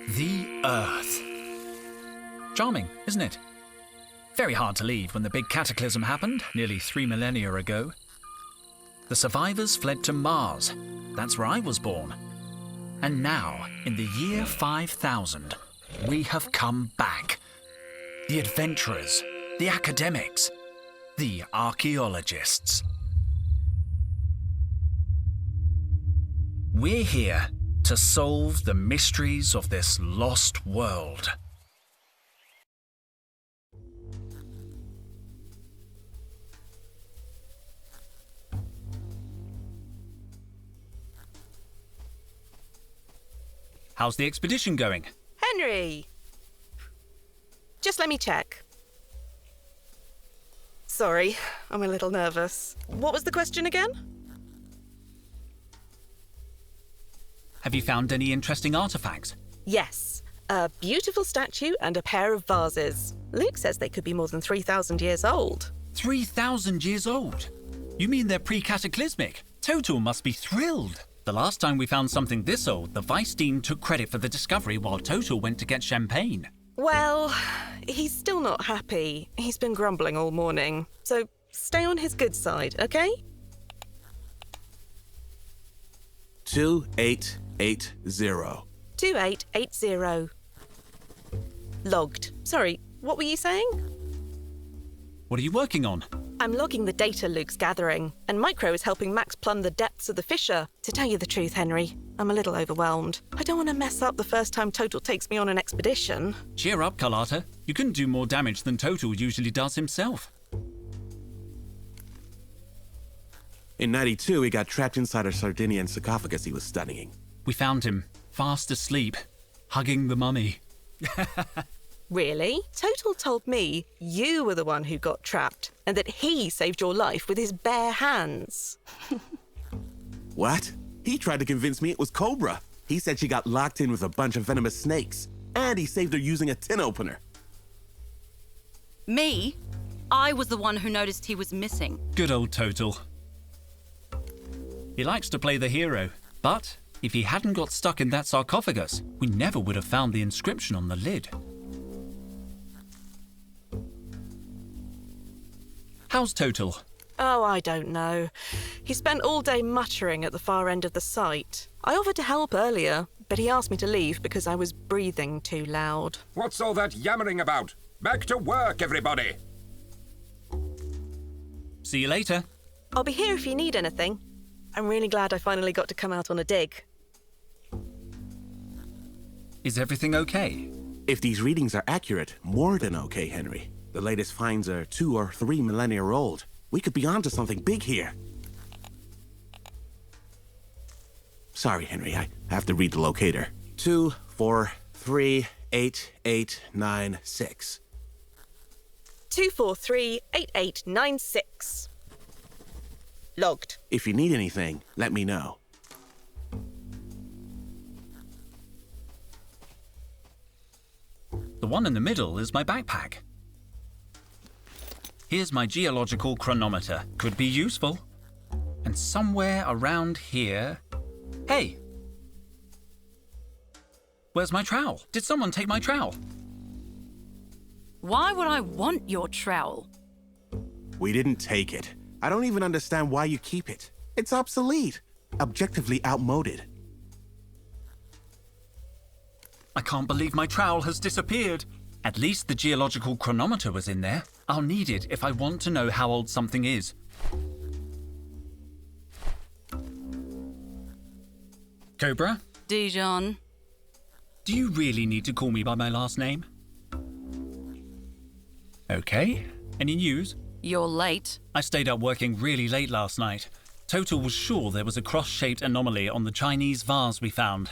The Earth. Charming, isn't it? Very hard to leave when the big cataclysm happened nearly 3 millennia ago. The survivors fled to Mars. That's where I was born. And now, in the year 5000, we have come back. The adventurers, the academics, the archaeologists. We're here to solve the mysteries of this lost world. How's the expedition going? Henry! Just let me check. Sorry, I'm a little nervous. What was the question again? Have you found any interesting artifacts? Yes, a beautiful statue and a pair of vases. Luke says they could be more than 3,000 years old. 3,000 years old? You mean they're pre-cataclysmic? Total must be thrilled. The last time we found something this old, the Vice Dean took credit for the discovery while Total went to get champagne. Well, he's still not happy. He's been grumbling all morning. So stay on his good side, okay? 2880. 2880. Logged. Sorry, what were you saying? What are you working on? I'm logging the data Luke's gathering, and Micro is helping Max plumb the depths of the fissure. To tell you the truth, Henry, I'm a little overwhelmed. I don't want to mess up the first time Total takes me on an expedition. Cheer up, Carlotta. You can do more damage than Total usually does himself. In 92, he got trapped inside a Sardinian sarcophagus he was studying. We found him, fast asleep, hugging the mummy. Really? Total told me you were the one who got trapped, and that he saved your life with his bare hands. What? He tried to convince me it was Cobra. He said she got locked in with a bunch of venomous snakes, and he saved her using a tin opener. Me? I was the one who noticed he was missing. Good old Total. He likes to play the hero, but if he hadn't got stuck in that sarcophagus, we never would have found the inscription on the lid. How's Total? Oh, I don't know. He spent all day muttering at the far end of the site. I offered to help earlier, but he asked me to leave because I was breathing too loud. What's all that yammering about? Back to work, everybody! See you later. I'll be here if you need anything. I'm really glad I finally got to come out on a dig. Is everything okay? If these readings are accurate, more than okay, Henry. The latest finds are 2 or 3 millennia old. We could be onto something big here. Sorry, Henry, I have to read the locator. 2438896. 2438896. Logged. If you need anything, let me know. The one in the middle is my backpack. Here's my geological chronometer. Could be useful. And somewhere around here... Hey! Where's my trowel? Did someone take my trowel? Why would I want your trowel? We didn't take it. I don't even understand why you keep it. It's obsolete. Objectively outmoded. I can't believe my trowel has disappeared. At least the geological chronometer was in there. I'll need it if I want to know how old something is. Cobra? Dijon. Do you really need to call me by my last name? Okay. Any news? You're late. I stayed up working really late last night. Total was sure there was a cross-shaped anomaly on the Chinese vase we found.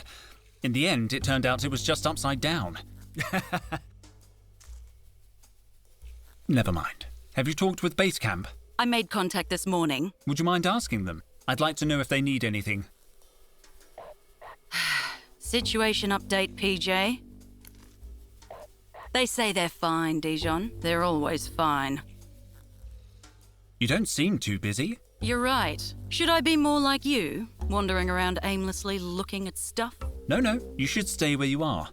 In the end, it turned out it was just upside down. Never mind. Have you talked with Base Camp? I made contact this morning. Would you mind asking them? I'd like to know if they need anything. Situation update, PJ. They say they're fine, Dijon. They're always fine. You don't seem too busy. You're right. Should I be more like you, wandering around aimlessly looking at stuff? No, you should stay where you are.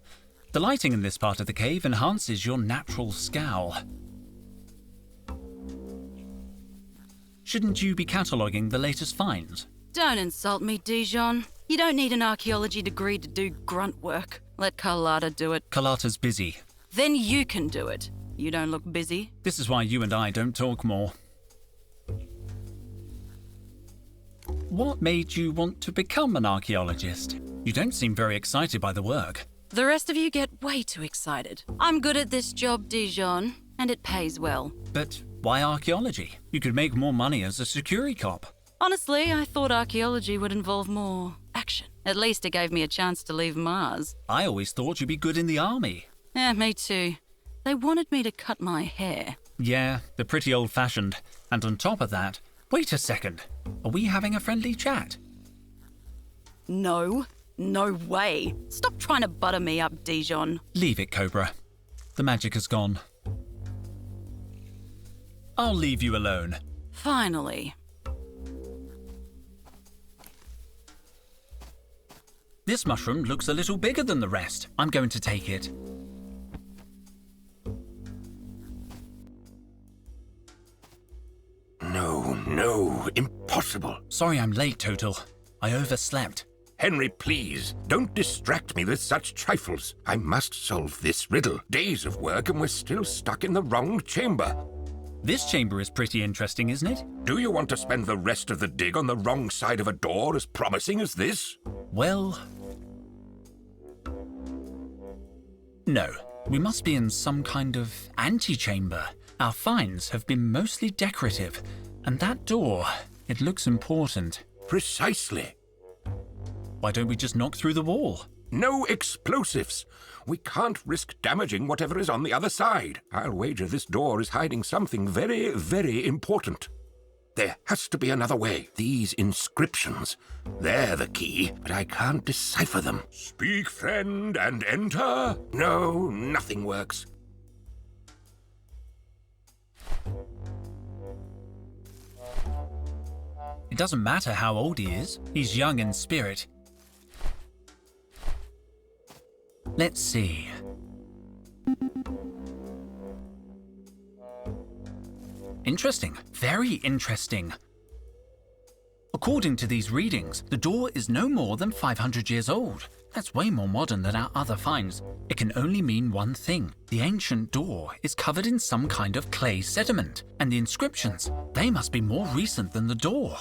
The lighting in this part of the cave enhances your natural scowl. Shouldn't you be cataloguing the latest finds? Don't insult me, Dijon. You don't need an archaeology degree to do grunt work. Let Carlotta do it. Carlotta's busy. Then you can do it. You don't look busy. This is why you and I don't talk more. What made you want to become an archaeologist? You don't seem very excited by the work. The rest of you get way too excited. I'm good at this job, Dijon, and it pays well. But why archaeology? You could make more money as a security cop. Honestly, I thought archaeology would involve more action. At least it gave me a chance to leave Mars. I always thought you'd be good in the army. Yeah, me too. They wanted me to cut my hair. Yeah, they're pretty old-fashioned. And on top of that, wait a second. Are we having a friendly chat? No way. Stop trying to butter me up, Dijon. Leave it, Cobra. The magic has gone. I'll leave you alone. Finally. This mushroom looks a little bigger than the rest. I'm going to take it. No, impossible. Sorry I'm late, Total. I overslept. Henry, please, don't distract me with such trifles. I must solve this riddle. Days of work and we're still stuck in the wrong chamber. This chamber is pretty interesting, isn't it? Do you want to spend the rest of the dig on the wrong side of a door as promising as this? Well... no. We must be in some kind of antechamber. Our finds have been mostly decorative. And that door, it looks important. Precisely. Why don't we just knock through the wall? No explosives. We can't risk damaging whatever is on the other side. I'll wager this door is hiding something very, very important. There has to be another way. These inscriptions, they're the key, but I can't decipher them. Speak, friend, and enter? No, nothing works. It doesn't matter how old he is. He's young in spirit. Let's see. Interesting. Very interesting. According to these readings, the door is no more than 500 years old. That's way more modern than our other finds. It can only mean one thing. The ancient door is covered in some kind of clay sediment, and the inscriptions, they must be more recent than the door.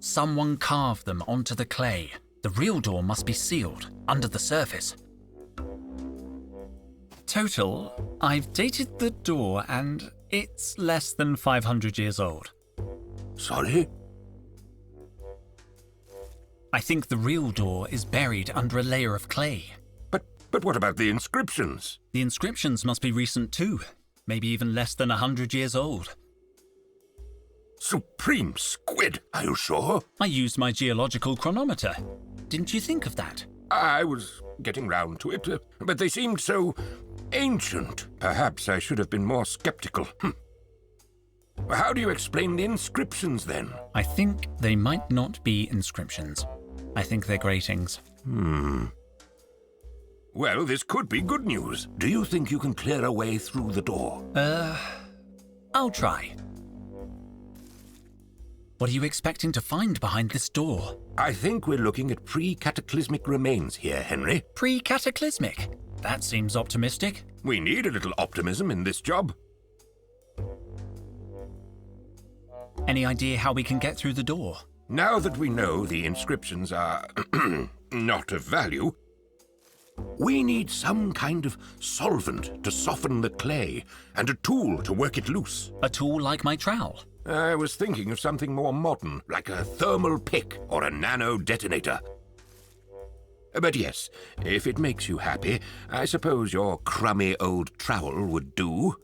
Someone carved them onto the clay. The real door must be sealed, under the surface. Total, I've dated the door and it's less than 500 years old. Sorry? I think the real door is buried under a layer of clay. But what about the inscriptions? The inscriptions must be recent too, maybe even less than 100 years old. Supreme squid, are you sure? I used my geological chronometer. Didn't you think of that? I was getting round to it, but they seemed so ancient. Perhaps I should have been more skeptical. How do you explain the inscriptions then? I think they might not be inscriptions. I think they're gratings. Well, this could be good news. Do you think you can clear a way through the door? I'll try. What are you expecting to find behind this door? I think we're looking at pre-cataclysmic remains here, Henry. Pre-cataclysmic? That seems optimistic. We need a little optimism in this job. Any idea how we can get through the door? Now that we know the inscriptions are not of value, we need some kind of solvent to soften the clay and a tool to work it loose. A tool like my trowel? I was thinking of something more modern, like a thermal pick or a nano detonator. But yes, if it makes you happy, I suppose your crummy old trowel would do.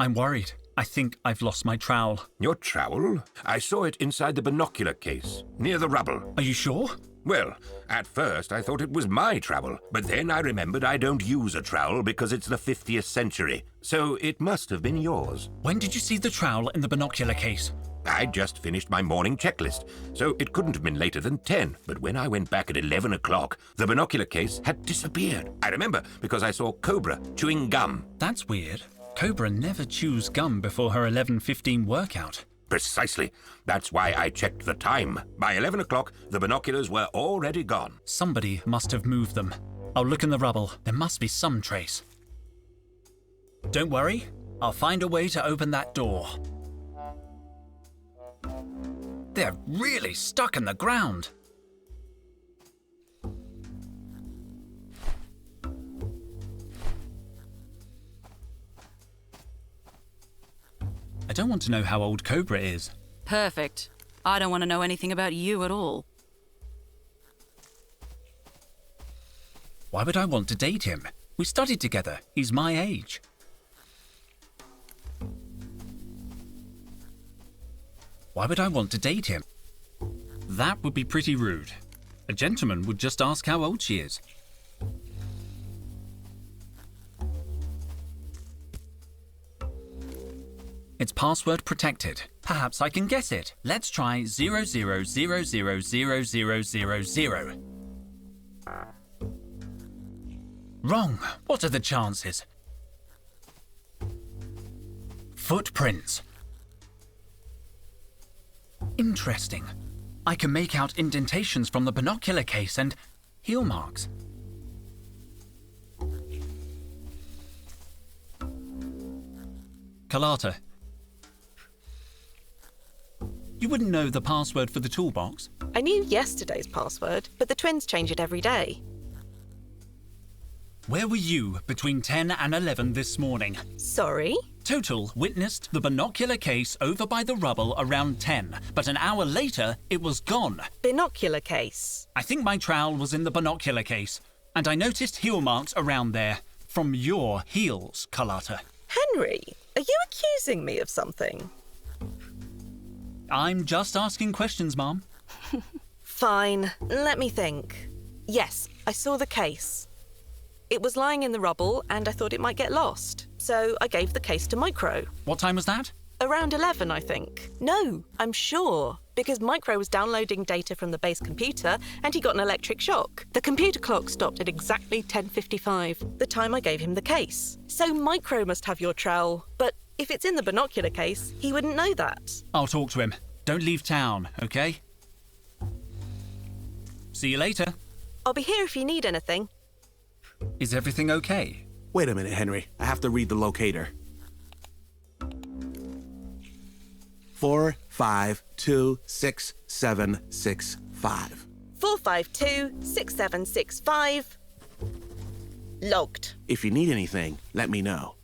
I'm worried. I think I've lost my trowel. Your trowel? I saw it inside the binocular case, near the rubble. Are you sure? Well, at first I thought it was my trowel, but then I remembered I don't use a trowel because it's the 50th century, so it must have been yours. When did you see the trowel in the binocular case? I'd just finished my morning checklist, so it couldn't have been later than 10. But when I went back at 11 o'clock, the binocular case had disappeared. I remember because I saw Cobra chewing gum. That's weird. Cobra never chews gum before her 11:15 workout. Precisely. That's why I checked the time. By 11 o'clock, the binoculars were already gone. Somebody must have moved them. I'll look in the rubble. There must be some trace. Don't worry. I'll find a way to open that door. They're really stuck in the ground. I don't want to know how old Cobra is. Perfect. I don't want to know anything about you at all. Why would I want to date him? We studied together. He's my age. Why would I want to date him? That would be pretty rude. A gentleman would just ask how old she is. It's password protected. Perhaps I can guess it. Let's try 00000000. Wrong. What are the chances? Footprints. Interesting. I can make out indentations from the binocular case and heel marks. Carlotta, you wouldn't know the password for the toolbox? I knew yesterday's password, but the twins change it every day. Where were you between 10 and 11 this morning? Sorry? Total witnessed the binocular case over by the rubble around 10, but an hour later, it was gone. Binocular case. I think my trowel was in the binocular case, and I noticed heel marks around there from your heels, Carlotta. Henry, are you accusing me of something? I'm just asking questions, Mom. Fine, let me think. Yes, I saw the case. It was lying in the rubble and I thought it might get lost. So I gave the case to Micro. What time was that? Around 11, I think. No, I'm sure. Because Micro was downloading data from the base computer and he got an electric shock. The computer clock stopped at exactly 10:55, the time I gave him the case. So Micro must have your trowel. But if it's in the binocular case, he wouldn't know that. I'll talk to him. Don't leave town, okay? See you later. I'll be here if you need anything. Is everything okay? Wait a minute, Henry. I have to read the locator. 4526765. 4526765. Logged. If you need anything, let me know.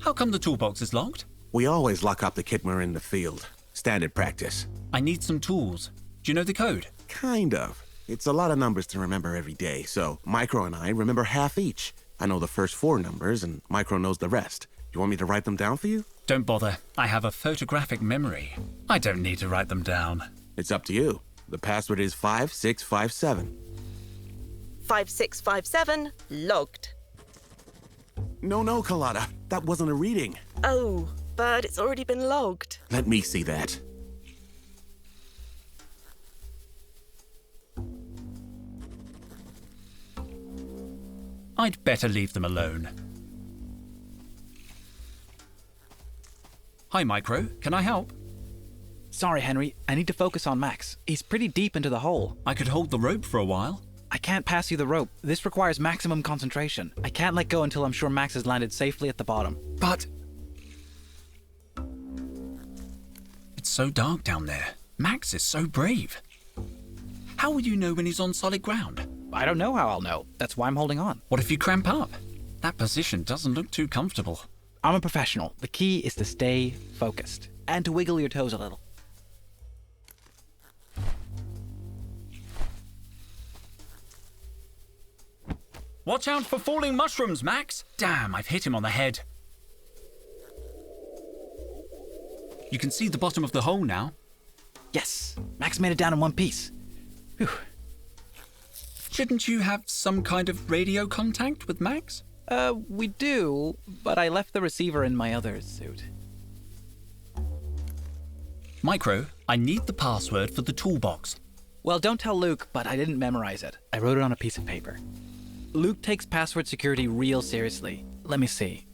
How come the toolbox is locked? We always lock up the kit when we're in the field. Standard practice. I need some tools. Do you know the code? Kind of. It's a lot of numbers to remember every day, so Micro and I remember half each. I know the first 4 numbers, and Micro knows the rest. You want me to write them down for you? Don't bother. I have a photographic memory. I don't need to write them down. It's up to you. The password is 5657. 5657. Logged. No, Carlotta. That wasn't a reading. Oh, but it's already been logged. Let me see that. I'd better leave them alone. Hi, Micro. Can I help? Sorry, Henry. I need to focus on Max. He's pretty deep into the hole. I could hold the rope for a while. I can't pass you the rope. This requires maximum concentration. I can't let go until I'm sure Max has landed safely at the bottom. But... it's so dark down there. Max is so brave. How will you know when he's on solid ground? I don't know how I'll know. That's why I'm holding on. What if you cramp up? That position doesn't look too comfortable. I'm a professional. The key is to stay focused and to wiggle your toes a little. Watch out for falling mushrooms, Max! Damn, I've hit him on the head. You can see the bottom of the hole now. Yes, Max made it down in one piece. Whew. Shouldn't you have some kind of radio contact with Max? We do, but I left the receiver in my other suit. Micro, I need the password for the toolbox. Well, don't tell Luke, but I didn't memorize it. I wrote it on a piece of paper. Luke takes password security real seriously. Let me see.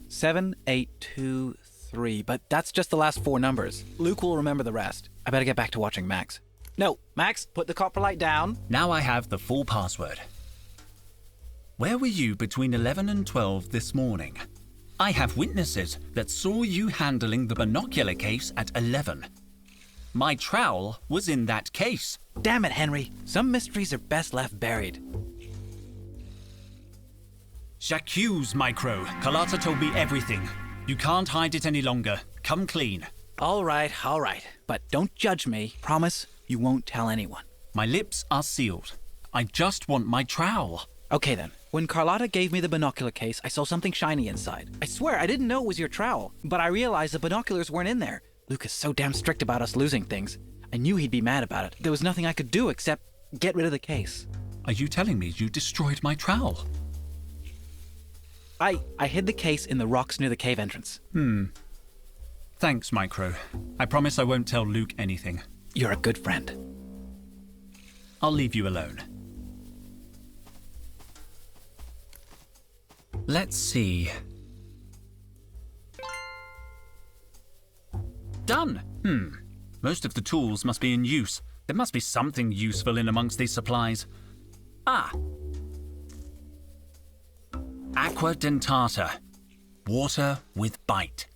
7823, but that's just the last 4 numbers. Luke will remember the rest. I better get back to watching Max. No, Max, put the copper light down. Now I have the full password. Where were you between 11 and 12 this morning? I have witnesses that saw you handling the binocular case at 11. My trowel was in that case. Damn it, Henry. Some mysteries are best left buried. J'accuse, Micro. Carlotta told me everything. You can't hide it any longer. Come clean. All right. But don't judge me. Promise you won't tell anyone. My lips are sealed. I just want my trowel. Okay then. When Carlotta gave me the binocular case, I saw something shiny inside. I swear I didn't know it was your trowel, but I realized the binoculars weren't in there. Luke is so damn strict about us losing things. I knew he'd be mad about it. There was nothing I could do except get rid of the case. Are you telling me you destroyed my trowel? I hid the case in the rocks near the cave entrance. Thanks, Micro. I promise I won't tell Luke anything. You're a good friend. I'll leave you alone. Let's see. Done! Most of the tools must be in use. There must be something useful in amongst these supplies. Aqua dentata. Water with bite.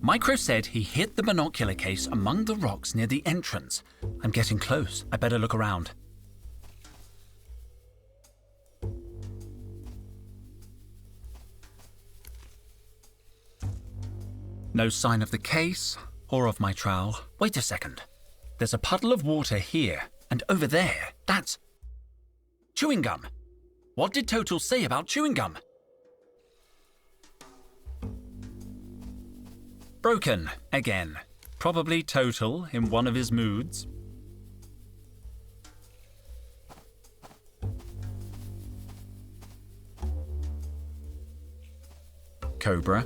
Micro said he hid the binocular case among the rocks near the entrance. I'm getting close. I better look around. No sign of the case or of my trowel. Wait a second. There's a puddle of water here and over there. That's chewing gum. What did Total say about chewing gum? Broken again. Probably Total in one of his moods. Cobra.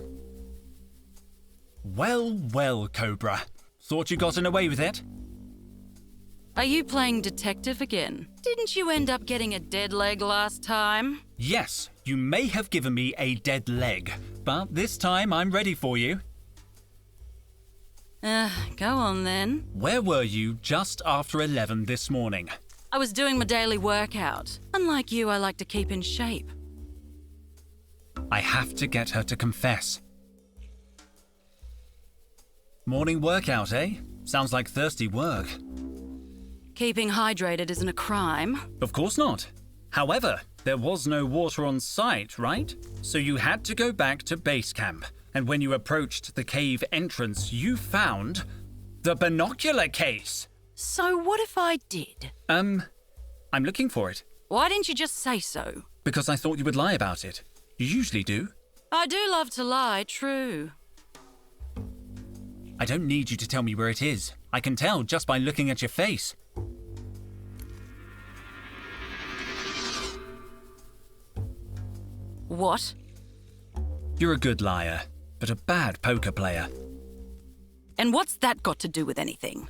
Well, Cobra. Thought you gotten away with it? Are you playing detective again? Didn't you end up getting a dead leg last time? Yes, you may have given me a dead leg, but this time I'm ready for you. Go on then. Where were you just after 11 this morning? I was doing my daily workout. Unlike you, I like to keep in shape. I have to get her to confess. Morning workout, eh? Sounds like thirsty work. Keeping hydrated isn't a crime. Of course not. However, there was no water on site, right? So you had to go back to base camp. And when you approached the cave entrance, you found the binocular case. So what if I did? I'm looking for it. Why didn't you just say so? Because I thought you would lie about it. You usually do. I do love to lie, true. I don't need you to tell me where it is. I can tell just by looking at your face. What? You're a good liar, but a bad poker player. And what's that got to do with anything?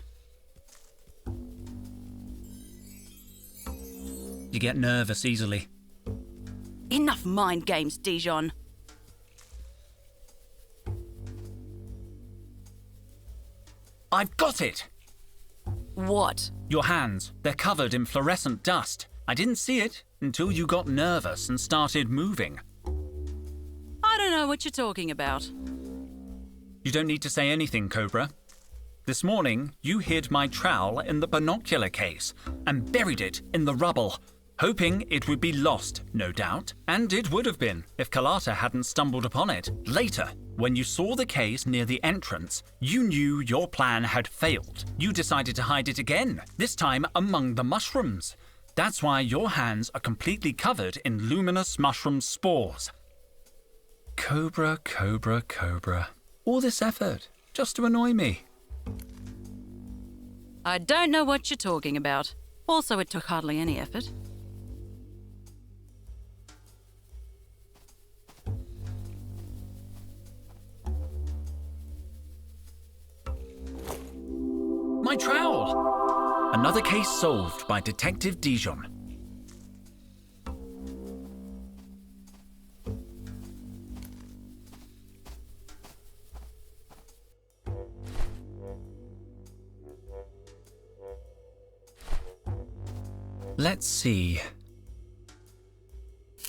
You get nervous easily. Enough mind games, Dijon. I've got it! What? Your hands. They're covered in fluorescent dust. I didn't see it until you got nervous and started moving. I don't know what you're talking about. You don't need to say anything, Cobra. This morning, you hid my trowel in the binocular case and buried it in the rubble, hoping it would be lost, no doubt. And it would have been if Carlotta hadn't stumbled upon it. Later, when you saw the case near the entrance, you knew your plan had failed. You decided to hide it again, this time among the mushrooms. That's why your hands are completely covered in luminous mushroom spores. Cobra, Cobra, Cobra. All this effort, just to annoy me. I don't know what you're talking about. Also, it took hardly any effort. my trowel! Another case solved by Detective Dijon. Let's see.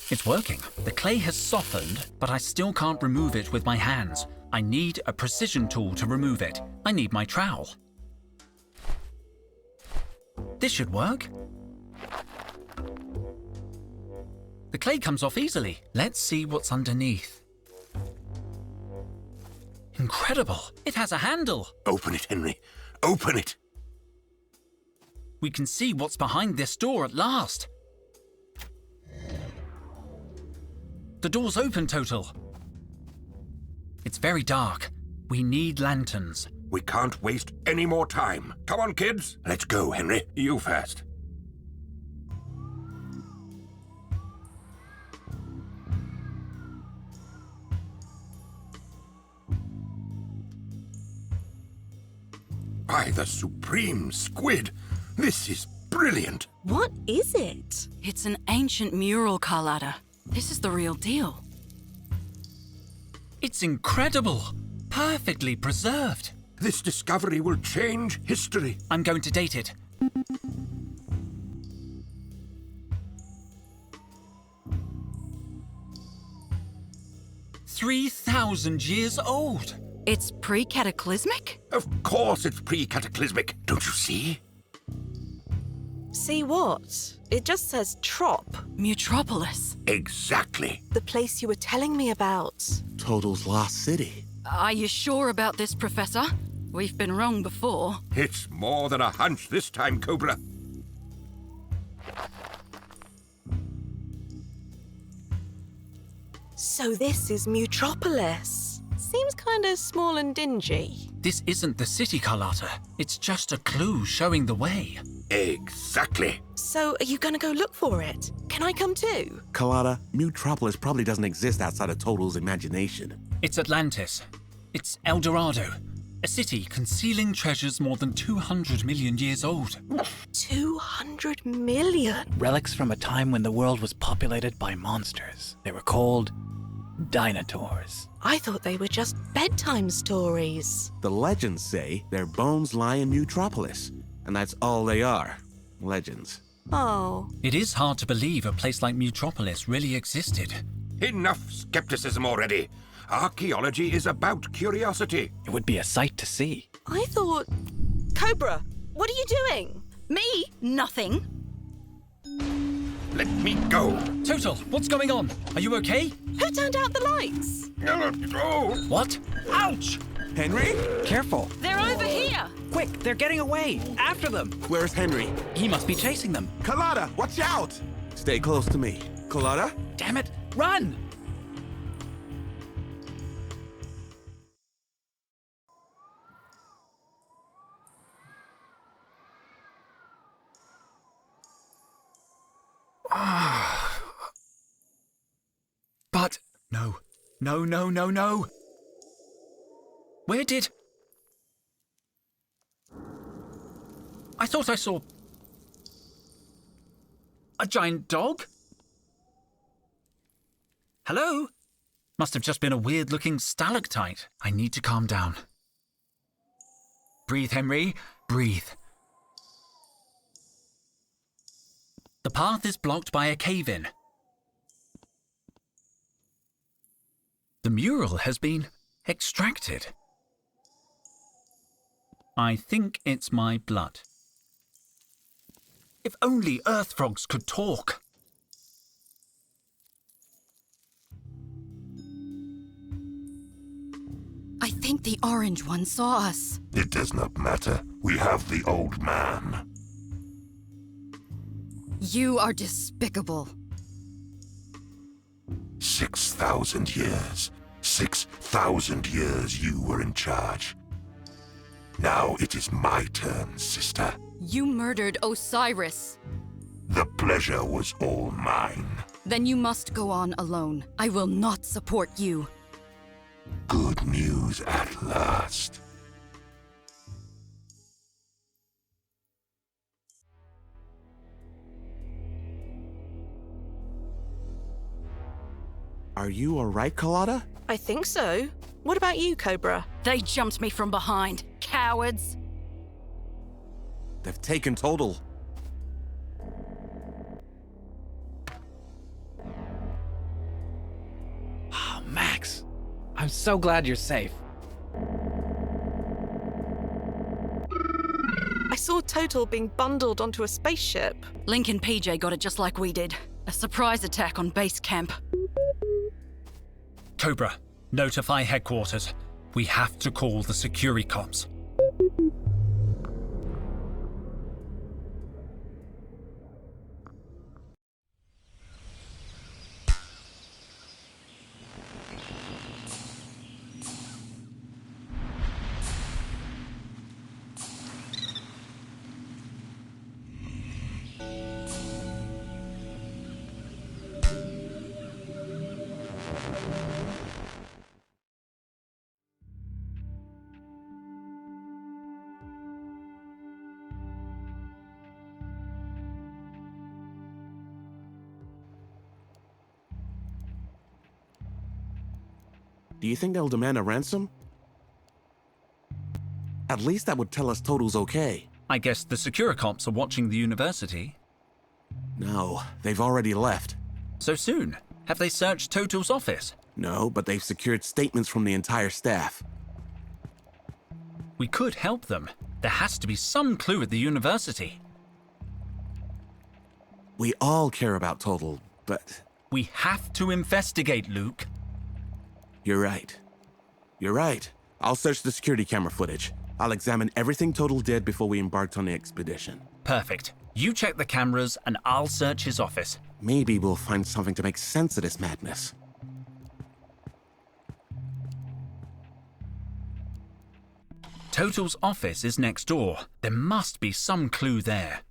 It's working. The clay has softened, but I still can't remove it with my hands. I need a precision tool to remove it. I need my trowel. This should work. The clay comes off easily. Let's see what's underneath. Incredible! It has a handle! Open it, Henry. Open it! We can see what's behind this door at last. The door's open, Total. It's very dark. We need lanterns. We can't waste any more time. Come on, kids. Let's go, Henry. You first. By the supreme squid! This is brilliant! What is it? It's an ancient mural, Carlotta. This is the real deal. It's incredible! Perfectly preserved. This discovery will change history. I'm going to date it. $3,000 old. It's pre-cataclysmic? Of course it's pre-cataclysmic. Don't you see? See what? It just says Trop, Mutropolis. Exactly. the place you were telling me about. Total's lost city. Are you sure about this, Professor? We've been wrong before. It's more than a hunch this time, Cobra. So this is Mutropolis. Seems kind of small and dingy. This isn't the city, Carlotta. It's just a clue showing the way. Exactly. So are you gonna go look for it? Can I come too? Colada, Mutropolis probably doesn't exist outside of Total's imagination. It's Atlantis. It's El Dorado. A city concealing treasures more than 200 million years old. 200 million? Relics from a time when the world was populated by monsters. They were called Dinotaurs. I thought they were just bedtime stories. The legends say their bones lie in Mutropolis, and that's all they are. Legends. Oh. It is hard to believe a place like Mutropolis really existed. Enough skepticism already. Archaeology is about curiosity. It would be a sight to see. I thought... Cobra, what are you doing? Me? Nothing. Let me go. Total, what's going on? Are you okay? Who turned out the lights? Oh. What? Ouch! Henry? Careful. They're over here. Quick, they're getting away. After them. Where's Henry? He must be chasing them. Colada, watch out! Stay close to me. Colada? Damn it, run! But... No. No, no, no, no! Where did... I thought I saw... a giant dog? Hello? Must have just been a weird-looking stalactite. I need to calm down. Breathe, Henry. Breathe. The path is blocked by a cave-in. The mural has been extracted. I think it's my blood. If only earth frogs could talk. I think the orange one saw us. It does not matter. We have the old man. You are despicable. 6,000 years. 6,000 years you were in charge. Now it is my turn, sister. You murdered Osiris. The pleasure was all mine. Then you must go on alone. I will not support you. Good news at last. Are you alright, Carlotta? I think so. What about you, Cobra? They jumped me from behind. Cowards. They've taken Total. Oh, Max. I'm so glad you're safe. I saw Total being bundled onto a spaceship. Link and PJ got it just like we did. A surprise attack on base camp. Cobra, notify headquarters. We have to call the security cops. Do you think they'll demand a ransom? At least that would tell us Total's okay. I guess the Securicops are watching the university. No, they've already left. So soon? Have they searched Total's office? No, but they've secured statements from the entire staff. We could help them. There has to be some clue at the university. We all care about Total, but We have to investigate, Luke. you're right. You're right. I'll search the security camera footage. I'll examine everything Total did before we embarked on the expedition. Perfect. You check the cameras and I'll search his office. Maybe we'll find something to make sense of this madness. Total's office is next door. There must be some clue there.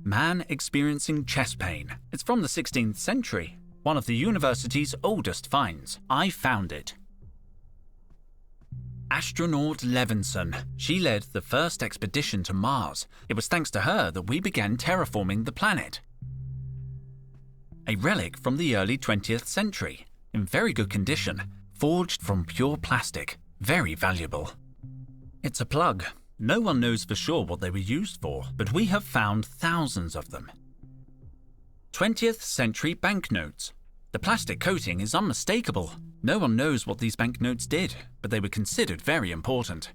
Man experiencing chest pain. It's from the 16th century. One of the university's oldest finds. I found it. Astronaut Levinson. She led the first expedition to Mars. It was thanks to her that we began terraforming the planet. A relic from the early 20th century. In very good condition. Forged from pure plastic. Very valuable. It's a plug. No one knows for sure what they were used for, but we have found thousands of them. 20th century banknotes. The plastic coating is unmistakable. No one knows what these banknotes did, but they were considered very important.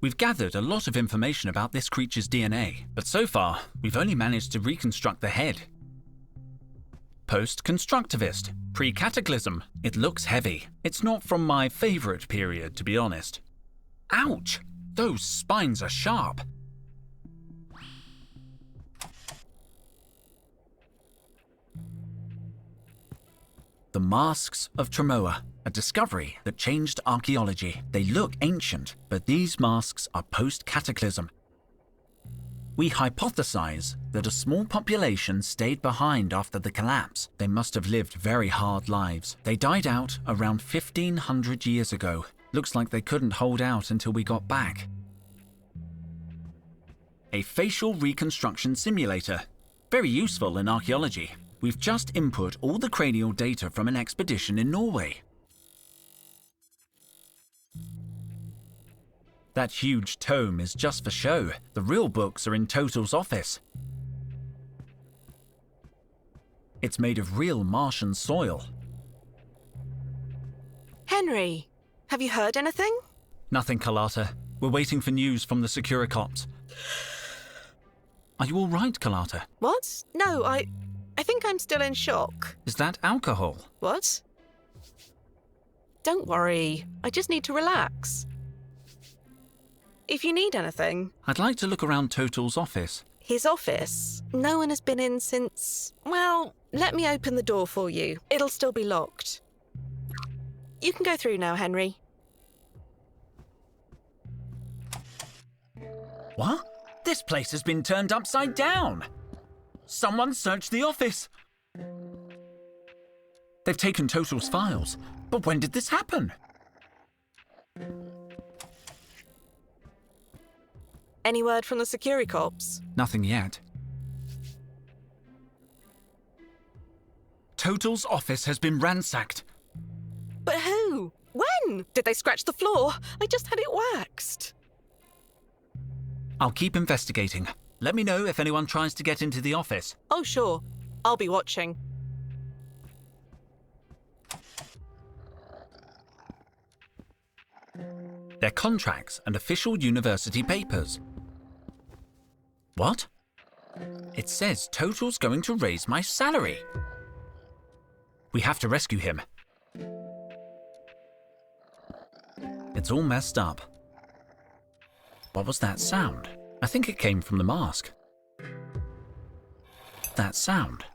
We've gathered a lot of information about this creature's DNA, but so far, we've only managed to reconstruct the head. Post-constructivist, pre-cataclysm. It looks heavy. It's not from my favorite period, to be honest. Ouch! Those spines are sharp. The Masks of Tremoa, a discovery that changed archaeology. They look ancient, but these masks are post-cataclysm. We hypothesize that a small population stayed behind after the collapse. They must have lived very hard lives. They died out around 1500 years ago. Looks like they couldn't hold out until we got back. A facial reconstruction simulator. Very useful in archaeology. We've just input all the cranial data from an expedition in Norway. That huge tome is just for show. The real books are in Total's office. It's made of real Martian soil. Henry, have you heard anything? Nothing, Carlotta. We're waiting for news from the Securicops. Are you all right, Carlotta? What? No, I think I'm still in shock. Is that alcohol? What? Don't worry. I just need to relax. If you need anything. I'd like to look around Total's office. His office? No one has been in since... Well, let me open the door for you. It'll still be locked. You can go through now, Henry. What? This place has been turned upside down. Someone searched the office. They've taken Total's files. But when did this happen? Any word from the Securicops? Nothing yet. Total's office has been ransacked. But who? When? Did they scratch the floor? I just had it waxed. I'll keep investigating. Let me know if anyone tries to get into the office. Oh, sure. I'll be watching. Their contracts and official university papers. What? It says Total's going to raise my salary. We have to rescue him. It's all messed up. What was that sound? I think it came from the mask. That sound.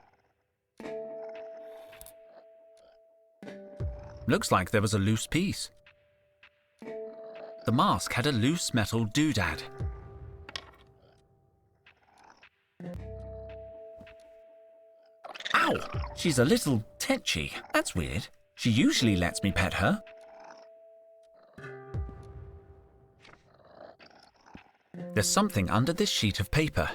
Looks like there was a loose piece. The mask had a loose metal doodad. Ow! She's a little tetchy. That's weird. She usually lets me pet her. There's something under this sheet of paper.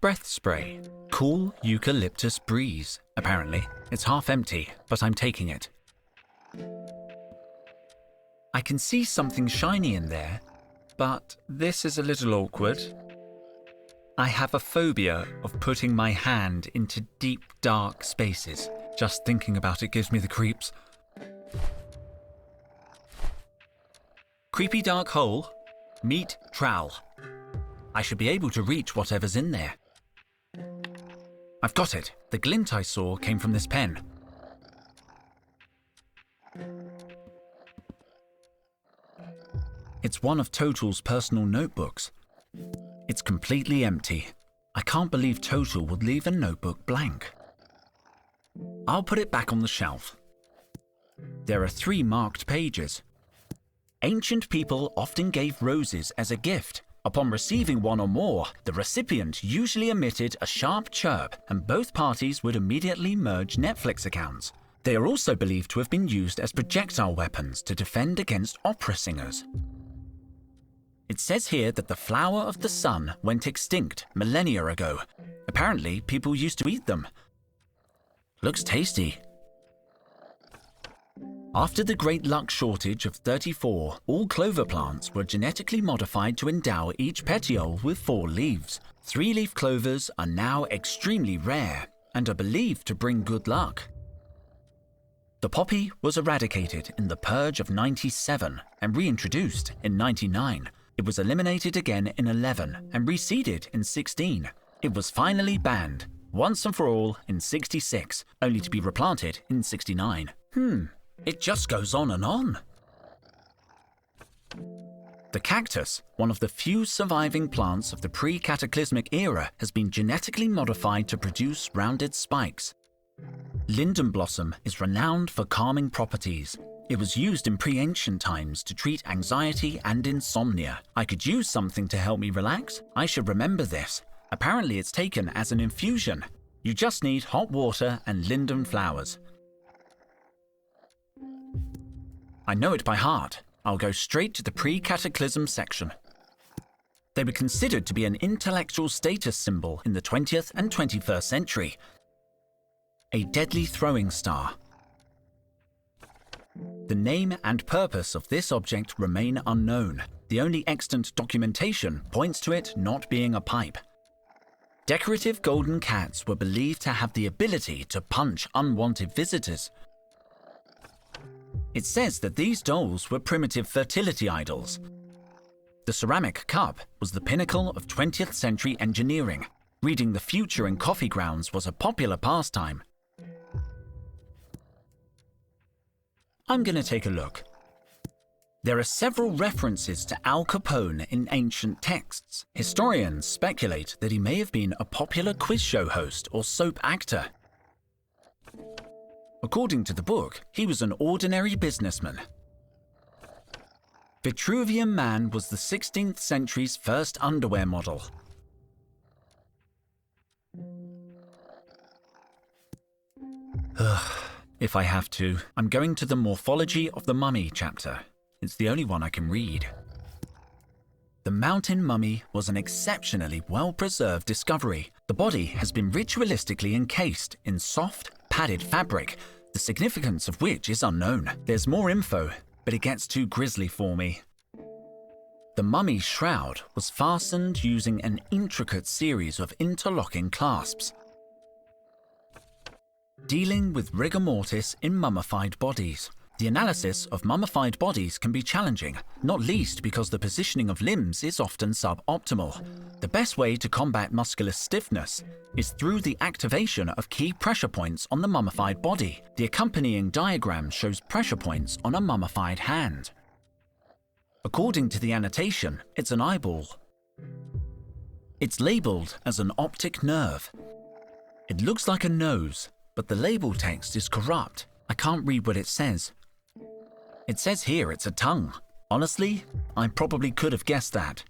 Breath spray. Cool eucalyptus breeze, apparently. It's half empty, but I'm taking it. I can see something shiny in there, but this is a little awkward. I have a phobia of putting my hand into deep, dark spaces. Just thinking about it gives me the creeps. Creepy dark hole. Meet trowel. I should be able to reach whatever's in there. I've got it. The glint I saw came from this pen. It's one of Total's personal notebooks. It's completely empty. I can't believe Total would leave a notebook blank. I'll put it back on the shelf. There are 3 marked pages. Ancient people often gave roses as a gift. Upon receiving one or more, the recipient usually emitted a sharp chirp and both parties would immediately merge Netflix accounts. They are also believed to have been used as projectile weapons to defend against opera singers. It says here that the flower of the sun went extinct millennia ago. Apparently, people used to eat them. Looks tasty. After the great luck shortage of 34, all clover plants were genetically modified to endow each petiole with 4 leaves. 3-leaf clovers are now extremely rare and are believed to bring good luck. The poppy was eradicated in the Purge of 97 and reintroduced in 99. It was eliminated again in 11 and reseeded in 16. It was finally banned, once and for all, in 66, only to be replanted in 69. It just goes on and on. The cactus, one of the few surviving plants of the pre-cataclysmic era, has been genetically modified to produce rounded spikes. Linden blossom is renowned for calming properties. It was used in pre-ancient times to treat anxiety and insomnia. I could use something to help me relax. I should remember this. Apparently it's taken as an infusion. You just need hot water and linden flowers. I know it by heart. I'll go straight to the pre-cataclysm section. They were considered to be an intellectual status symbol in the 20th and 21st century. A deadly throwing star. The name and purpose of this object remain unknown. The only extant documentation points to it not being a pipe. Decorative golden cats were believed to have the ability to punch unwanted visitors. It says that these dolls were primitive fertility idols. The ceramic cup was the pinnacle of 20th century engineering. Reading the future in coffee grounds was a popular pastime. I'm going to take a look. There are several references to Al Capone in ancient texts. Historians speculate that he may have been a popular quiz show host or soap actor. According to the book, he was an ordinary businessman. Vitruvian Man was the 16th century's first underwear model. If I have to, I'm going to the Morphology of the Mummy chapter. It's the only one I can read. The mountain mummy was an exceptionally well-preserved discovery. The body has been ritualistically encased in soft, padded fabric, the significance of which is unknown. There's more info, but it gets too grisly for me. The mummy's shroud was fastened using an intricate series of interlocking clasps. Dealing with rigor mortis in mummified bodies. The analysis of mummified bodies can be challenging, not least because the positioning of limbs is often suboptimal. The best way to combat muscular stiffness is through the activation of key pressure points on the mummified body. The accompanying diagram shows pressure points on a mummified hand. According to the annotation, it's an eyeball. It's labeled as an optic nerve. It looks like a nose, but the label text is corrupt. I can't read what it says. It says here it's a tongue. Honestly, I probably could have guessed that.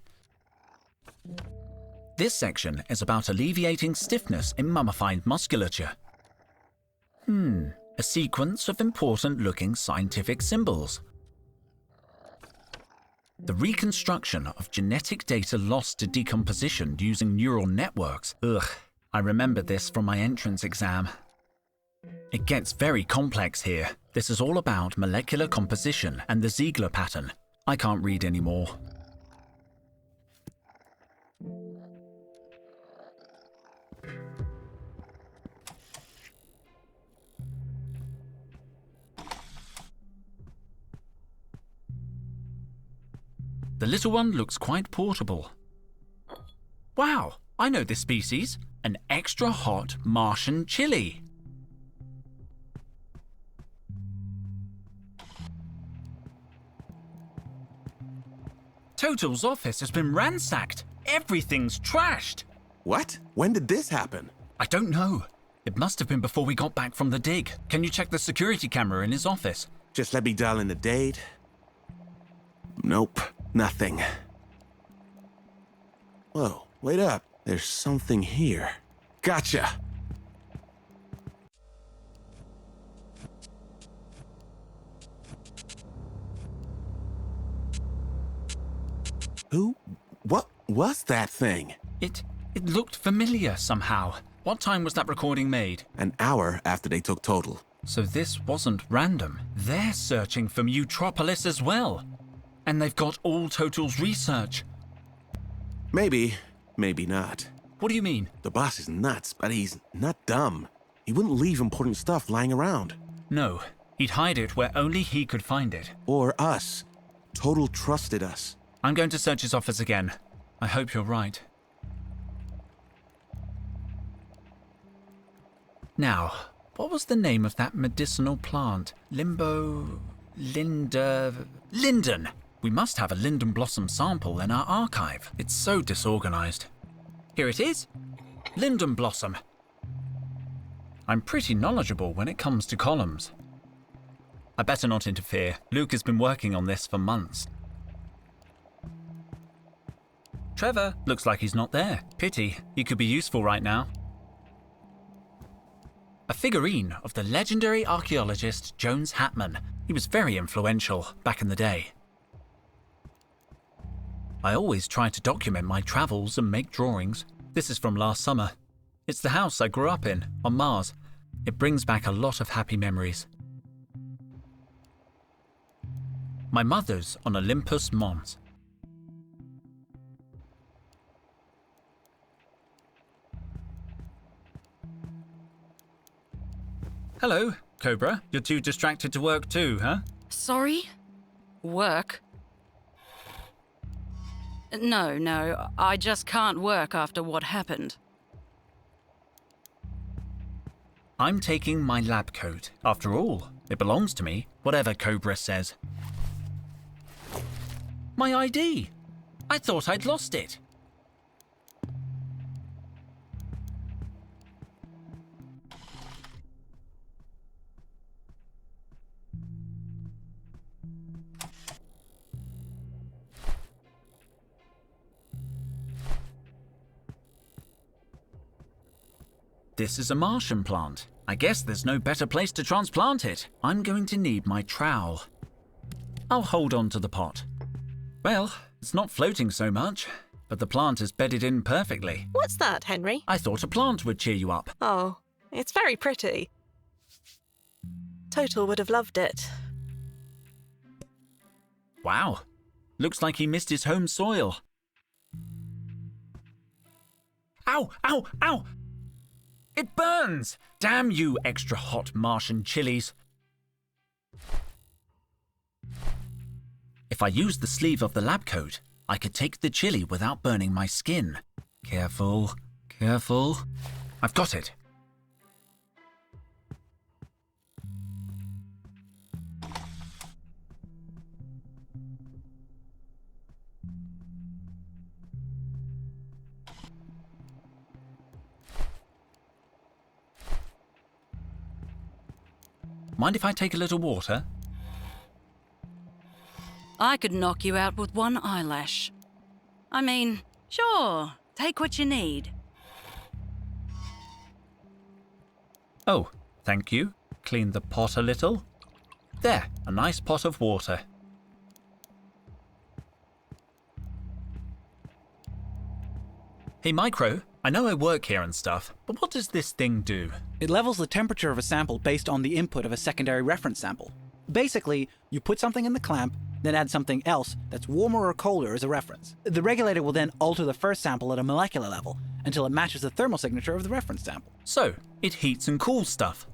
This section is about alleviating stiffness in mummified musculature. A sequence of important-looking scientific symbols. The reconstruction of genetic data lost to decomposition using neural networks. Ugh, I remember this from my entrance exam. It gets very complex here. This is all about molecular composition and the Ziegler pattern. I can't read anymore. The little one looks quite portable. Wow, I know this species. An extra hot Martian chili. Total's office has been ransacked. Everything's trashed. What? When did this happen? I don't know. It must have been before we got back from the dig. Can you check the security camera in his office? Just let me dial in the date. Nope, nothing. Whoa, wait up. There's something here. Gotcha! What was that thing? It looked familiar somehow. What time was that recording made? An hour after they took Total. So this wasn't random. They're searching for Mutropolis as well. And they've got all Total's research. Maybe, maybe not. What do you mean? The boss is nuts, but he's not dumb. He wouldn't leave important stuff lying around. No, he'd hide it where only he could find it. Or us. Total trusted us. I'm going to search his office again. I hope you're right. Now, what was the name of that medicinal plant? Linden. We must have a linden blossom sample in our archive. It's so disorganized. Here it is. Linden blossom. I'm pretty knowledgeable when it comes to columns. I better not interfere. Luke has been working on this for months. Trevor, looks like he's not there. Pity, he could be useful right now. A figurine of the legendary archaeologist Jones Hatman. He was very influential back in the day. I always try to document my travels and make drawings. This is from last summer. It's the house I grew up in, on Mars. It brings back a lot of happy memories. My mother's on Olympus Mons. Hello, Cobra. You're too distracted to work too, huh? Sorry? Work? No, I just can't work after what happened. I'm taking my lab coat. After all, it belongs to me, whatever Cobra says. My ID! I thought I'd lost it. This is a Martian plant. I guess there's no better place to transplant it. I'm going to need my trowel. I'll hold on to the pot. Well, It's not floating so much, but the plant is bedded in perfectly. What's that, Henry? I thought a plant would cheer you up. Oh, it's very pretty. Total would have loved it. Wow. Looks like he missed his home soil. Ow! Ow! Ow! It burns! Damn you extra hot Martian chilies. If I used the sleeve of the lab coat, I could take the chili without burning my skin. Careful, careful. I've got it. Mind if I take a little water? I could knock you out with one eyelash. I mean, sure, take what you need. Oh, thank you. Clean the pot a little. There, a nice pot of water. Hey, Micro, I know I work here and stuff, but what does this thing do? It levels the temperature of a sample based on the input of a secondary reference sample. Basically, you put something in the clamp, then add something else that's warmer or colder as a reference. The regulator will then alter the first sample at a molecular level until it matches the thermal signature of the reference sample. So, it heats and cools stuff.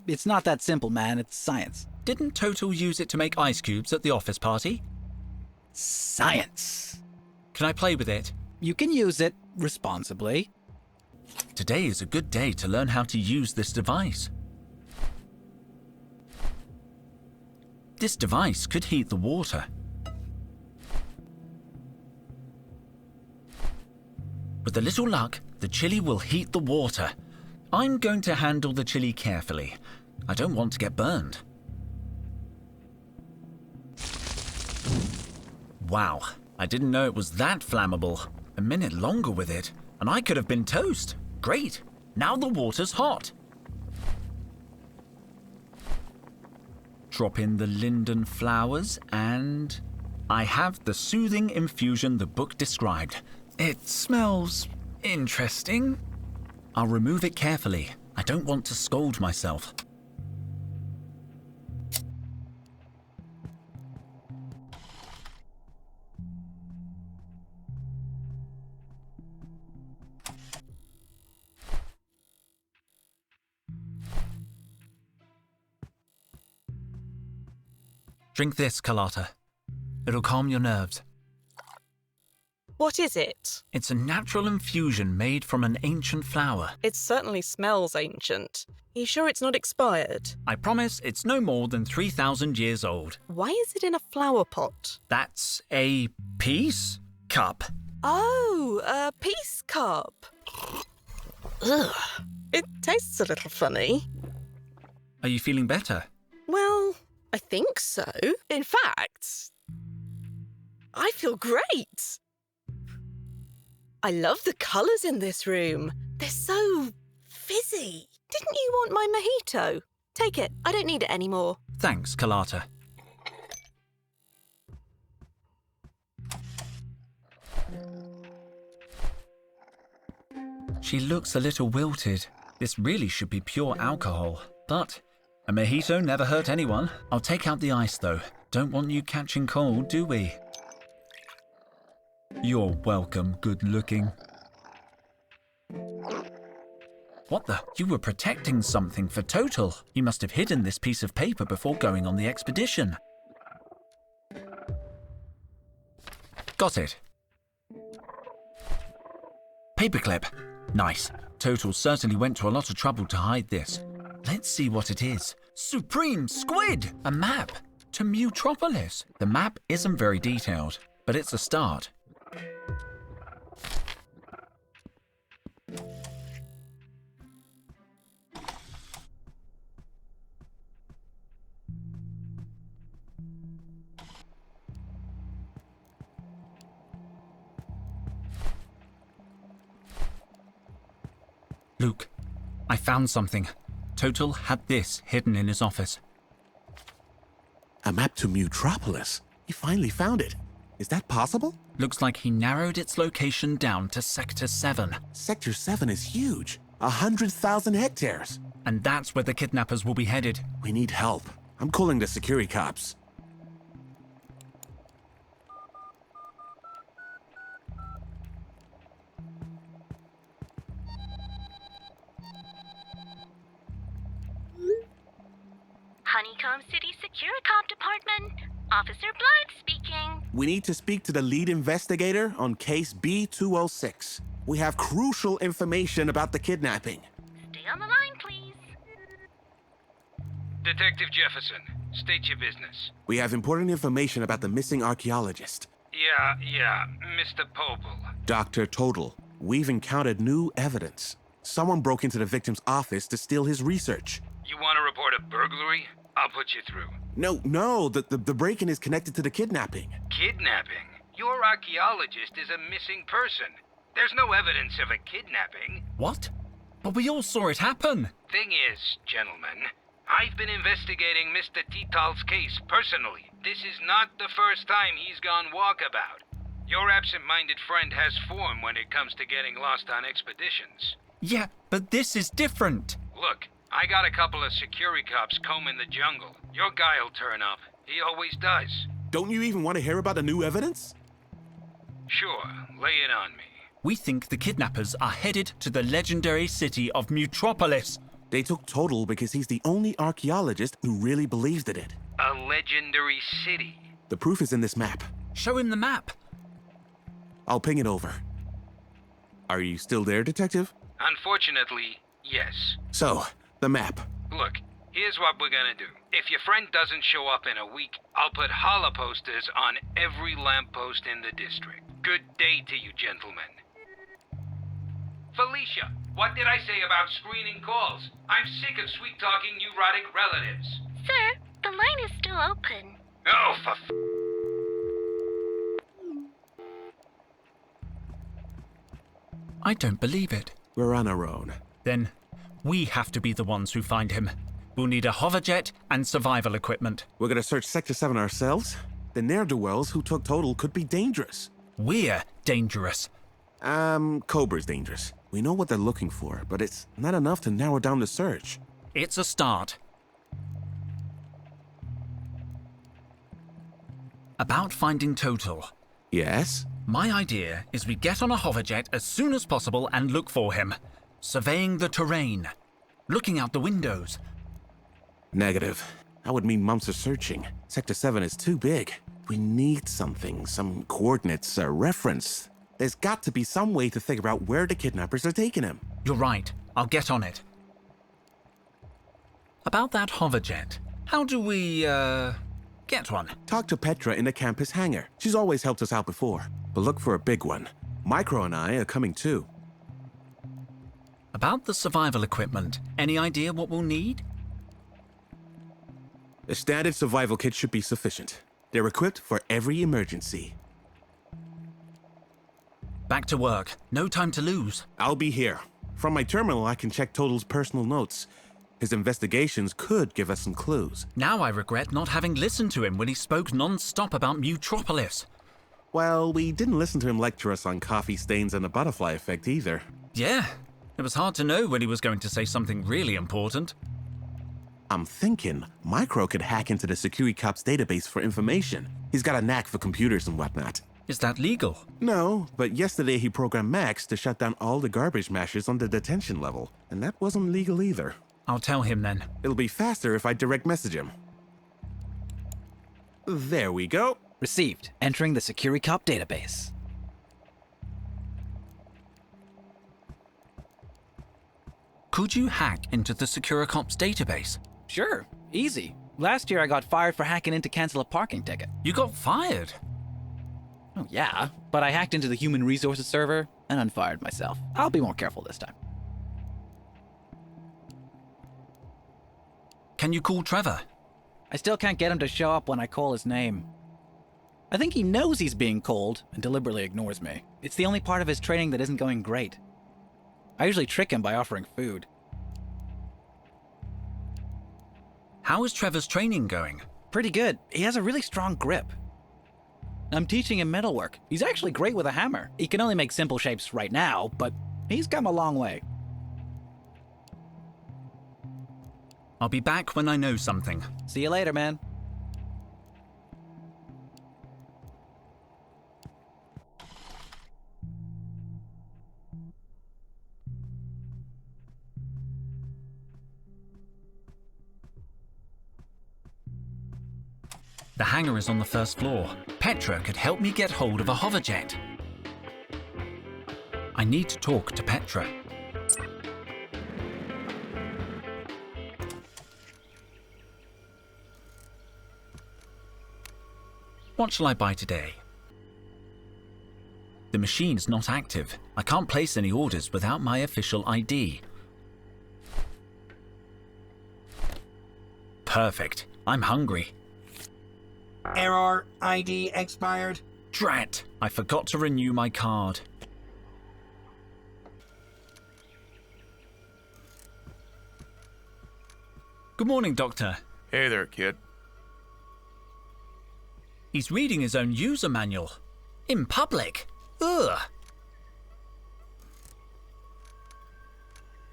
It's not that simple, man. It's science. Didn't Total use it to make ice cubes at the office party? Science! Can I play with it? You can use it responsibly. Today is a good day to learn how to use this device. This device could heat the water. With a little luck, the chili will heat the water. I'm going to handle the chili carefully. I don't want to get burned. Wow, I didn't know it was that flammable. A minute longer with it, and I could have been toast. Great, now the water's hot. Drop in the linden flowers, and I have the soothing infusion the book described. It smells interesting. I'll remove it carefully. I don't want to scold myself. Drink this, Carlotta. It'll calm your nerves. What is it? It's a natural infusion made from an ancient flower. It certainly smells ancient. Are you sure it's not expired? I promise it's no more than 3,000 years old. Why is it in a flower pot? That's a peace cup. Oh, a peace cup. Ugh. It tastes a little funny. Are you feeling better? Well, I think so. In fact, I feel great. I love the colours in this room. They're so fizzy. Didn't you want my mojito? Take it. I don't need it anymore. Thanks, Carlotta. She looks a little wilted. This really should be pure alcohol, but a mojito never hurt anyone. I'll take out the ice, though. Don't want you catching cold, do we? You're welcome, good-looking. What the? You were protecting something for Total. You must have hidden this piece of paper before going on the expedition. Got it. Paperclip. Nice. Total certainly went to a lot of trouble to hide this. Let's see what it is. Supreme Squid! A map to Mutropolis. The map isn't very detailed, but it's a start. Luke, I found something. Total had this hidden in his office. A map to Mutropolis. You finally found it. Is that possible? Looks like he narrowed its location down to Sector 7. Sector 7 is huge. 100,000 hectares. And that's where the kidnappers will be headed. We need help. I'm calling the security cops. Honeycomb City Securicop Department. Officer Blythe speaking. We need to speak to the lead investigator on case B206. We have crucial information about the kidnapping. Stay on the line, please. Detective Jefferson, state your business. We have important information about the missing archaeologist. Yeah, Mr. Popel. Dr. Total. We've encountered new evidence. Someone broke into the victim's office to steal his research. You want to report a burglary? I'll put you through. No, the break-in is connected to the kidnapping. Kidnapping? Your archaeologist is a missing person. There's no evidence of a kidnapping. What? But we all saw it happen. Thing is, gentlemen, I've been investigating Mr. Tital's case personally. This is not the first time he's gone walkabout. Your absent-minded friend has form when it comes to getting lost on expeditions. Yeah, but this is different. Look, I got a couple of security cops combing the jungle. Your guy'll turn up. He always does. Don't you even want to hear about the new evidence? Sure, lay it on me. We think the kidnappers are headed to the legendary city of Mutropolis. They took Total because he's the only archaeologist who really believes in it. A legendary city. The proof is in this map. Show him the map. I'll ping it over. Are you still there, Detective? Unfortunately, yes. So, the map. Look, here's what we're gonna do. If your friend doesn't show up in a week, I'll put holla posters on every lamppost in the district. Good day to you, gentlemen. Felicia, what did I say about screening calls? I'm sick of sweet-talking neurotic relatives. Sir, the line is still open. Oh, I don't believe it. We're on our own. Then we have to be the ones who find him. We'll need a hoverjet and survival equipment. We're gonna search Sector 7 ourselves? The ne'er-do-wells who took Total could be dangerous. We're dangerous. Cobra's dangerous. We know what they're looking for, but it's not enough to narrow down the search. It's a start. About finding Total. Yes? My idea is we get on a hoverjet as soon as possible and look for him. Surveying the terrain. Looking out the windows. Negative. That would mean months of searching. Sector 7 is too big. We need something, some coordinates, a reference. There's got to be some way to figure out where the kidnappers are taking him. You're right. I'll get on it. About that hoverjet. How do we, get one? Talk to Petra in the campus hangar. She's always helped us out before. But look for a big one. Micro and I are coming too. About the survival equipment, any idea what we'll need? A standard survival kit should be sufficient. They're equipped for every emergency. Back to work. No time to lose. I'll be here. From my terminal, I can check Total's personal notes. His investigations could give us some clues. Now I regret not having listened to him when he spoke non-stop about Mutropolis. Well, we didn't listen to him lecture us on coffee stains and the butterfly effect either. Yeah, it was hard to know when he was going to say something really important. I'm thinking Micro could hack into the security cops database for information. He's got a knack for computers and whatnot. Is that legal? No, but yesterday he programmed Max to shut down all the garbage mashers on the detention level, and that wasn't legal either. I'll tell him then. It'll be faster if I direct message him. There we go. Received. Entering the Security Cop database. Could you hack into the Securicop's database? Sure. Easy. Last year I got fired for hacking in to cancel a parking ticket. You got fired? Oh, yeah. But I hacked into the human resources server and unfired myself. I'll be more careful this time. Can you call Trevor? I still can't get him to show up when I call his name. I think he knows he's being called and deliberately ignores me. It's the only part of his training that isn't going great. I usually trick him by offering food. How is Trevor's training going? Pretty good. He has a really strong grip. I'm teaching him metalwork. He's actually great with a hammer. He can only make simple shapes right now, but he's come a long way. I'll be back when I know something. See you later, man. The hangar is on the first floor. Petra could help me get hold of a hoverjet. I need to talk to Petra. What shall I buy today? The machine's not active. I can't place any orders without my official ID. Perfect. I'm hungry. Error, ID expired. Drat! I forgot to renew my card. Good morning, Doctor. Hey there, kid. He's reading his own user manual. In public. Ugh!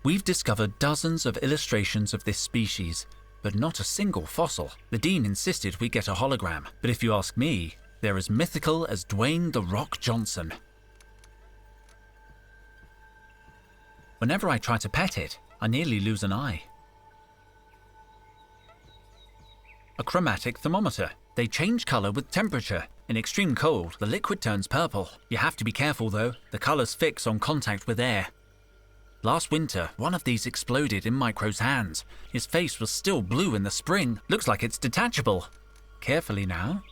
We've discovered dozens of illustrations of this species, but not a single fossil. The Dean insisted we get a hologram, but if you ask me, they're as mythical as Dwayne "The Rock" Johnson. Whenever I try to pet it, I nearly lose an eye. A chromatic thermometer. They change colour with temperature. In extreme cold, the liquid turns purple. You have to be careful though, the colours fix on contact with air. Last winter, one of these exploded in Micro's hands. His face was still blue in the spring. Looks like it's detachable. Carefully now.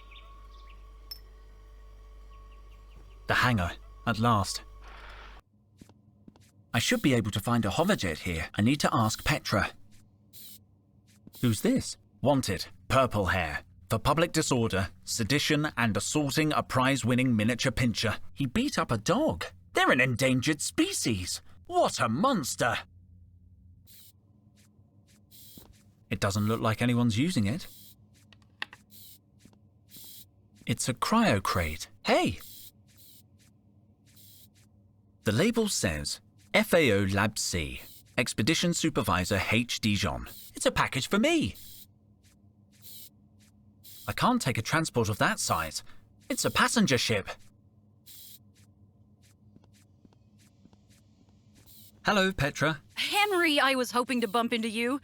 The hangar, at last. I should be able to find a hoverjet here. I need to ask Petra. Who's this? Wanted, purple hair. For public disorder, sedition, and assaulting a prize-winning miniature pincher. He beat up a dog. They're an endangered species. What a monster! It doesn't look like anyone's using it. It's a cryo crate. Hey! The label says, FAO Lab C, Expedition Supervisor H. Dijon. It's a package for me. I can't take a transport of that size. It's a passenger ship. Hello, Petra. Henry, I was hoping to bump into you.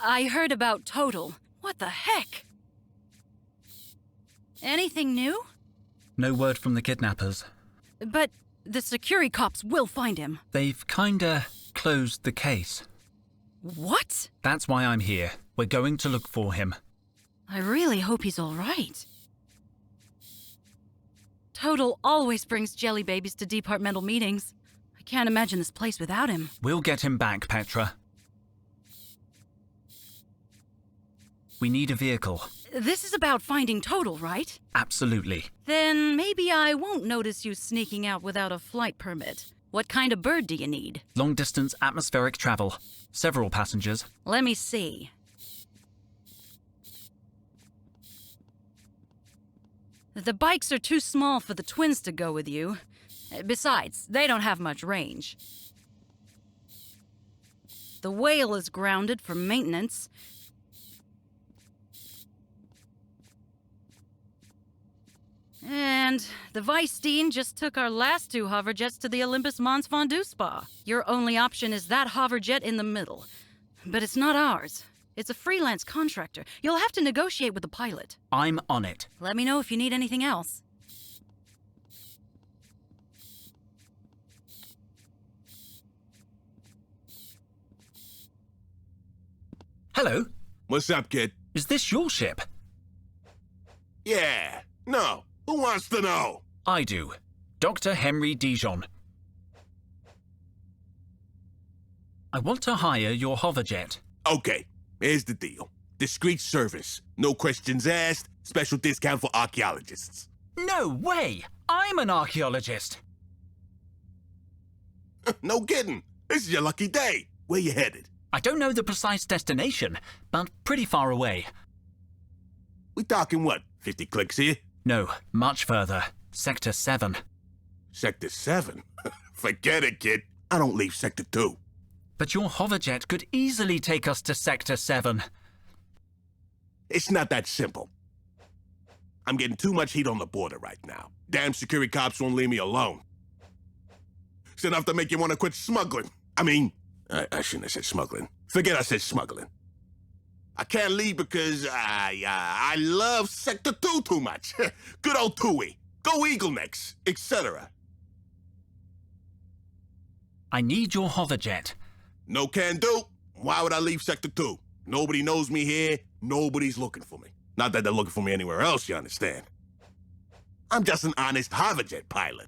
I heard about Total. What the heck? Anything new? No word from the kidnappers. But the security cops will find him. They've kinda closed the case. What? That's why I'm here. We're going to look for him. I really hope he's all right. Total always brings jelly babies to departmental meetings. I can't imagine this place without him. We'll get him back, Petra. We need a vehicle. This is about finding Total, right? Absolutely. Then maybe I won't notice you sneaking out without a flight permit. What kind of bird do you need? Long-distance atmospheric travel. Several passengers. Let me see. The bikes are too small for the twins to go with you. Besides, they don't have much range. The whale is grounded for maintenance. And the Vice Dean just took our last two hoverjets to the Olympus Mons Fondue Spa. Your only option is that hoverjet in the middle. But it's not ours. It's a freelance contractor. You'll have to negotiate with the pilot. I'm on it. Let me know if you need anything else. Hello. What's up, kid? Is this your ship? Yeah. No. Who wants to know? I do. Dr. Henry Dijon. I want to hire your hoverjet. Okay. Here's the deal. Discreet service. No questions asked. Special discount for archaeologists. No way! I'm an archaeologist. No kidding. This is your lucky day. Where you headed? I don't know the precise destination, but pretty far away. We talking what? 50 clicks here? No, much further. Sector 7. Sector 7? Forget it, kid. I don't leave Sector 2. But your hoverjet could easily take us to Sector 7. It's not that simple. I'm getting too much heat on the border right now. Damn security cops won't leave me alone. It's enough to make you want to quit smuggling. I mean, I shouldn't have said smuggling. Forget I said smuggling. I can't leave because I love Sector 2 too much. Good old Tui. Go Eagle Necks, etc. I need your hoverjet. No can do. Why would I leave Sector 2? Nobody knows me here. Nobody's looking for me. Not that they're looking for me anywhere else, you understand. I'm just an honest hoverjet pilot.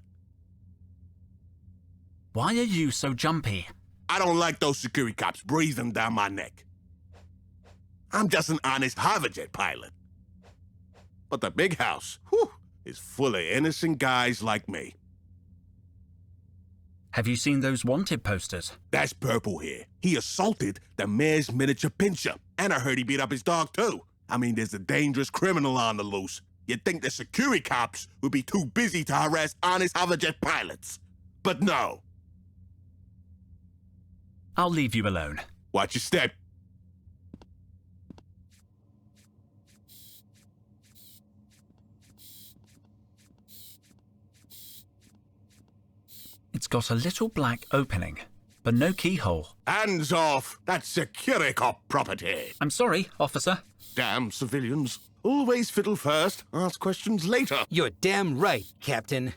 Why are you so jumpy? I don't like those security cops breathing down my neck. I'm just an honest hoverjet pilot. But the big house, whew, is full of innocent guys like me. Have you seen those wanted posters? That's Purple here. He assaulted the mayor's miniature pincher. And I heard he beat up his dog, too. I mean, there's a dangerous criminal on the loose. You'd think the security cops would be too busy to harass honest hoverjet pilots. But no. I'll leave you alone. Watch your step. It's got a little black opening, but no keyhole. Hands off! That's security cop property. I'm sorry, officer. Damn civilians. Always fiddle first, ask questions later. You're damn right, Captain.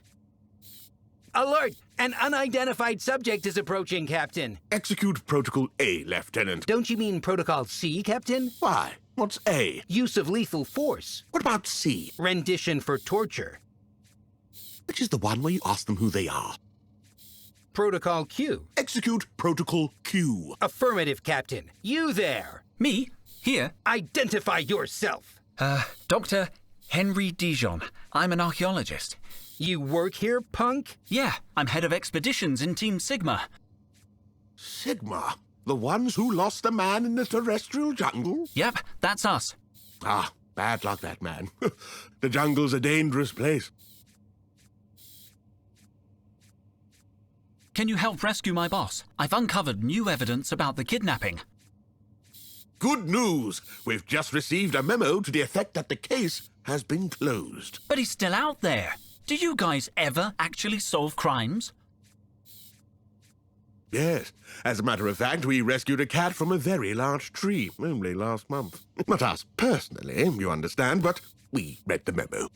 Alert! An unidentified subject is approaching, Captain. Execute Protocol A, Lieutenant. Don't you mean Protocol C, Captain? Why? What's A? Use of lethal force. What about C? Rendition for torture. Which is the one where you ask them who they are? Protocol Q. Execute Protocol Q. Affirmative, Captain. You there. Me? Here? Identify yourself. Dr. Henry Dijon. I'm an archaeologist. You work here, punk? Yeah, I'm head of expeditions in Team Sigma. Sigma? The ones who lost a man in the terrestrial jungle? Yep, that's us. Ah, bad luck, that man. The jungle's a dangerous place. Can you help rescue my boss? I've uncovered new evidence about the kidnapping. Good news! We've just received a memo to the effect that the case has been closed. But he's still out there. Do you guys ever actually solve crimes? Yes. As a matter of fact, we rescued a cat from a very large tree only last month. Not us personally, you understand, but we read the memo.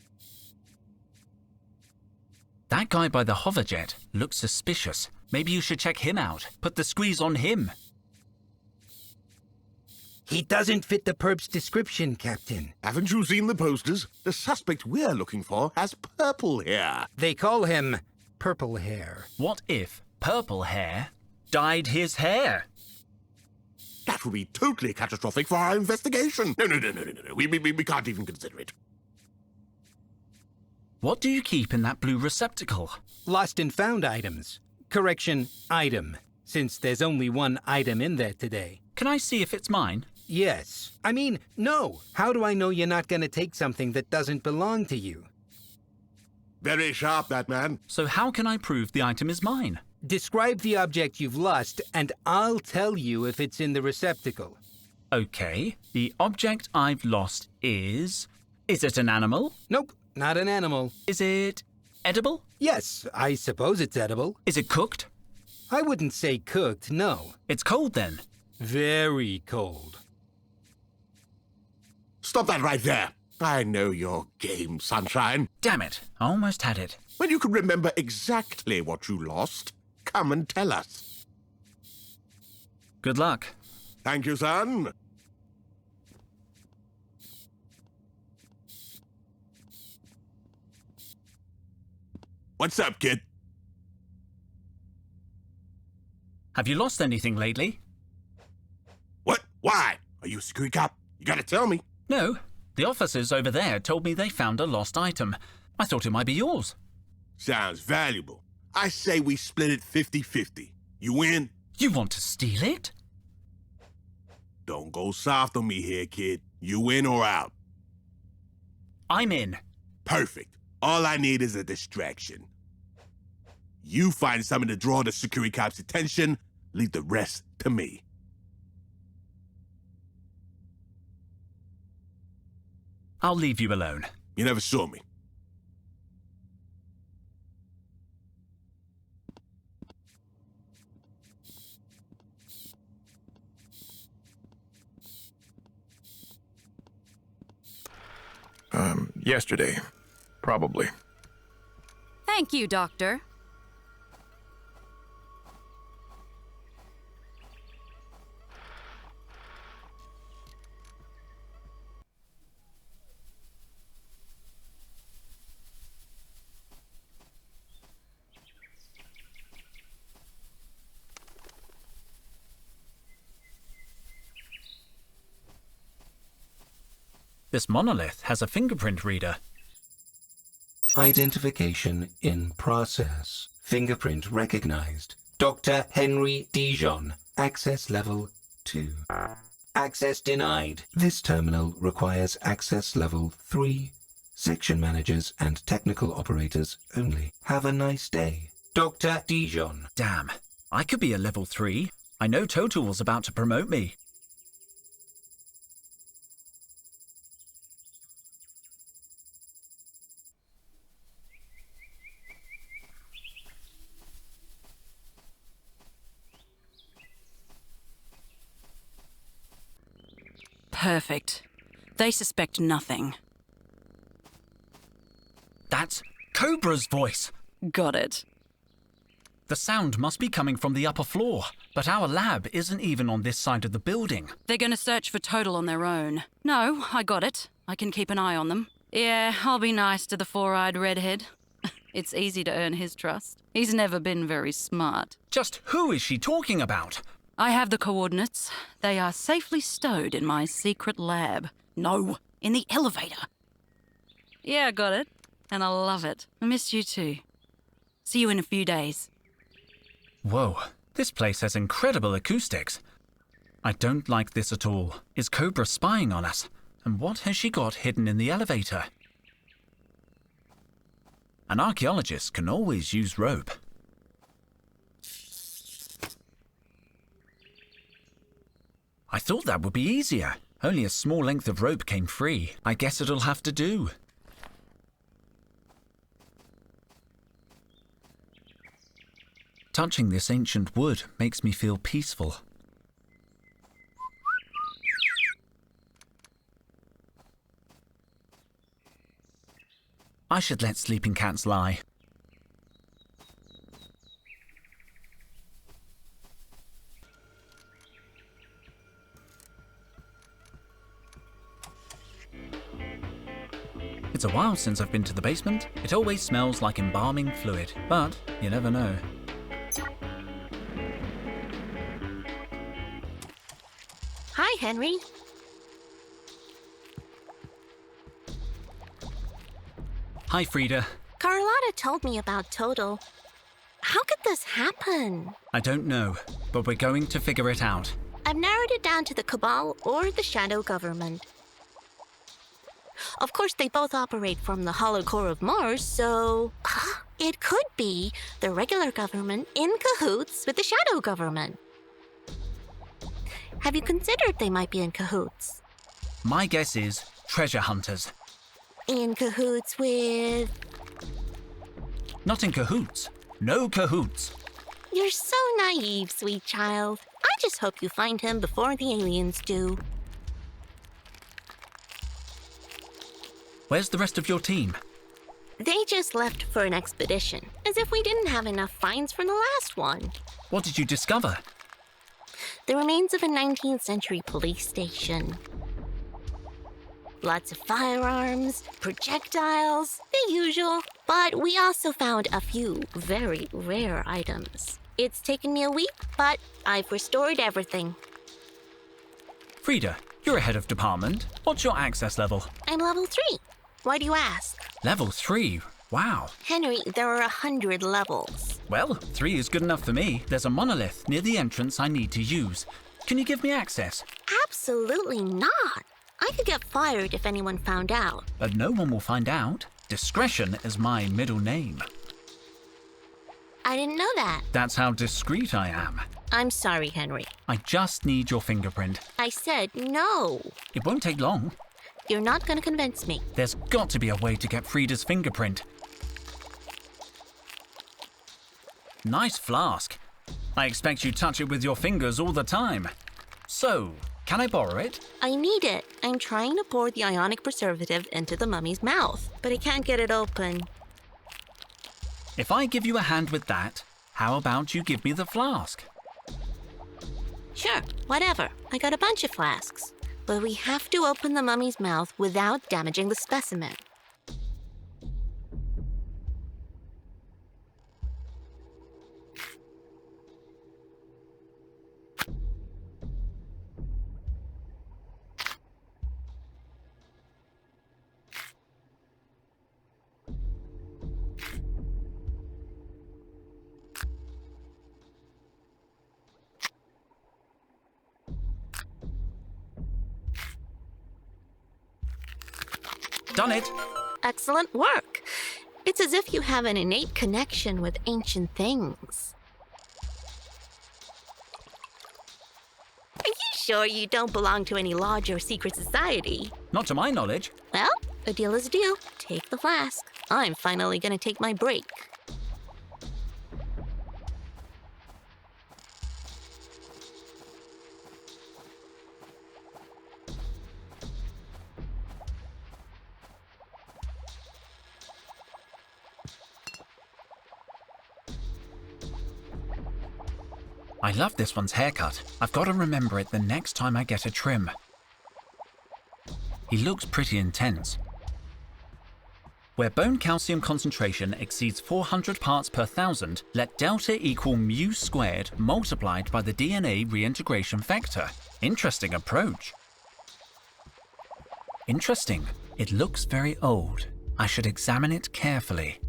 That guy by the hoverjet looks suspicious. Maybe you should check him out. Put the squeeze on him. He doesn't fit the perp's description, Captain. Haven't you seen the posters? The suspect we're looking for has purple hair. They call him Purple Hair. What if Purple Hair dyed his hair? That would be totally catastrophic for our investigation. No. We can't even consider it. What do you keep in that blue receptacle? Lost and found items. Correction, item. Since there's only one item in there today. Can I see if it's mine? Yes. I mean, no. How do I know you're not gonna take something that doesn't belong to you? Very sharp, that man. So how can I prove the item is mine? Describe the object you've lost, and I'll tell you if it's in the receptacle. Okay, the object I've lost is... Is it an animal? Nope, not an animal. Is it edible? Yes, I suppose it's edible. Is it cooked? I wouldn't say cooked, no. It's cold then. Very cold. Stop that right there. I know your game, Sunshine. Damn it, I almost had it. When you can remember exactly what you lost, come and tell us. Good luck. Thank you, son. What's up, kid? Have you lost anything lately? What? Why? Are you a security cop? You gotta tell me. No. The officers over there told me they found a lost item. I thought it might be yours. Sounds valuable. I say we split it 50-50. You win? You want to steal it? Don't go soft on me here, kid. You in or out? I'm in. Perfect. All I need is a distraction. You find something to draw the security cops' attention, leave the rest to me. I'll leave you alone. You never saw me. Yesterday. Probably. Thank you, Doctor. This monolith has a fingerprint reader. Identification in process. Fingerprint recognized. Dr. Henry Dijon. Access level 2. Access denied. This terminal requires access level 3. Section managers and technical operators only. Have a nice day. Dr. Dijon. Damn, I could be a level 3. I know Total was about to promote me. Perfect. They suspect nothing. That's Cobra's voice. Got it. The sound must be coming from the upper floor, but our lab isn't even on this side of the building. They're gonna search for Total on their own. No, I got it. I can keep an eye on them. Yeah, I'll be nice to the four-eyed redhead. It's easy to earn his trust. He's never been very smart. Just who is she talking about? I have the coordinates. They are safely stowed in my secret lab. No, in the elevator. Yeah, I got it. And I love it. I miss you too. See you in a few days. Whoa, this place has incredible acoustics. I don't like this at all. Is Cobra spying on us? And what has she got hidden in the elevator? An archaeologist can always use rope. I thought that would be easier. Only a small length of rope came free. I guess it'll have to do. Touching this ancient wood makes me feel peaceful. I should let sleeping cats lie. It's a while since I've been to the basement. It always smells like embalming fluid, but you never know. Hi, Henry. Hi, Frida. Carlotta told me about Total. How could this happen? I don't know, but we're going to figure it out. I've narrowed it down to the Cabal or the Shadow Government. Of course, they both operate from the hollow core of Mars, so it could be the regular government in cahoots with the Shadow Government. Have you considered they might be in cahoots? My guess is treasure hunters. In cahoots with... Not in cahoots. No cahoots. You're so naive, sweet child. I just hope you find him before the aliens do. Where's the rest of your team? They just left for an expedition, as if we didn't have enough finds from the last one. What did you discover? The remains of a 19th century police station. Lots of firearms, projectiles, the usual. But we also found a few very rare items. It's taken me a week, but I've restored everything. Frida, you're a head of department. What's your access level? I'm level 3. Why do you ask? Level 3? Wow. Henry, there are 100 levels. Well, 3 is good enough for me. There's a monolith near the entrance I need to use. Can you give me access? Absolutely not. I could get fired if anyone found out. But no one will find out. Discretion is my middle name. I didn't know that. That's how discreet I am. I'm sorry, Henry. I just need your fingerprint. I said no. It won't take long. You're not going to convince me. There's got to be a way to get Frida's fingerprint. Nice flask. I expect you touch it with your fingers all the time. So, can I borrow it? I need it. I'm trying to pour the ionic preservative into the mummy's mouth, but I can't get it open. If I give you a hand with that, how about you give me the flask? Sure, whatever. I got a bunch of flasks. But we have to open the mummy's mouth without damaging the specimen. Done it! Excellent work. It's as if you have an innate connection with ancient things. Are you sure you don't belong to any lodge or secret society? Not to my knowledge. Well, a deal is a deal. Take the flask. I'm finally gonna take my break. I love this one's haircut. I've got to remember it the next time I get a trim. He looks pretty intense. Where bone calcium concentration exceeds 400 parts per thousand, let delta equal mu squared multiplied by the DNA reintegration factor. Interesting approach. Interesting. It looks very old. I should examine it carefully.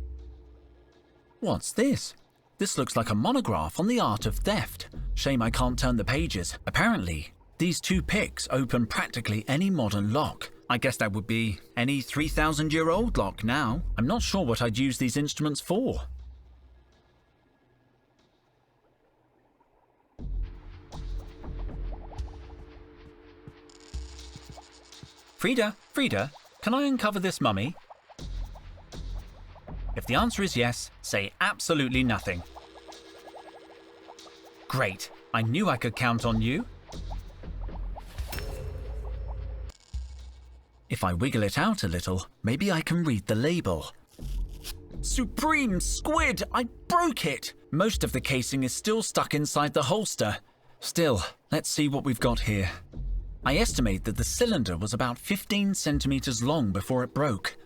What's this? This looks like a monograph on the art of theft. Shame I can't turn the pages. Apparently, these two picks open practically any modern lock. I guess that would be any 3,000-year-old lock now. I'm not sure what I'd use these instruments for. Frida, can I uncover this mummy? If the answer is yes, say absolutely nothing. Great, I knew I could count on you. If I wiggle it out a little, maybe I can read the label. Supreme Squid! I broke it! Most of the casing is still stuck inside the holster. Still, let's see what we've got here. I estimate that the cylinder was about 15 centimeters long before it broke.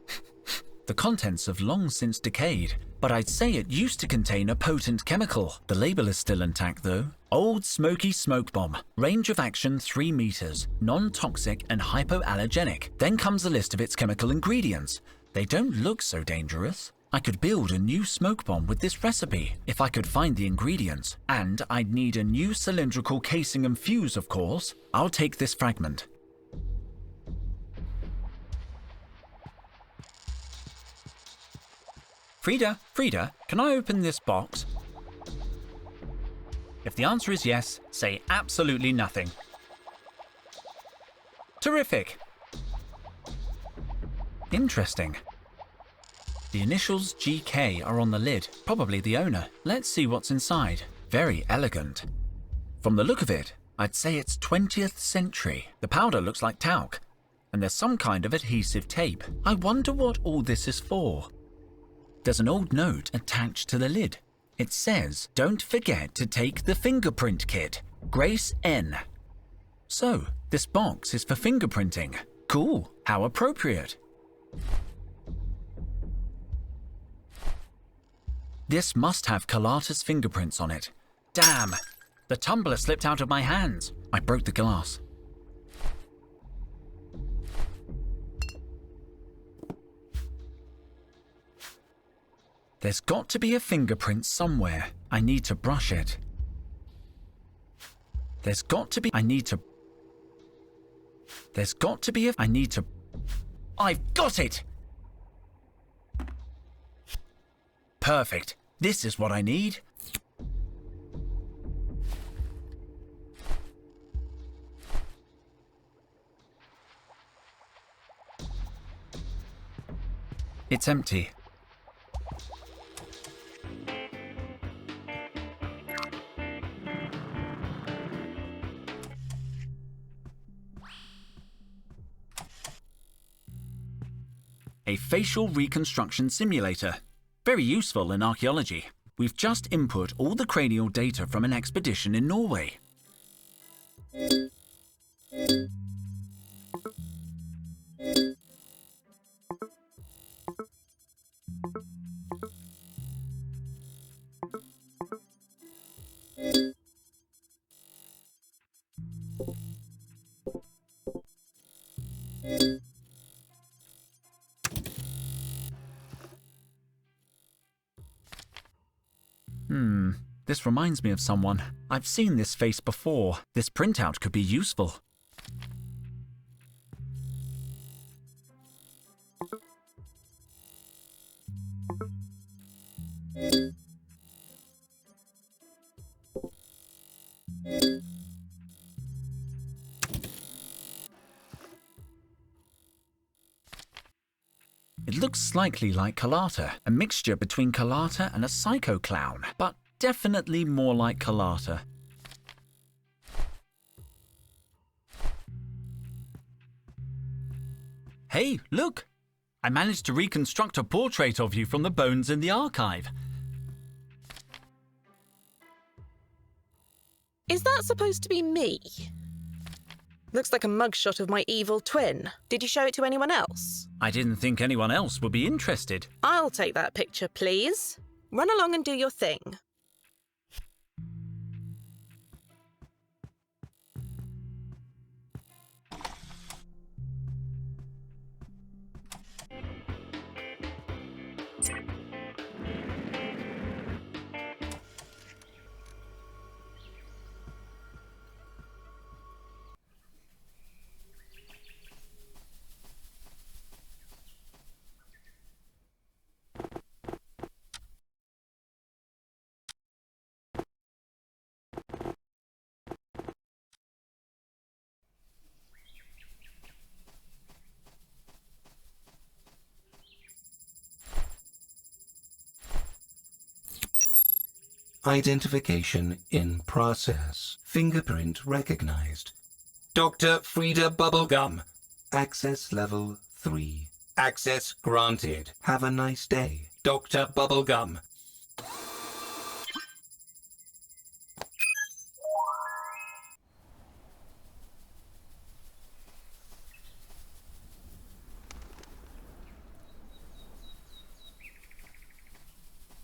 The contents have long since decayed, but I'd say it used to contain a potent chemical. The label is still intact though. Old Smoky Smoke Bomb. Range of action 3 meters. Non-toxic and hypoallergenic. Then comes a list of its chemical ingredients. They don't look so dangerous. I could build a new smoke bomb with this recipe if I could find the ingredients. And I'd need a new cylindrical casing and fuse, of course. I'll take this fragment. Frida, can I open this box? If the answer is yes, say absolutely nothing. Terrific. Interesting. The initials GK are on the lid, probably the owner. Let's see what's inside. Very elegant. From the look of it, I'd say it's 20th century. The powder looks like talc, and there's some kind of adhesive tape. I wonder what all this is for. There's an old note attached to the lid. It says, "Don't forget to take the fingerprint kit. Grace N." So, this box is for fingerprinting. Cool. How appropriate. This must have Carlotta's fingerprints on it. Damn! The tumbler slipped out of my hands. I broke the glass. There's got to be a fingerprint somewhere. I need to brush it. There's got to be... I've got it! Perfect. This is what I need. It's empty. A facial reconstruction simulator. Very useful in archaeology. We've just input all the cranial data from an expedition in Norway. This reminds me of someone. I've seen this face before. This printout could be useful. It looks slightly like Kalata, a mixture between Kalata and a psycho clown, but definitely more like Kalata. Hey, look! I managed to reconstruct a portrait of you from the bones in the archive. Is that supposed to be me? Looks like a mugshot of my evil twin. Did you show it to anyone else? I didn't think anyone else would be interested. I'll take that picture, please. Run along and do your thing. Identification in process. Fingerprint recognized. Dr. Frida Bubblegum. Access level 3. Access granted. Have a nice day, Dr. Bubblegum.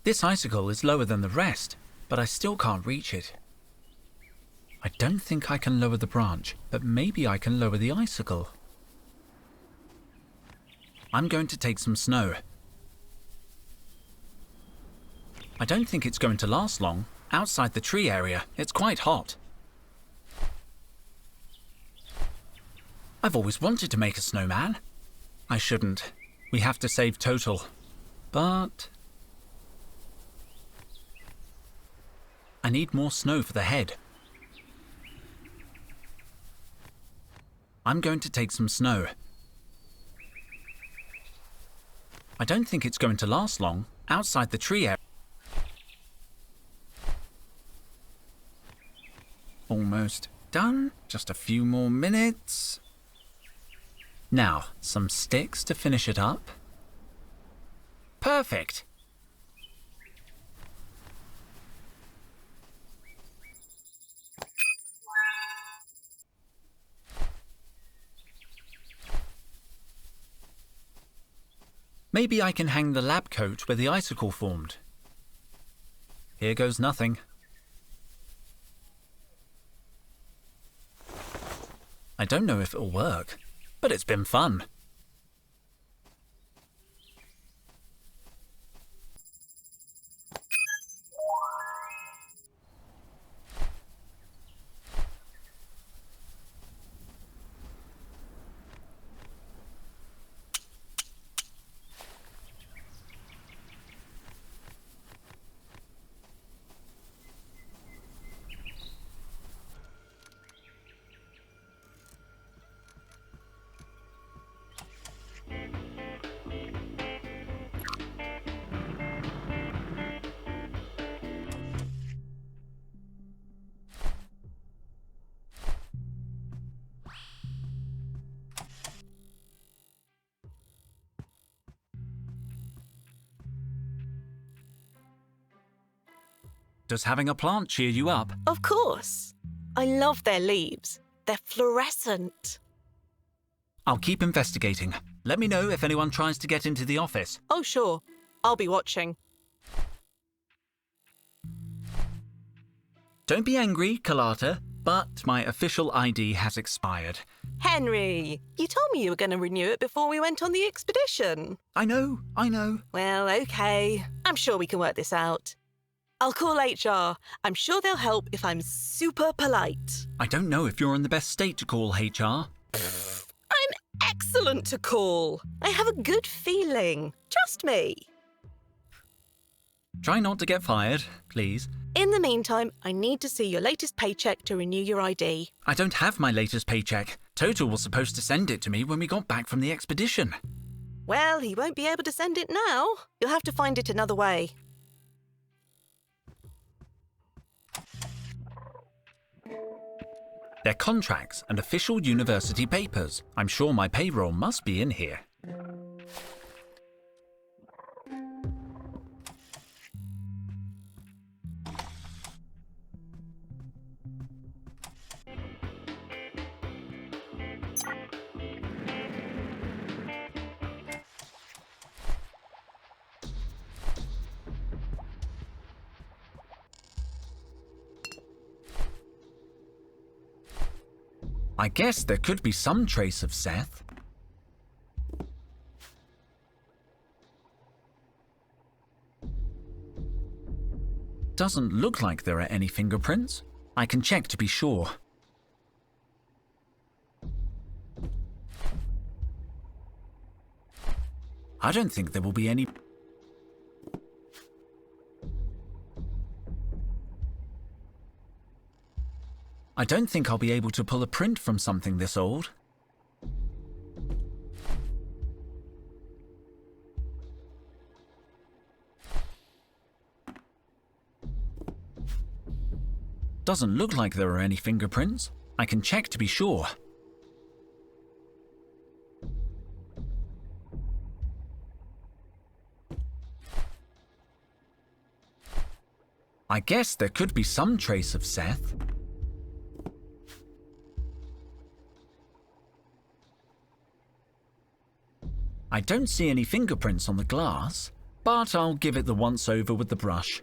This icicle is lower than the rest, but I still can't reach it. I don't think I can lower the branch, but maybe I can lower the icicle. I'm going to take some snow. I don't think it's going to last long. Outside the tree area, it's quite hot. I've always wanted to make a snowman. I shouldn't. We have to save total. But I need more snow for the head. I'm going to take some snow. I don't think it's going to last long. Outside the tree area. Almost done. Just a few more minutes. Now, some sticks to finish it up. Perfect. Maybe I can hang the lab coat where the icicle formed. Here goes nothing. I don't know if it'll work, but it's been fun. Does having a plant cheer you up? Of course. I love their leaves. They're fluorescent. I'll keep investigating. Let me know if anyone tries to get into the office. Oh, sure. I'll be watching. Don't be angry, Carlotta, but my official ID has expired. Henry, you told me you were going to renew it before we went on the expedition. I know. Well, okay. I'm sure we can work this out. I'll call HR. I'm sure they'll help if I'm super polite. I don't know if you're in the best state to call HR. I'm excellent to call. I have a good feeling. Trust me. Try not to get fired, please. In the meantime, I need to see your latest paycheck to renew your ID. I don't have my latest paycheck. Total was supposed to send it to me when we got back from the expedition. Well, he won't be able to send it now. You'll have to find it another way. They're contracts and official university papers. I'm sure my payroll must be in here. I guess there could be some trace of Seth. Doesn't look like there are any fingerprints. I can check to be sure. I don't think there will be any... I don't think I'll be able to pull a print from something this old. Doesn't look like there are any fingerprints. I can check to be sure. I guess there could be some trace of Seth. I don't see any fingerprints on the glass, but I'll give it the once-over with the brush.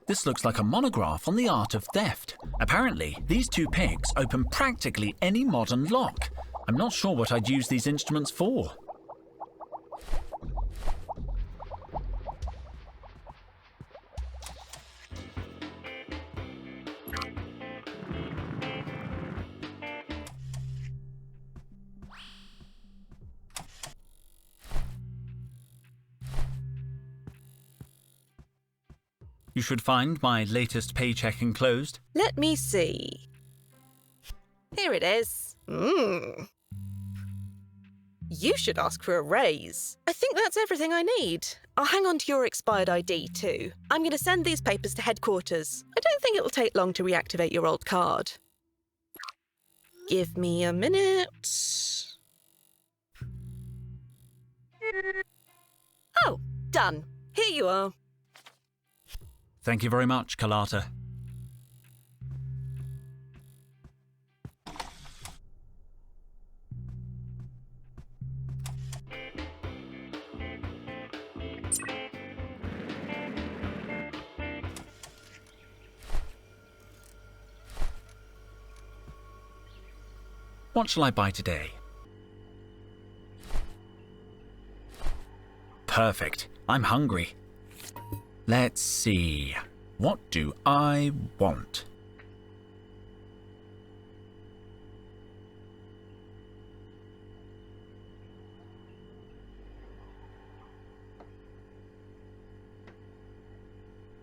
This looks like a monograph on the art of theft. Apparently, these two pigs open practically any modern lock. I'm not sure what I'd use these instruments for. You should find my latest paycheck enclosed. Let me see. Here it is. You should ask for a raise. I think that's everything I need. I'll hang on to your expired ID too. I'm going to send these papers to headquarters. I don't think it will take long to reactivate your old card. Give me a minute. Oh, done. Here you are. Thank you very much, Carlotta. What shall I buy today? Perfect. I'm hungry. Let's see. What do I want?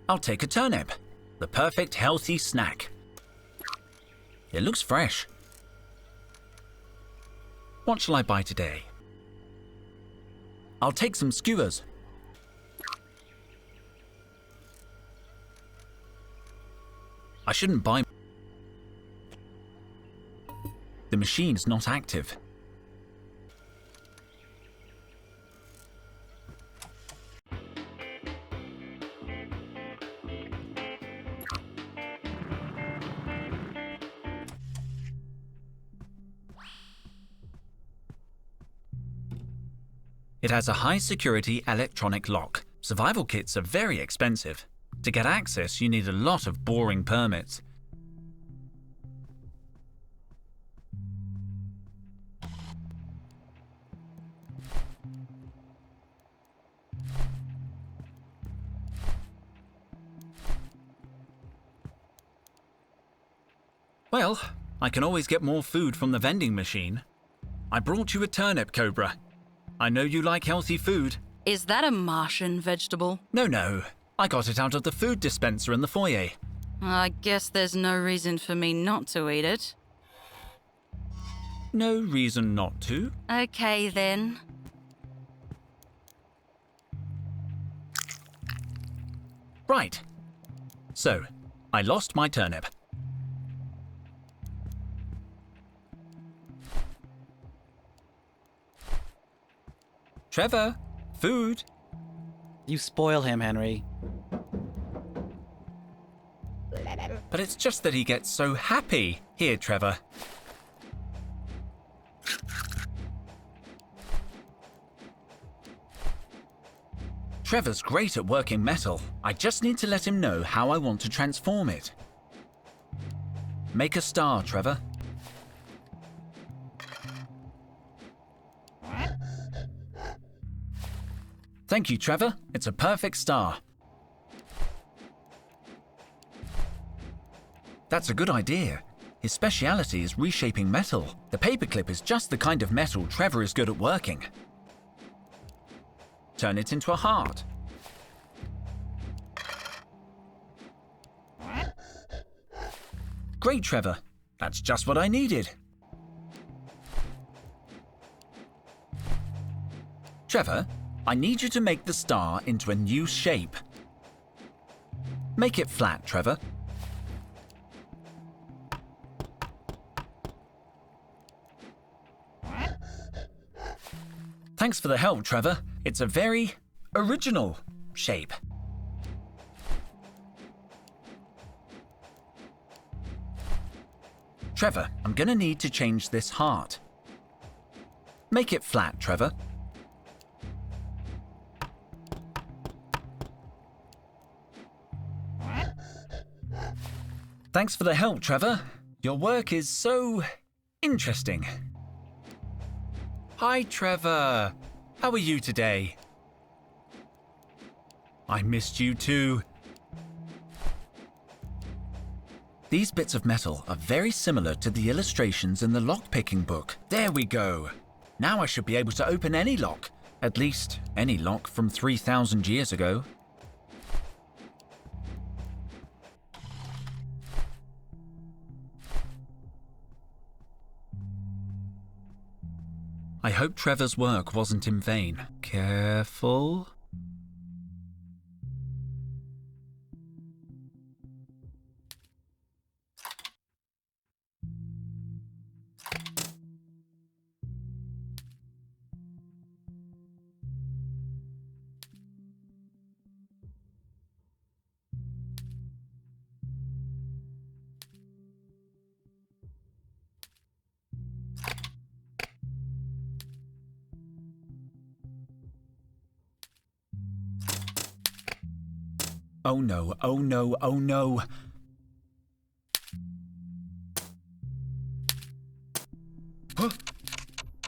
I'll take a turnip. The perfect healthy snack. It looks fresh. What shall I buy today? I'll take some skewers. I shouldn't buy... The machine's not active. It has a high-security electronic lock. Survival kits are very expensive. To get access, you need a lot of boring permits. Well, I can always get more food from the vending machine. I brought you a turnip, Cobra. I know you like healthy food. Is that a Martian vegetable? No. I got it out of the food dispenser in the foyer. I guess there's no reason for me not to eat it. No reason not to. Okay, then. Right. So, I lost my turnip. Trevor, food. You spoil him, Henry. But it's just that he gets so happy. Here, Trevor. Trevor's great at working metal. I just need to let him know how I want to transform it. Make a star, Trevor. Thank you, Trevor. It's a perfect star. That's a good idea. His speciality is reshaping metal. The paperclip is just the kind of metal Trevor is good at working. Turn it into a heart. Great, Trevor. That's just what I needed. Trevor, I need you to make the star into a new shape. Make it flat, Trevor. Thanks for the help, Trevor. It's a very original shape. Trevor, I'm gonna need to change this heart. Make it flat, Trevor. Thanks for the help, Trevor. Your work is so interesting. Hi, Trevor. How are you today? I missed you too. These bits of metal are very similar to the illustrations in the lock-picking book. There we go. Now I should be able to open any lock. At least, any lock from 3,000 years ago. I hope Trevor's work wasn't in vain. Careful. Oh no, oh no, oh no.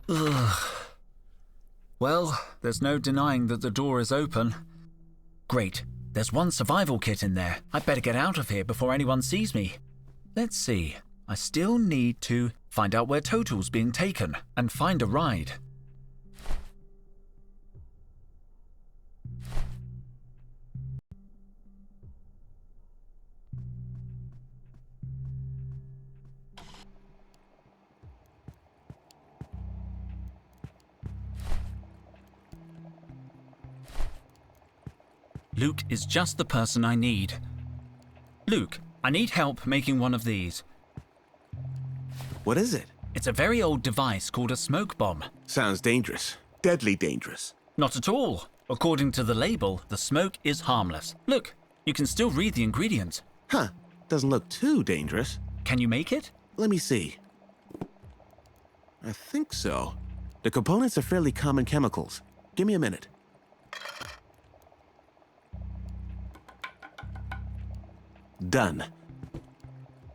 Ugh. Well, there's no denying that the door is open. Great, there's one survival kit in there. I'd better get out of here before anyone sees me. Let's see, I still need to find out where Total's being taken and find a ride. Luke is just the person I need. Luke, I need help making one of these. What is it? It's a very old device called a smoke bomb. Sounds dangerous. Deadly dangerous. Not at all. According to the label, the smoke is harmless. Look, you can still read the ingredients. Huh. Doesn't look too dangerous. Can you make it? Let me see. I think so. The components are fairly common chemicals. Give me a minute. Done.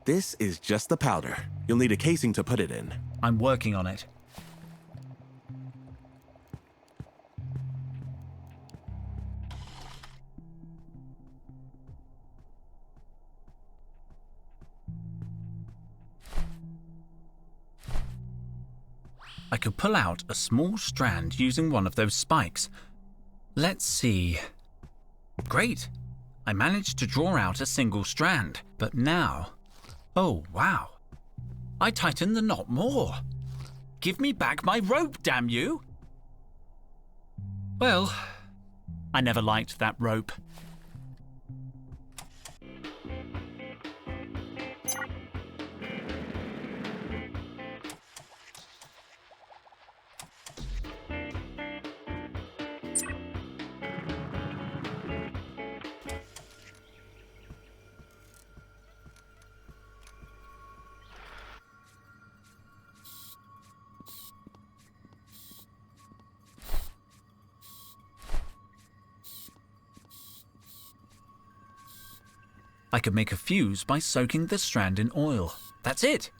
This is just the powder. You'll need a casing to put it in. I'm working on it. I could pull out a small strand using one of those spikes. Let's see. Great! I managed to draw out a single strand, but now... Oh, wow. I tightened the knot more. Give me back my rope, damn you! Well, I never liked that rope. I could make a fuse by soaking the strand in oil. That's it!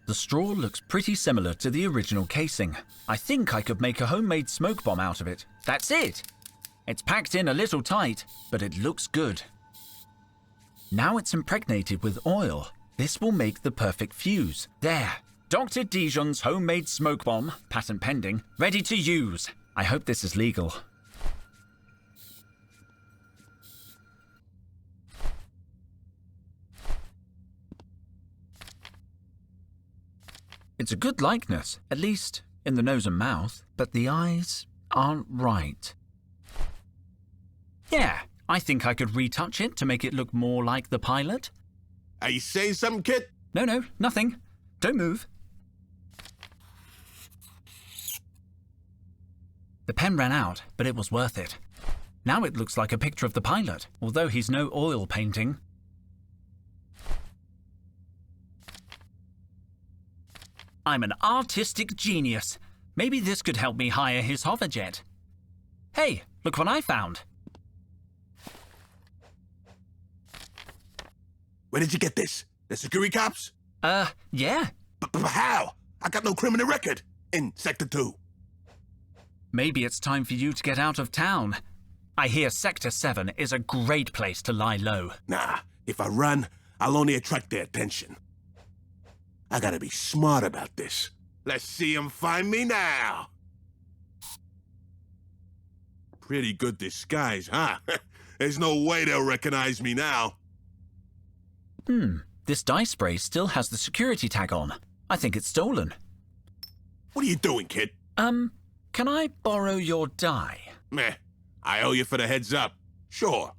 The straw looks pretty similar to the original casing. I think I could make a homemade smoke bomb out of it. That's it! It's packed in a little tight, but it looks good. Now it's impregnated with oil. This will make the perfect fuse. There! Dr. Dijon's homemade smoke bomb, patent pending, ready to use. I hope this is legal. It's a good likeness, at least in the nose and mouth, but the eyes aren't right. Yeah, I think I could retouch it to make it look more like the pilot. Are you saying something, kid? No, nothing. Don't move. The pen ran out, but it was worth it. Now it looks like a picture of the pilot, although he's no oil painting. I'm an artistic genius. Maybe this could help me hire his hoverjet. Hey, look what I found. Where did you get this? The security cops? Yeah. But how? I got no criminal record in Sector 2. Maybe it's time for you to get out of town. I hear Sector 7 is a great place to lie low. Nah, if I run, I'll only attract their attention. I gotta be smart about this. Let's see them find me now. Pretty good disguise, huh? There's no way they'll recognize me now. This dye spray still has the security tag on. I think it's stolen. What are you doing, kid? Can I borrow your dye? Meh, I owe you for the heads up. Sure.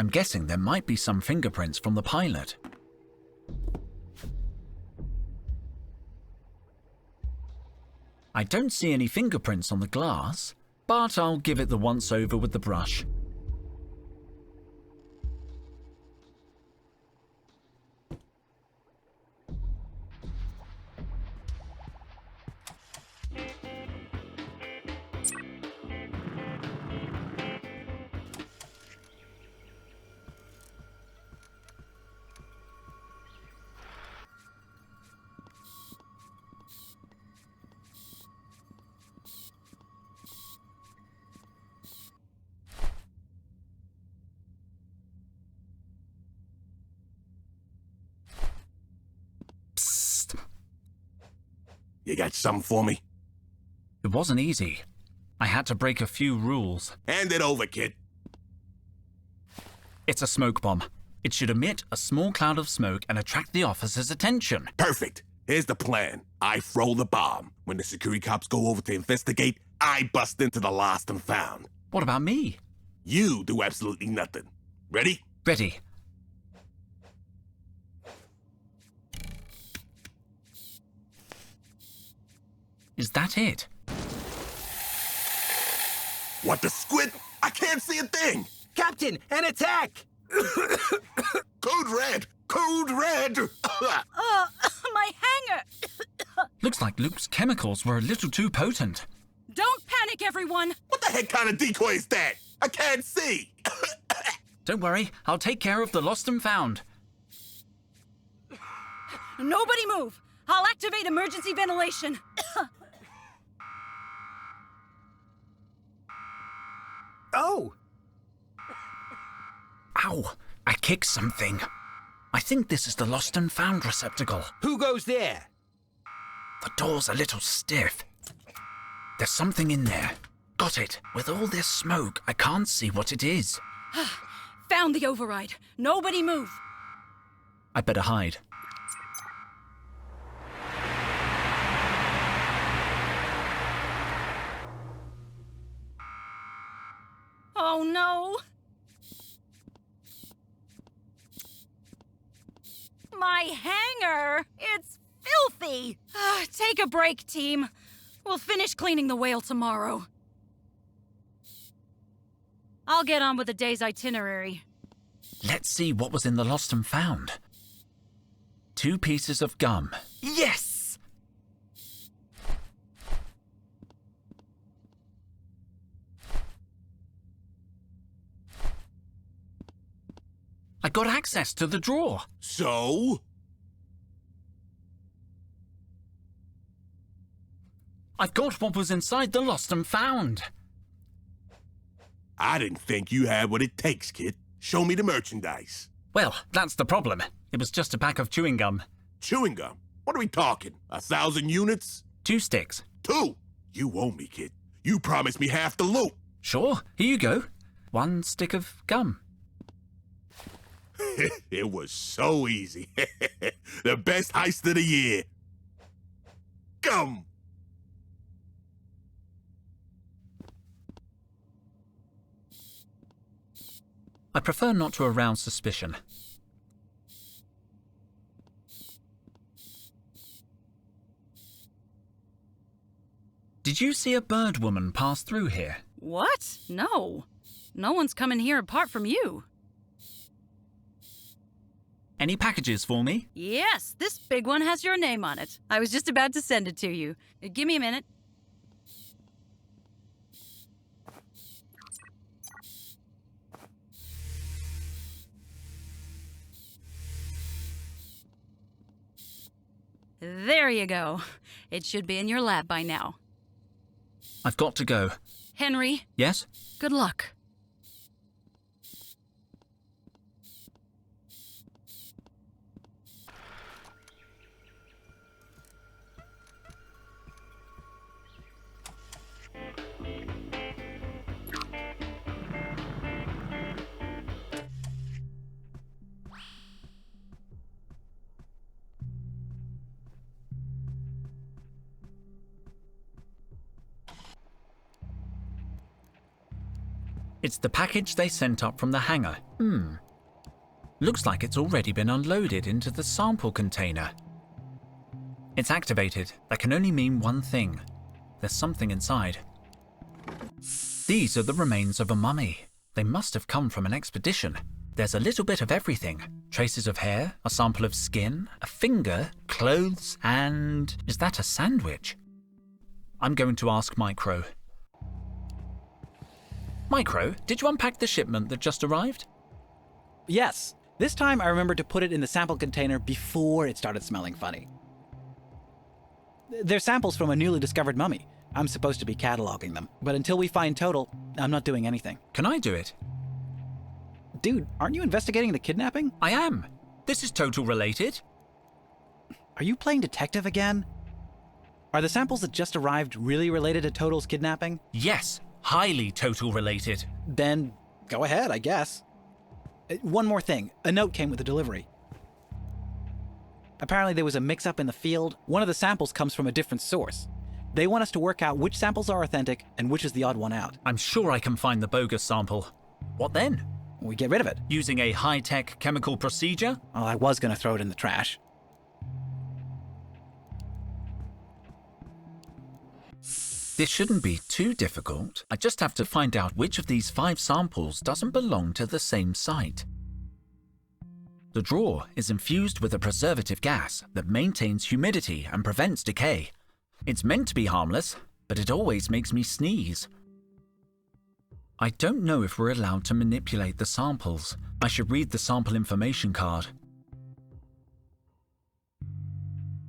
I'm guessing there might be some fingerprints from the pilot. I don't see any fingerprints on the glass, but I'll give it the once-over with the brush. You got something for me? It wasn't easy. I had to break a few rules. Hand it over, kid. It's a smoke bomb. It should emit a small cloud of smoke and attract the officer's attention. Perfect. Here's the plan. I throw the bomb. When the security cops go over to investigate, I bust into the lost and found. What about me? You do absolutely nothing. Ready? Ready. Is that it? What the squid? I can't see a thing! Captain, an attack! Code red! Code red! My hanger! Looks like Luke's chemicals were a little too potent. Don't panic, everyone! What the heck kind of decoy is that? I can't see! Don't worry, I'll take care of the lost and found. Nobody move! I'll activate emergency ventilation. Oh! Ow! I kicked something. I think this is the lost and found receptacle. Who goes there? The door's a little stiff. There's something in there. Got it. With all this smoke, I can't see what it is. Found the override. Nobody move. I better hide. Oh no! My hanger! It's filthy! Take a break, team. We'll finish cleaning the whale tomorrow. I'll get on with the day's itinerary. Let's see what was in the lost and found. 2 pieces of gum. Yes! I got access to the drawer. So? I've got what was inside the lost and found. I didn't think you had what it takes, kid. Show me the merchandise. Well, that's the problem. It was just a pack of chewing gum. Chewing gum? What are we talking? 1,000 units? 2 sticks. 2? You owe me, kid. You promised me half the loot. Sure, here you go. 1 stick of gum. It was so easy. The best heist of the year. Gum! I prefer not to arouse suspicion. Did you see a bird woman pass through here? What? No. No one's coming here apart from you. Any packages for me? Yes, this big one has your name on it. I was just about to send it to you. Give me a minute. There you go. It should be in your lab by now. I've got to go. Henry? Yes? Good luck. It's the package they sent up from the hangar. Looks like it's already been unloaded into the sample container. It's activated. That can only mean one thing. There's something inside. These are the remains of a mummy. They must have come from an expedition. There's a little bit of everything. Traces of hair, a sample of skin, a finger, clothes, and... is that a sandwich? I'm going to ask Micro. Micro, did you unpack the shipment that just arrived? Yes. This time I remembered to put it in the sample container before it started smelling funny. They're samples from a newly discovered mummy. I'm supposed to be cataloging them, but until we find total, I'm not doing anything. Can I do it? Dude, aren't you investigating the kidnapping? I am. This is total related. Are you playing detective again? Are the samples that just arrived really related to Total's kidnapping? Yes, highly Total related. Then go ahead, I guess. One more thing. A note came with the delivery. Apparently there was a mix-up in the field. One of the samples comes from a different source. They want us to work out which samples are authentic and which is the odd one out. I'm sure I can find the bogus sample. What then? We get rid of it. Using a high-tech chemical procedure? Well, I was going to throw it in the trash. This shouldn't be too difficult. I just have to find out which of these 5 samples doesn't belong to the same site. The drawer is infused with a preservative gas that maintains humidity and prevents decay. It's meant to be harmless, but it always makes me sneeze. I don't know if we're allowed to manipulate the samples. I should read the sample information card.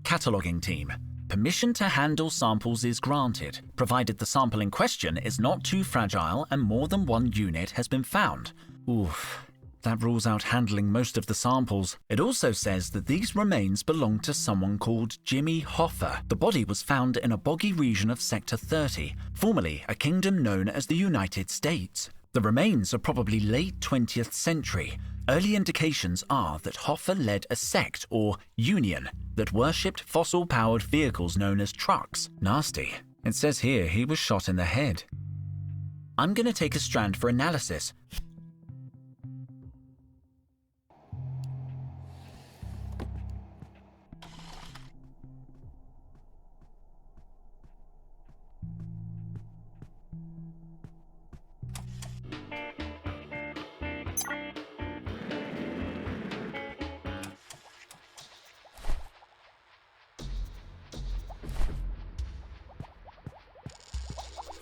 Cataloging team. Permission to handle samples is granted, provided the sample in question is not too fragile and more than one unit has been found. Oof. That rules out handling most of the samples. It also says that these remains belong to someone called Jimmy Hoffa. The body was found in a boggy region of Sector 30, formerly a kingdom known as the United States. The remains are probably late 20th century. Early indications are that Hoffa led a sect, or union, that worshipped fossil-powered vehicles known as trucks. Nasty. It says here he was shot in the head. I'm going to take a strand for analysis.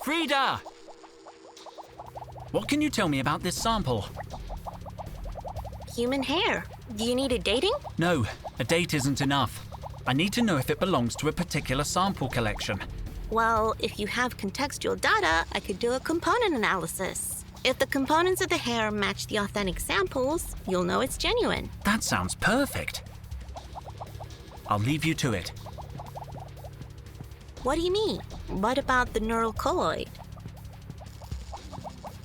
Frida! What can you tell me about this sample? Human hair. Do you need a dating? No, a date isn't enough. I need to know if it belongs to a particular sample collection. Well, if you have contextual data, I could do a component analysis. If the components of the hair match the authentic samples, you'll know it's genuine. That sounds perfect. I'll leave you to it. What do you mean? What about the neural colloid?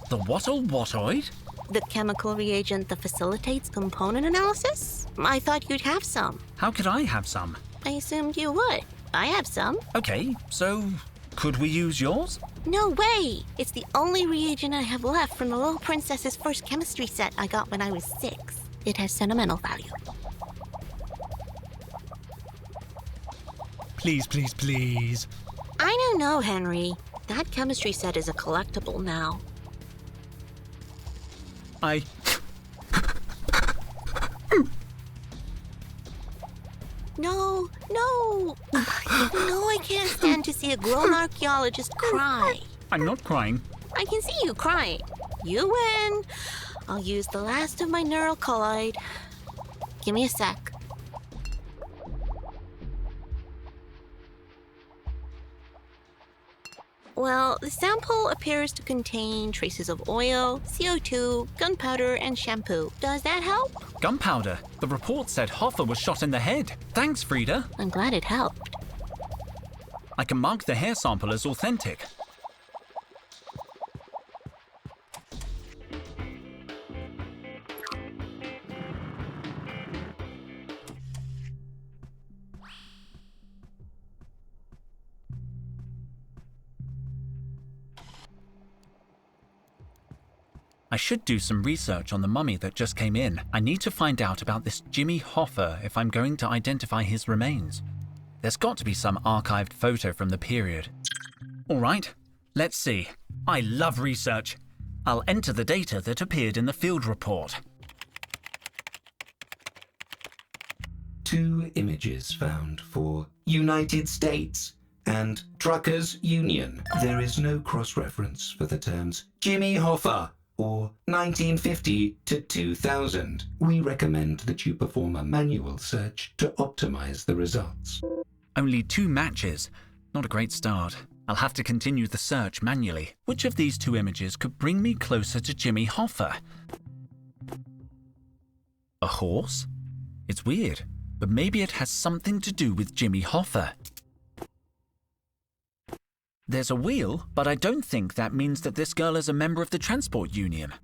The whattoid? The chemical reagent that facilitates component analysis? I thought you'd have some. How could I have some? I assumed you would. I have some. Okay, so could we use yours? No way! It's the only reagent I have left from the Little Princess's first chemistry set I got when I was 6. It has sentimental value. Please, please, please. I don't know, Henry. That chemistry set is a collectible now. No. You know I can't stand to see a grown archaeologist cry. I'm not crying. I can see you crying. You win. I'll use the last of my neural colloid. Give me a sec. Well, the sample appears to contain traces of oil, CO2, gunpowder, and shampoo. Does that help? Gunpowder? The report said Hoffa was shot in the head. Thanks, Frida. I'm glad it helped. I can mark the hair sample as authentic. I should do some research on the mummy that just came in. I need to find out about this Jimmy Hoffa if I'm going to identify his remains. There's got to be some archived photo from the period. All right, let's see. I love research. I'll enter the data that appeared in the field report. 2 images found for United States and Truckers Union. There is no cross-reference for the terms Jimmy Hoffa or 1950 to 2000. We recommend that you perform a manual search to optimize the results. Only 2 matches. Not a great start. I'll have to continue the search manually. Which of these 2 images could bring me closer to Jimmy Hoffa? A horse? It's weird, but maybe it has something to do with Jimmy Hoffa. There's a wheel, but I don't think that means that this girl is a member of the transport union.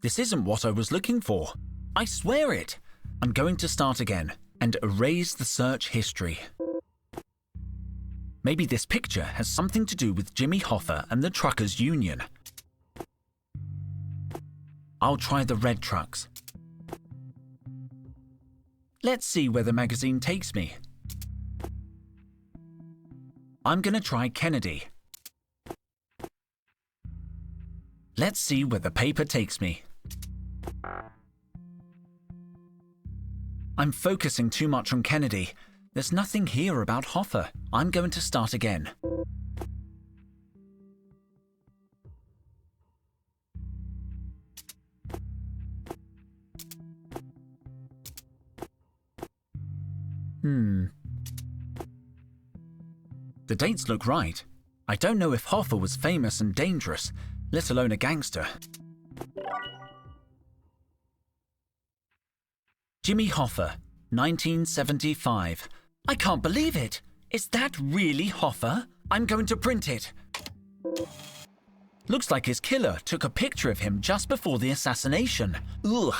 This isn't what I was looking for. I swear it. I'm going to start again and erase the search history. Maybe this picture has something to do with Jimmy Hoffa and the Truckers Union. I'll try the red trucks. Let's see where the magazine takes me. I'm going to try Kennedy. Let's see where the paper takes me. I'm focusing too much on Kennedy. There's nothing here about Hoffa. I'm going to start again. The dates look right. I don't know if Hoffa was famous and dangerous, let alone a gangster. Jimmy Hoffa, 1975. I can't believe it. Is that really Hoffa? I'm going to print it. Looks like his killer took a picture of him just before the assassination. Ugh.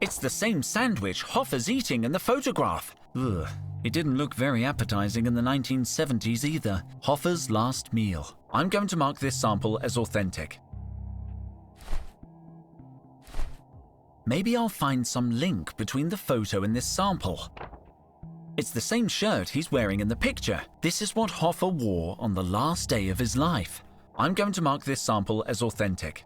It's the same sandwich Hoffa's eating in the photograph. Ugh. It didn't look very appetizing in the 1970s either. Hoffa's last meal. I'm going to mark this sample as authentic. Maybe I'll find some link between the photo and this sample. It's the same shirt he's wearing in the picture. This is what Hoffa wore on the last day of his life. I'm going to mark this sample as authentic.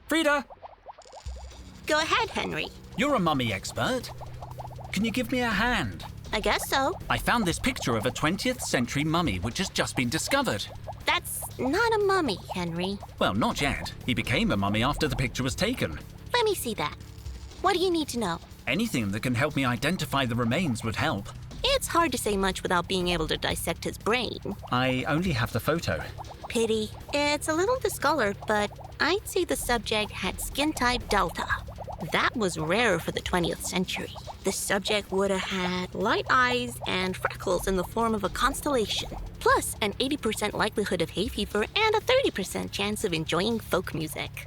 Frida! Go ahead, Henry. You're a mummy expert. Can you give me a hand? I guess so. I found this picture of a 20th century mummy which has just been discovered. That's not a mummy, Henry. Well, not yet. He became a mummy after the picture was taken. Let me see that. What do you need to know? Anything that can help me identify the remains would help. It's hard to say much without being able to dissect his brain. I only have the photo. Pity. It's a little discolored, but I'd say the subject had skin type Delta. That was rare for the 20th century. The subject would have had light eyes and freckles in the form of a constellation, plus an 80% likelihood of hay fever and a 30% chance of enjoying folk music.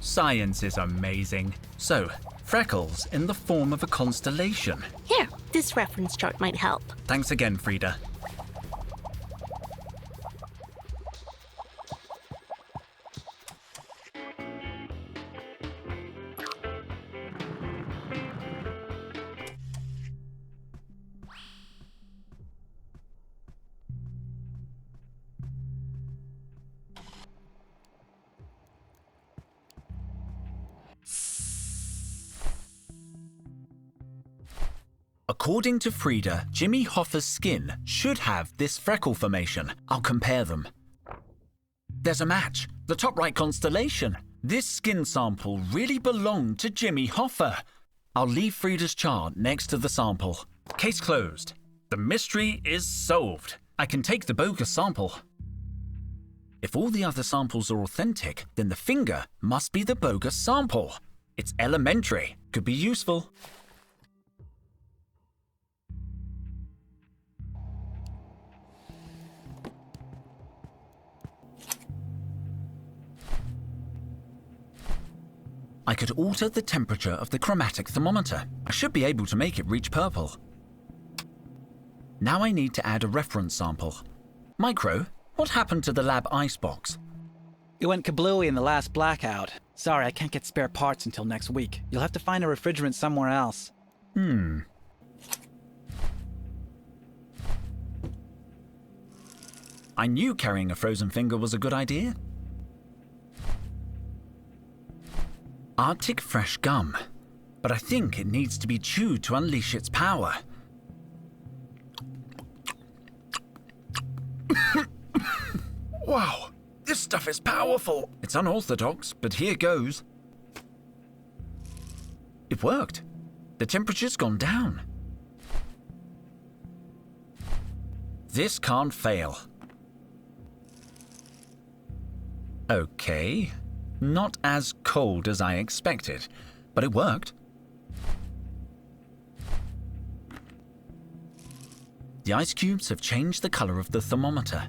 Science is amazing. So, freckles in the form of a constellation. Here, this reference chart might help. Thanks again, Frida. According to Frida, Jimmy Hoffa's skin should have this freckle formation. I'll compare them. There's a match. The top right constellation. This skin sample really belonged to Jimmy Hoffa. I'll leave Frida's chart next to the sample. Case closed. The mystery is solved. I can take the bogus sample. If all the other samples are authentic, then the finger must be the bogus sample. It's elementary. Could be useful. I could alter the temperature of the chromatic thermometer. I should be able to make it reach purple. Now I need to add a reference sample. Micro, what happened to the lab icebox? It went kablooey in the last blackout. Sorry, I can't get spare parts until next week. You'll have to find a refrigerant somewhere else. I knew carrying a frozen finger was a good idea. Arctic fresh gum, but I think it needs to be chewed to unleash its power. Wow, this stuff is powerful. It's unorthodox, but here goes. It worked. The temperature's gone down. This can't fail. Okay, not as cold as I expected, but it worked. The ice cubes have changed the color of the thermometer.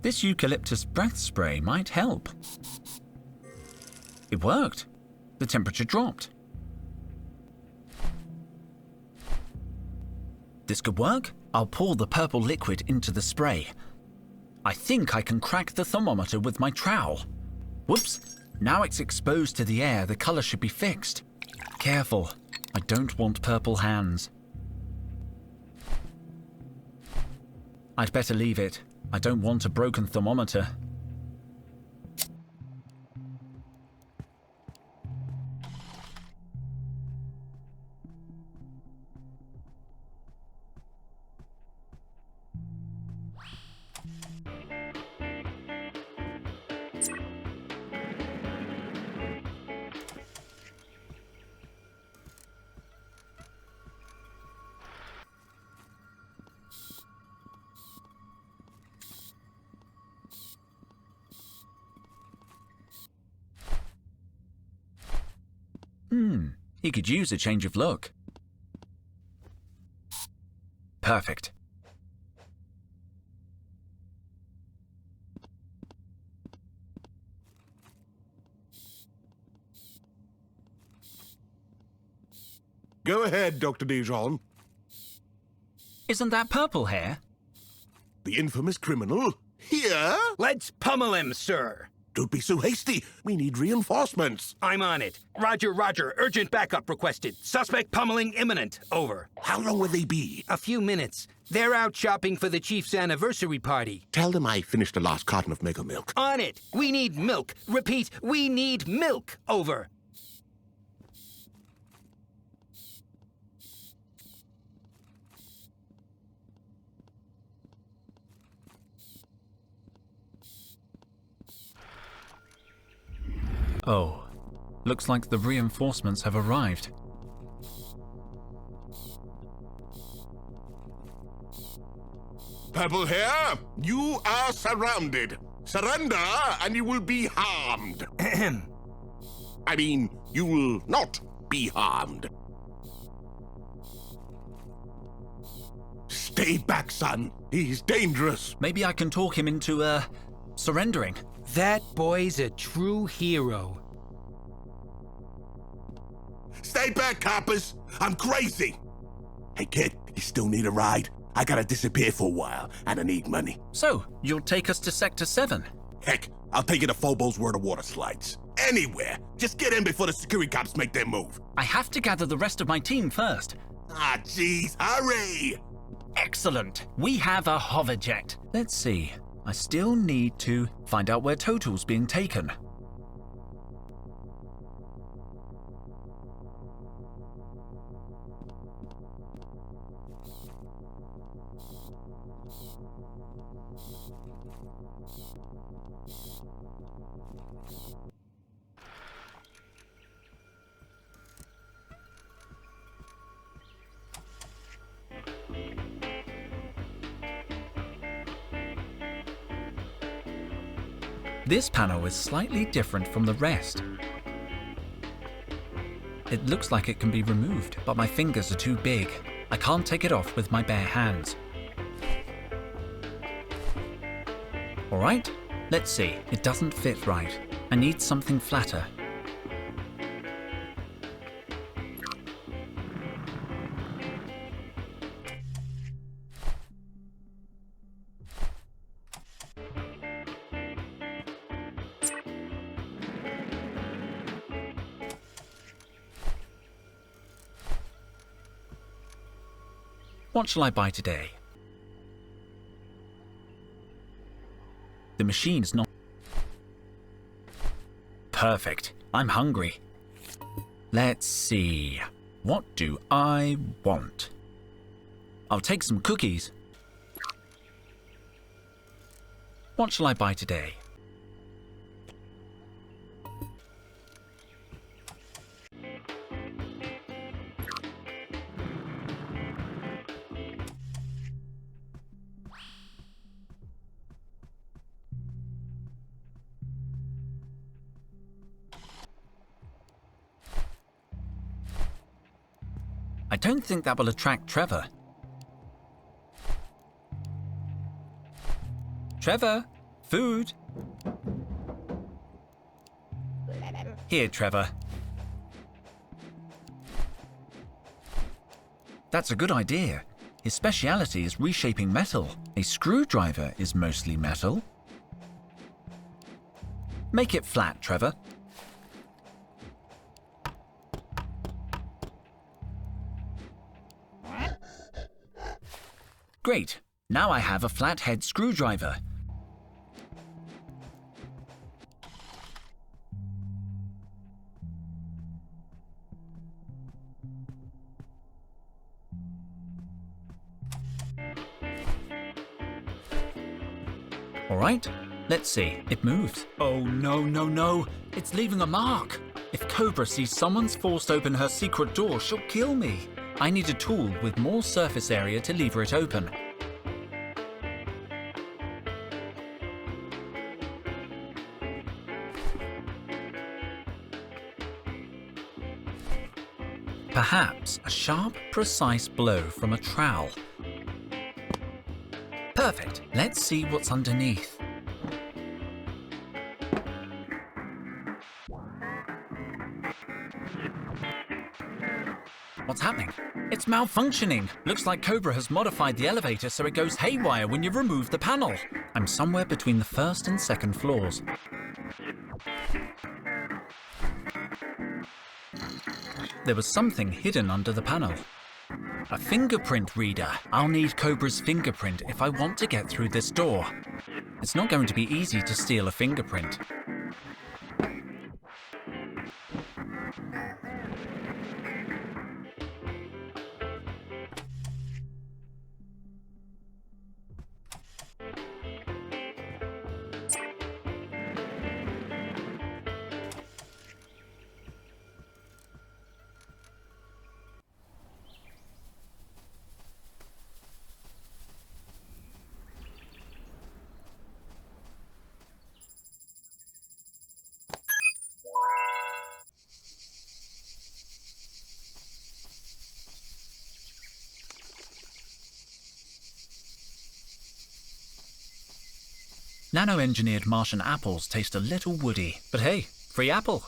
This eucalyptus breath spray might help. It worked. The temperature dropped. This could work. I'll pour the purple liquid into the spray. I think I can crack the thermometer with my trowel. Whoops! Now it's exposed to the air, the color should be fixed. Careful, I don't want purple hands. I'd better leave it. I don't want a broken thermometer. He could use a change of look. Perfect. Go ahead, Dr. Dijon. Isn't that purple hair? The infamous criminal? Here? Let's pummel him, sir. Don't be so hasty. We need reinforcements. I'm on it. Roger, roger. Urgent backup requested. Suspect pummeling imminent. Over. How long will they be? A few minutes. They're out shopping for the chief's anniversary party. Tell them I finished the last carton of Mega Milk. On it. We need milk. Repeat, we need milk. Over. Oh, looks like the reinforcements have arrived. Purple hair, you are surrounded. Surrender and you will be harmed. I mean, you will not be harmed. Stay back, son. He's dangerous. Maybe I can talk him into, surrendering. That boy's a true hero. Stay back, coppers. I'm crazy. Hey, kid, you still need a ride? I gotta disappear for a while, and I need money. So, you'll take us to Sector 7? Heck, I'll take you to Phobos where the water slides. Anywhere. Just get in before the security cops make their move. I have to gather the rest of my team first. Ah, jeez, hurry! Excellent. We have a hoverjet. Let's see. I still need to find out where Total's being taken. This panel is slightly different from the rest. It looks like it can be removed, but my fingers are too big. I can't take it off with my bare hands. Alright, let's see. It doesn't fit right. I need something flatter. What shall I buy today? The machine's not... Perfect. I'm hungry. Let's see. What do I want? I'll take some cookies. What shall I buy today? I don't think that will attract Trevor. Trevor, food. Here, Trevor. That's a good idea. His speciality is reshaping metal. A screwdriver is mostly metal. Make it flat, Trevor. Great. Now I have a flathead screwdriver. All right, let's see. It moves. Oh, no, no, no. It's leaving a mark. If Cobra sees someone's forced open her secret door, she'll kill me. I need a tool with more surface area to lever it open. Perhaps a sharp, precise blow from a trowel. Perfect. Let's see what's underneath. What's happening? It's malfunctioning. Looks like Cobra has modified the elevator so it goes haywire when you remove the panel. I'm somewhere between the first and second floors. There was something hidden under the panel. A fingerprint reader. I'll need Cobra's fingerprint if I want to get through this door. It's not going to be easy to steal a fingerprint. Nano-engineered Martian apples taste a little woody, but hey, free apple.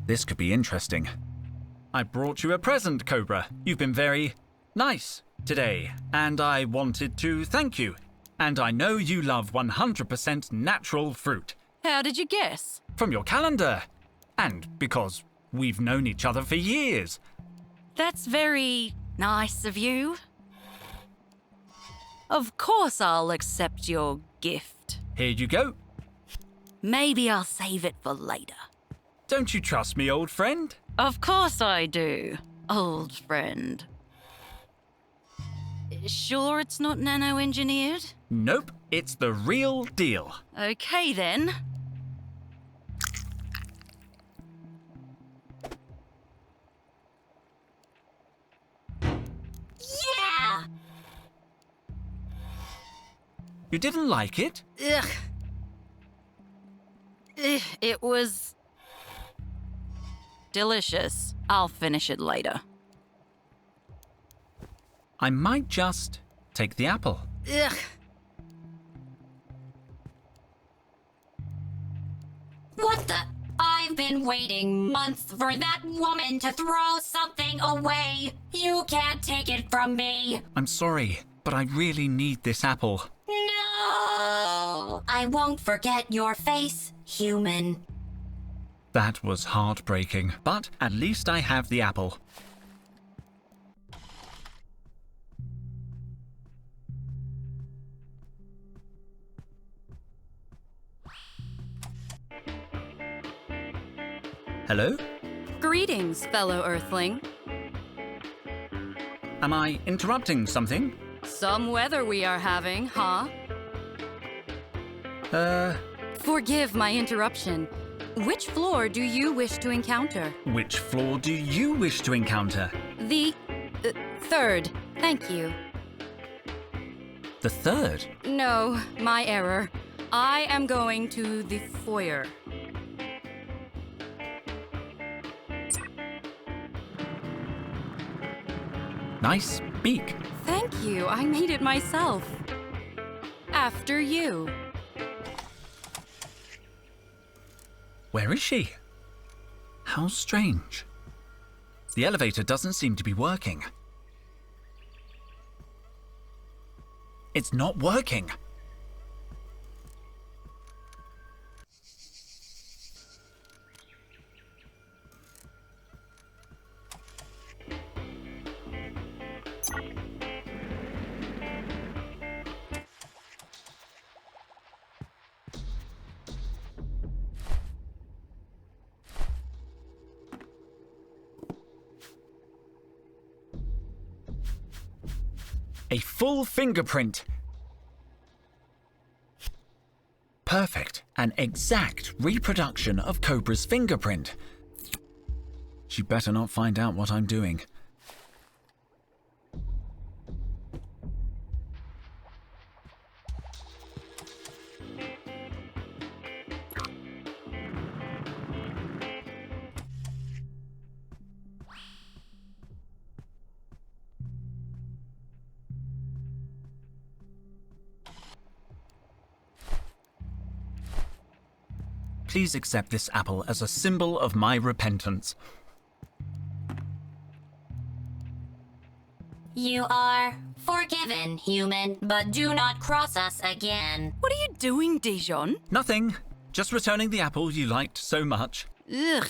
This could be interesting. I brought you a present, Cobra. You've been very nice today, and I wanted to thank you. And I know you love 100% natural fruit. How did you guess? From your calendar. And because we've known each other for years. That's very nice of you. Of course I'll accept your gift. Here you go. Maybe I'll save it for later. Don't you trust me, old friend? Of course I do, old friend. Sure it's not nano-engineered? Nope, it's the real deal. Okay then. Yeah! You didn't like it? Ugh. It was delicious. I'll finish it later. I might just take the apple. Ugh. been waiting months for that woman to throw something away. You can't take it from me. I'm sorry, but I really need this apple. No! I won't forget your face, human. That was heartbreaking, but at least I have the apple. Hello? Greetings, fellow Earthling. Am I interrupting something? Some weather we are having, huh? Forgive my interruption. Which floor do you wish to encounter? Which floor do you wish to encounter? The third. Thank you. The third? No, my error. I am going to the foyer. Nice beak. Thank you. I made it myself. After you. Where is she? How strange. The elevator doesn't seem to be working. It's not working. A full fingerprint. Perfect. An exact reproduction of Cobra's fingerprint. She better not find out what I'm doing. Please accept this apple as a symbol of my repentance. You are forgiven, human, but do not cross us again. What are you doing, Dijon? Nothing. Just returning the apple you liked so much. Ugh.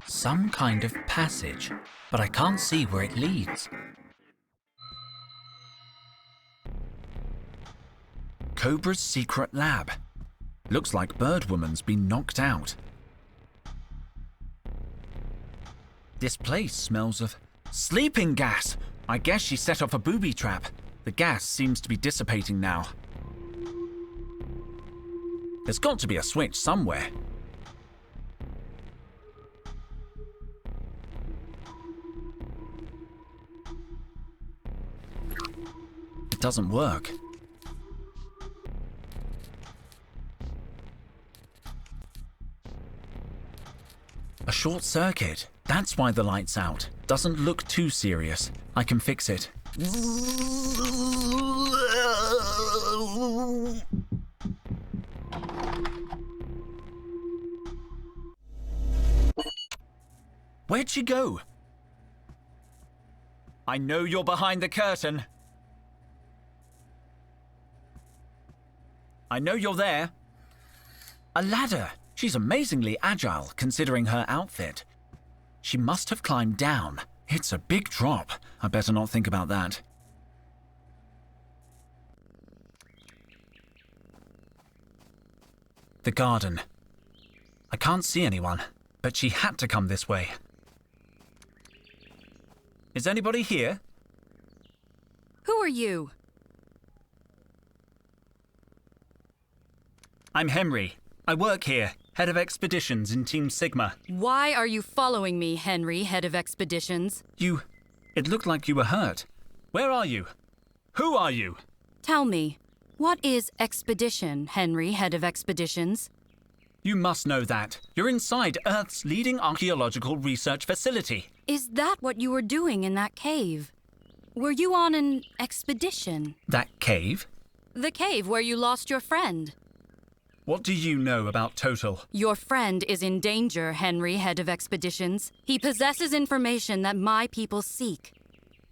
Some kind of passage, but I can't see where it leads. Cobra's secret lab. Looks like Birdwoman's been knocked out. This place smells of sleeping gas. I guess she set off a booby trap. The gas seems to be dissipating now. There's got to be a switch somewhere. It doesn't work. A short circuit. That's why the light's out. Doesn't look too serious. I can fix it. Where'd she go? I know you're behind the curtain. I know you're there. A ladder. She's amazingly agile, considering her outfit. She must have climbed down. It's a big drop. I better not think about that. The garden. I can't see anyone, but she had to come this way. Is anybody here? Who are you? I'm Henry. I work here, head of expeditions in Team Sigma. Why are you following me, Henry, head of expeditions? It looked like you were hurt. Where are you? Who are you? Tell me, what is expedition, Henry, head of expeditions? You must know that. You're inside Earth's leading archaeological research facility. Is that what you were doing in that cave? Were you on an expedition? That cave? The cave where you lost your friend. What do you know about Total? Your friend is in danger, Henry, head of expeditions. He possesses information that my people seek.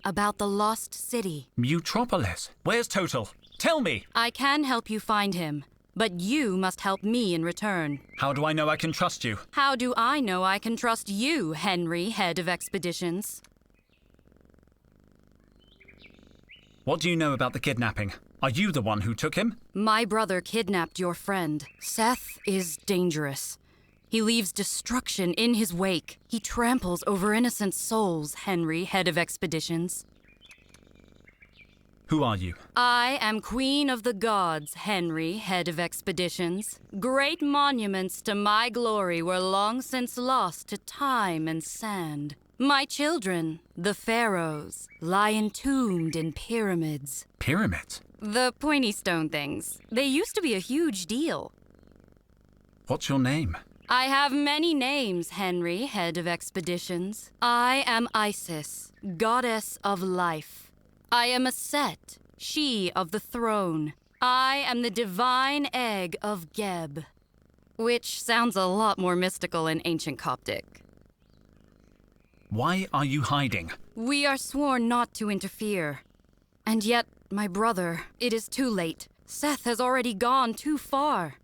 About the lost city. Mutropolis? Where's Total? Tell me! I can help you find him, but you must help me in return. How do I know I can trust you? How do I know I can trust you, Henry, head of expeditions? What do you know about the kidnapping? Are you the one who took him? My brother kidnapped your friend. Seth is dangerous. He leaves destruction in his wake. He tramples over innocent souls, Henry, head of expeditions. Who are you? I am Queen of the Gods, Henry, head of expeditions. Great monuments to my glory were long since lost to time and sand. My children, the pharaohs, lie entombed in pyramids. Pyramids? The pointy stone things. They used to be a huge deal. What's your name? I have many names, Henry, head of expeditions. I am Isis, goddess of life. I am a Set, she of the throne. I am the divine egg of Geb. Which sounds a lot more mystical in ancient Coptic. Why are you hiding? We are sworn not to interfere. And yet, my brother, it is too late. Seth has already gone too far.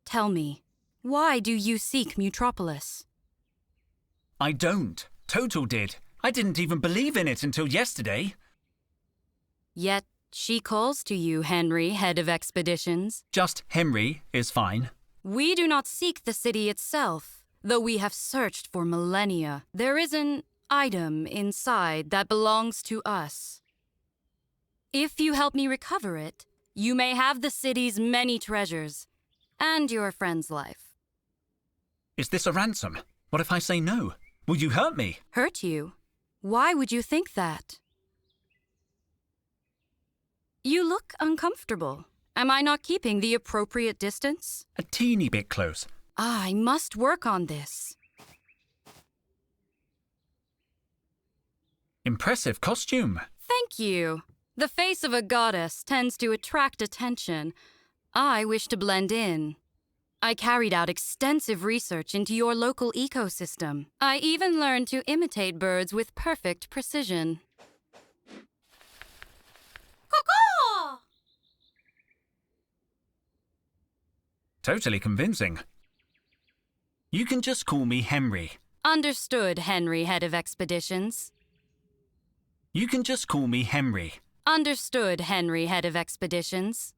Tell me, why do you seek Mutropolis? I don't. Total did. I didn't even believe in it until yesterday. Yet she calls to you, Henry, head of expeditions. Just Henry is fine. We do not seek the city itself, though we have searched for millennia. There is an item inside that belongs to us. If you help me recover it, you may have the city's many treasures, and your friend's life. Is this a ransom? What if I say no? Will you hurt me? Hurt you? Why would you think that? You look uncomfortable. Am I not keeping the appropriate distance? A teeny bit close. I must work on this. Impressive costume. Thank you. The face of a goddess tends to attract attention. I wish to blend in. I carried out extensive research into your local ecosystem. I even learned to imitate birds with perfect precision. Caw-caw! Totally convincing. You can just call me Henry. Understood, Henry, head of expeditions. You can just call me Henry. Understood, Henry, head of expeditions.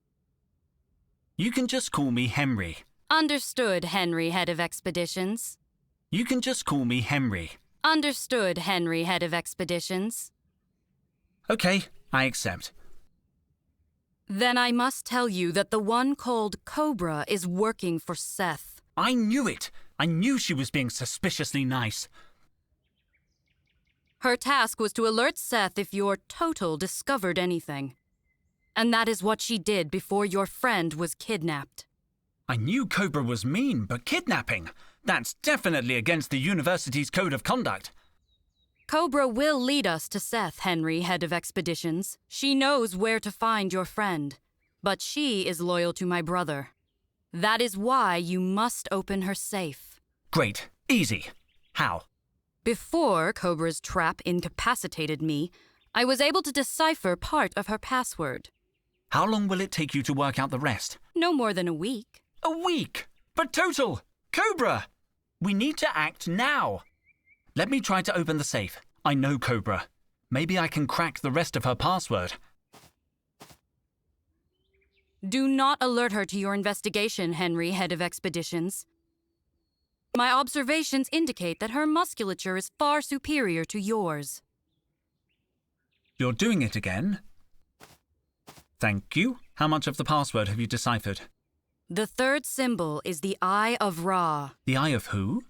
You can just call me Henry. Understood, Henry, head of expeditions. You can just call me Henry. Understood, Henry, head of expeditions. Okay, I accept. Then I must tell you that the one called Cobra is working for Seth. I knew it! I knew she was being suspiciously nice. Her task was to alert Seth if your Total discovered anything. And that is what she did before your friend was kidnapped. I knew Cobra was mean, but kidnapping? That's definitely against the university's code of conduct. Cobra will lead us to Seth, Henry, head of expeditions. She knows where to find your friend. But she is loyal to my brother. That is why you must open her safe. Great. Easy. How? Before Cobra's trap incapacitated me, I was able to decipher part of her password. How long will it take you to work out the rest? No more than a week. A week? But Total! Cobra! We need to act now. Let me try to open the safe. I know Cobra. Maybe I can crack the rest of her password. Do not alert her to your investigation, Henry, head of expeditions. My observations indicate that her musculature is far superior to yours. You're doing it again? Thank you. How much of the password have you deciphered? The third symbol is the Eye of Ra. The Eye of who?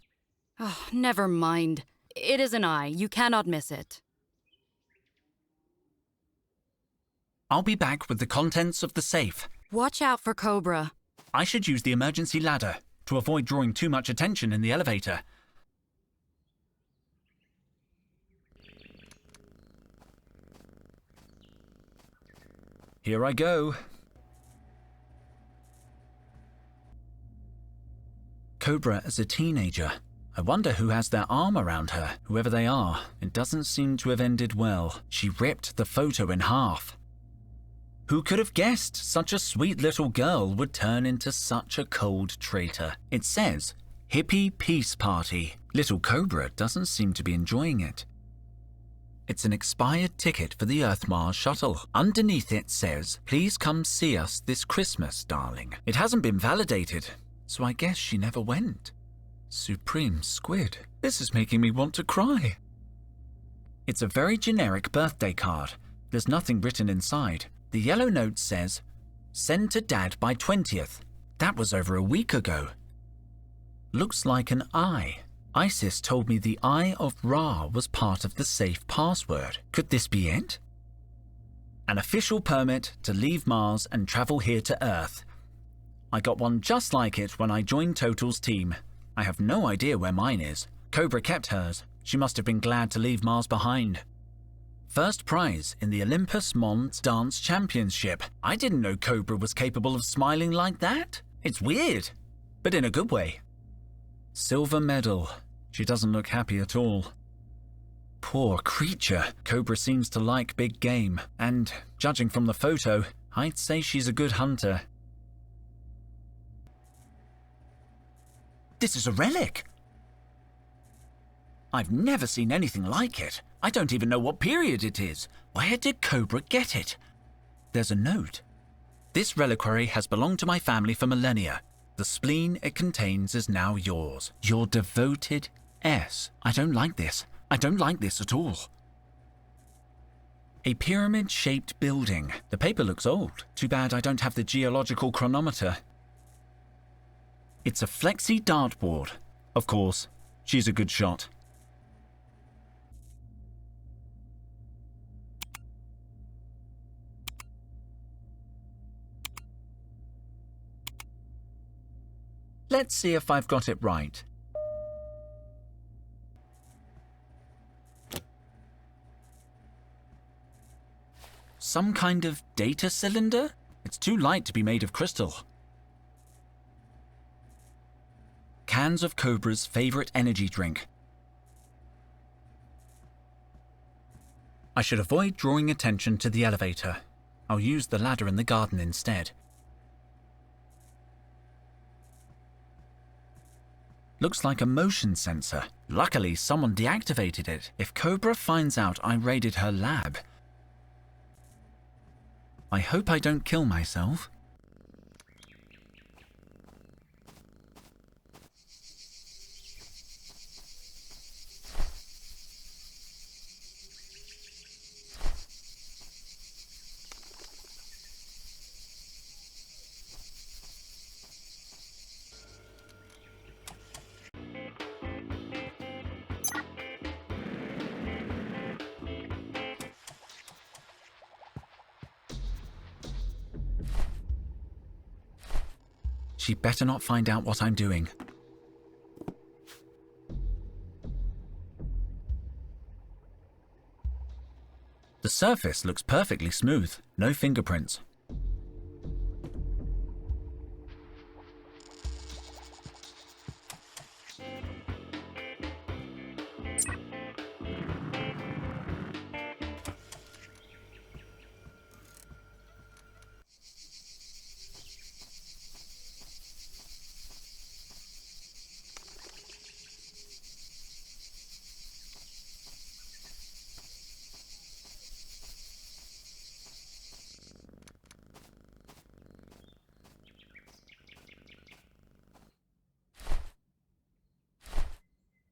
Oh, never mind. It is an eye. You cannot miss it. I'll be back with the contents of the safe. Watch out for Cobra. I should use the emergency ladder to avoid drawing too much attention in the elevator. Here I go. Cobra as a teenager. I wonder who has their arm around her, whoever they are. It doesn't seem to have ended well. She ripped the photo in half. Who could have guessed such a sweet little girl would turn into such a cold traitor? It says, Hippie Peace Party. Little Cobra doesn't seem to be enjoying it. It's an expired ticket for the Earth-Mars shuttle. Underneath it says, please come see us this Christmas, darling. It hasn't been validated, so I guess she never went. Supreme Squid. This is making me want to cry. It's a very generic birthday card. There's nothing written inside. The yellow note says, send to Dad by 20th. That was over a week ago. Looks like an eye. Isis told me the Eye of Ra was part of the safe password. Could this be it? An official permit to leave Mars and travel here to Earth. I got one just like it when I joined Total's team. I have no idea where mine is. Cobra kept hers. She must have been glad to leave Mars behind. First prize in the Olympus Mons Dance Championship. I didn't know Cobra was capable of smiling like that. It's weird, but in a good way. Silver medal. She doesn't look happy at all. Poor creature. Cobra seems to like big game, and judging from the photo, I'd say she's a good hunter. This is a relic. I've never seen anything like it. I don't even know what period it is. Where did Cobra get it? There's a note. This reliquary has belonged to my family for millennia. The spleen it contains is now yours. Your devoted S. I don't like this. I don't like this at all. A pyramid-shaped building. The paper looks old. Too bad I don't have the geological chronometer. It's a flexi dartboard. Of course, she's a good shot. Let's see if I've got it right. Some kind of data cylinder? It's too light to be made of crystal. Cans of Cobra's favorite energy drink. I should avoid drawing attention to the elevator. I'll use the ladder in the garden instead. Looks like a motion sensor. Luckily, someone deactivated it. If Cobra finds out I raided her lab, I hope I don't kill myself. She better not find out what I'm doing. The surface looks perfectly smooth, no fingerprints.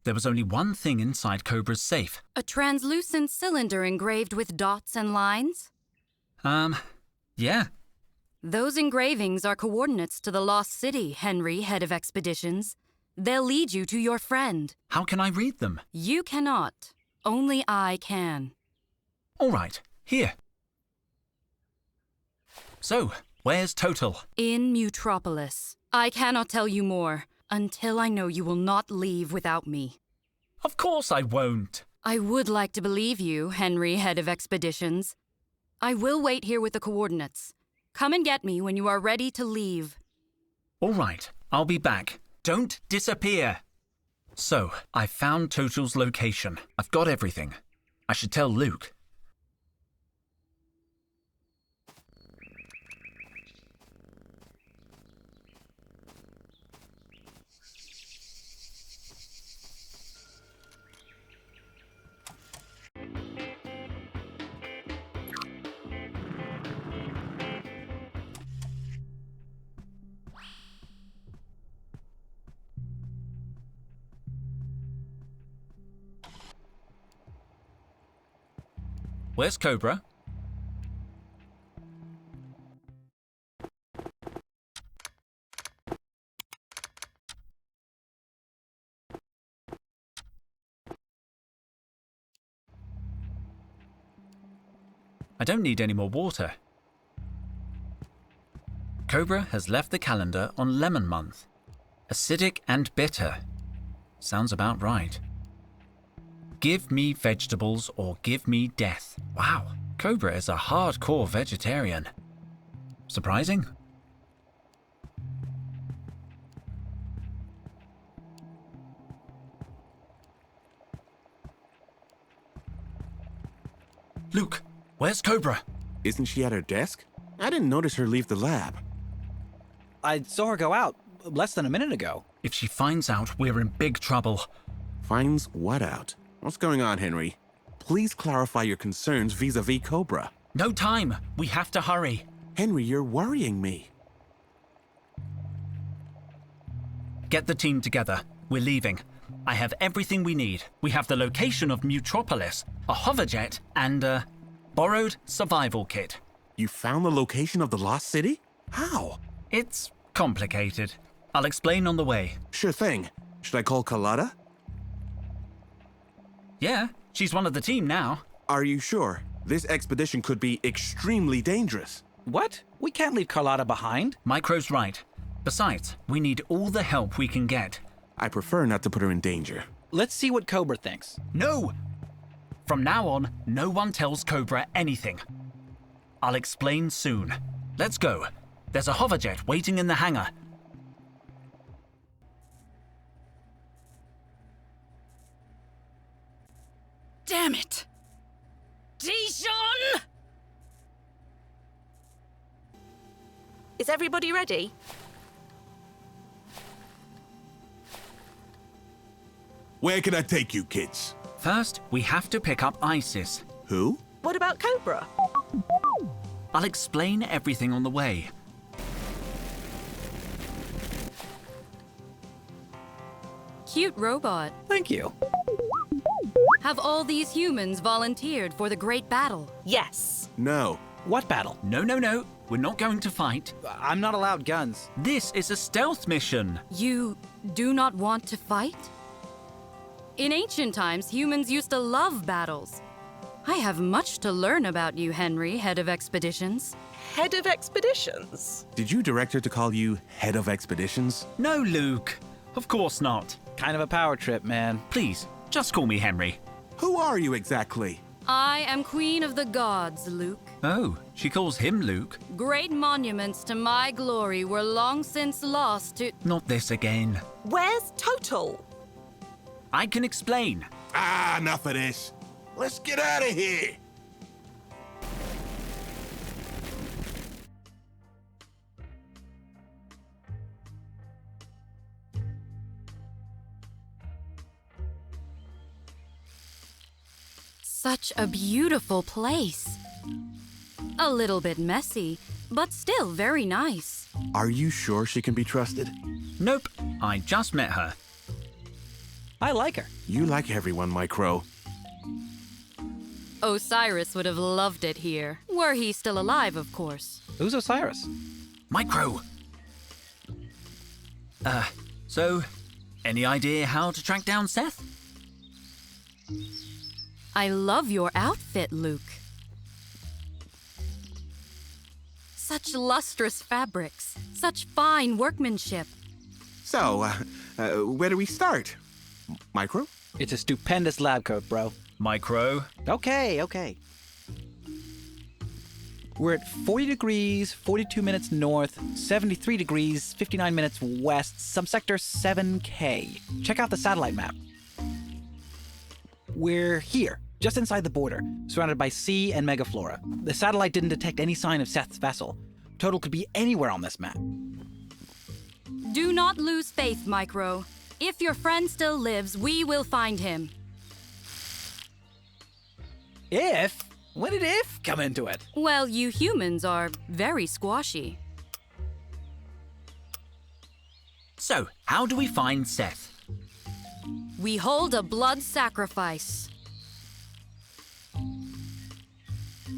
There was only one thing inside Cobra's safe. A translucent cylinder engraved with dots and lines? Yeah. Those engravings are coordinates to the Lost City, Henry, head of expeditions. They'll lead you to your friend. How can I read them? You cannot. Only I can. All right, here. So, where's Total? In Mutropolis. I cannot tell you more until I know you will not leave without me. Of course I won't. I would like to believe you, Henry, head of expeditions. I will wait here with the coordinates. Come and get me when you are ready to leave. All right, I'll be back. Don't disappear. So, I found Total's location. I've got everything. I should tell Luke. Where's Cobra? I don't need any more water. Cobra has left the calendar on Lemon Month. Acidic and bitter. Sounds about right. Give me vegetables or give me death. Wow, Cobra is a hardcore vegetarian. Surprising? Luke, where's Cobra? Isn't she at her desk? I didn't notice her leave the lab. I saw her go out less than a minute ago. If she finds out, we're in big trouble. Finds what out? What's going on, Henry? Please clarify your concerns vis-a-vis Cobra. No time. We have to hurry. Henry, you're worrying me. Get the team together. We're leaving. I have everything we need. We have the location of Mutropolis, a hoverjet, and a borrowed survival kit. You found the location of the Lost City? How? It's complicated. I'll explain on the way. Sure thing. Should I call Carlotta? Yeah, she's one of the team now. Are you sure? This expedition could be extremely dangerous. What? We can't leave Carlotta behind. Micro's right. Besides, we need all the help we can get. I prefer not to put her in danger. Let's see what Cobra thinks. No! From now on, no one tells Cobra anything. I'll explain soon. Let's go. There's a hoverjet waiting in the hangar. Damn it! Dijon! Is everybody ready? Where can I take you, kids? First, we have to pick up Isis. Who? What about Cobra? I'll explain everything on the way. Cute robot. Thank you. Have all these humans volunteered for the great battle? Yes. No. What battle? No. We're not going to fight. I'm not allowed guns. This is a stealth mission. You do not want to fight? In ancient times, humans used to love battles. I have much to learn about you, Henry, head of expeditions. Head of expeditions? Did you direct her to call you head of expeditions? No, Luke. Of course not. Kind of a power trip, man. Please, just call me Henry. Who are you exactly? I am Queen of the Gods, Luke. Oh, she calls him Luke. Great monuments to my glory were long since lost to... Not this again. Where's Total? I can explain. Ah, enough of this. Let's get out of here. Such a beautiful place. A little bit messy, but still very nice. Are you sure she can be trusted? Nope, I just met her. I like her. You like everyone, Micro. Osiris would have loved it here, were he still alive, of course. Who's Osiris? Micro! So, any idea how to track down Seth? I love your outfit, Luke. Such lustrous fabrics, such fine workmanship. So, where do we start? Micro? It's a stupendous lab coat, bro. Micro. Okay. We're at 40 degrees, 42 minutes north, 73 degrees, 59 minutes west, subsector 7K. Check out the satellite map. We're here, just inside the border, surrounded by sea and megaflora. The satellite didn't detect any sign of Seth's vessel. Total could be anywhere on this map. Do not lose faith, Micro. If your friend still lives, we will find him. If? When did if come into it? Well, you humans are very squashy. So, how do we find Seth? We hold a blood sacrifice.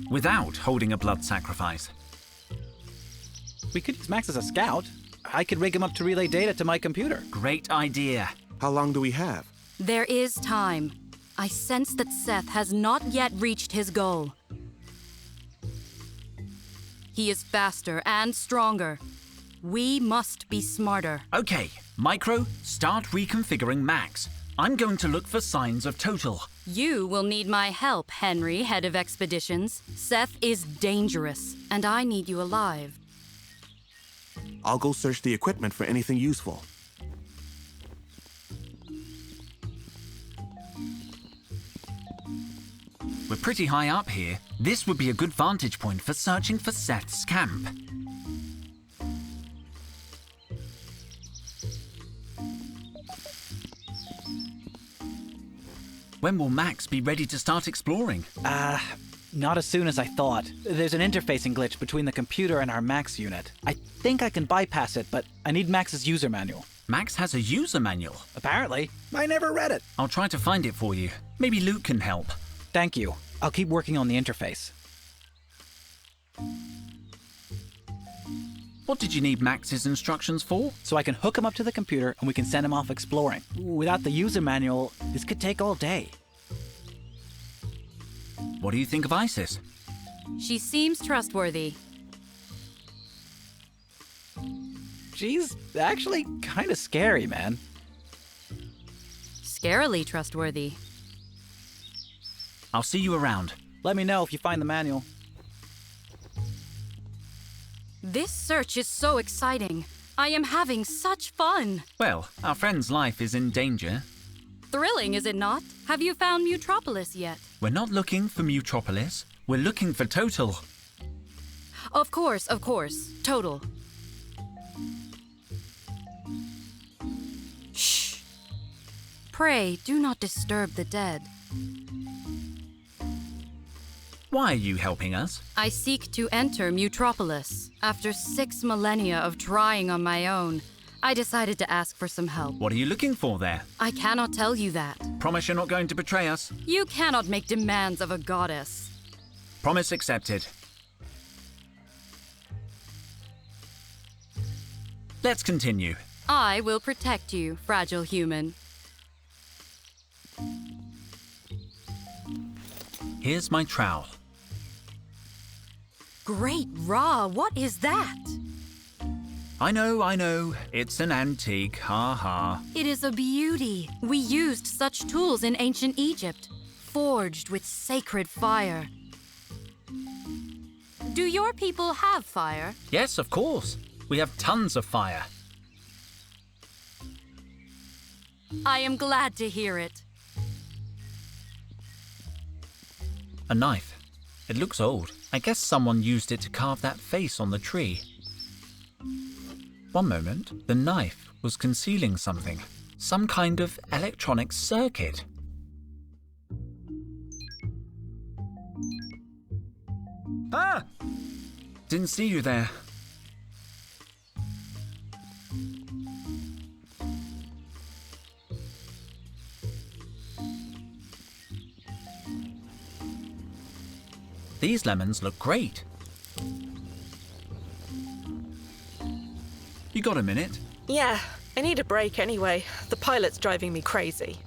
Without holding a blood sacrifice. We could use Max as a scout. I could rig him up to relay data to my computer. Great idea. How long do we have? There is time. I sense that Seth has not yet reached his goal. He is faster and stronger. We must be smarter. Okay, Micro, start reconfiguring Max. I'm going to look for signs of Total. You will need my help, Henry, head of expeditions. Seth is dangerous, and I need you alive. I'll go search the equipment for anything useful. We're pretty high up here. This would be a good vantage point for searching for Seth's camp. When will Max be ready to start exploring? Not as soon as I thought. There's an interfacing glitch between the computer and our Max unit. I think I can bypass it, but I need Max's user manual. Max has a user manual. Apparently. I never read it. I'll try to find it for you. Maybe Luke can help. Thank you. I'll keep working on the interface. What did you need Max's instructions for? So I can hook him up to the computer and we can send him off exploring. Without the user manual, this could take all day. What do you think of Isis? She seems trustworthy. She's actually kind of scary, man. Scarily trustworthy. I'll see you around. Let me know if you find the manual. This search is so exciting. I am having such fun. Well, our friend's life is in danger. Thrilling, is it not? Have you found Mutropolis yet? We're not looking for Mutropolis. We're looking for Total. Of course. Total. Shh. Pray, do not disturb the dead. Why are you helping us? I seek to enter Mutropolis. After 6 millennia of trying on my own, I decided to ask for some help. What are you looking for there? I cannot tell you that. Promise you're not going to betray us? You cannot make demands of a goddess. Promise accepted. Let's continue. I will protect you, fragile human. Here's my trowel. Great Ra, what is that? I know. It's an antique, ha ha. It is a beauty. We used such tools in ancient Egypt, forged with sacred fire. Do your people have fire? Yes, of course. We have tons of fire. I am glad to hear it. A knife. It looks old. I guess someone used it to carve that face on the tree. One moment, the knife was concealing something. Some kind of electronic circuit. Ah! Didn't see you there. These lemons look great. You got a minute? Yeah, I need a break anyway. The pilot's driving me crazy.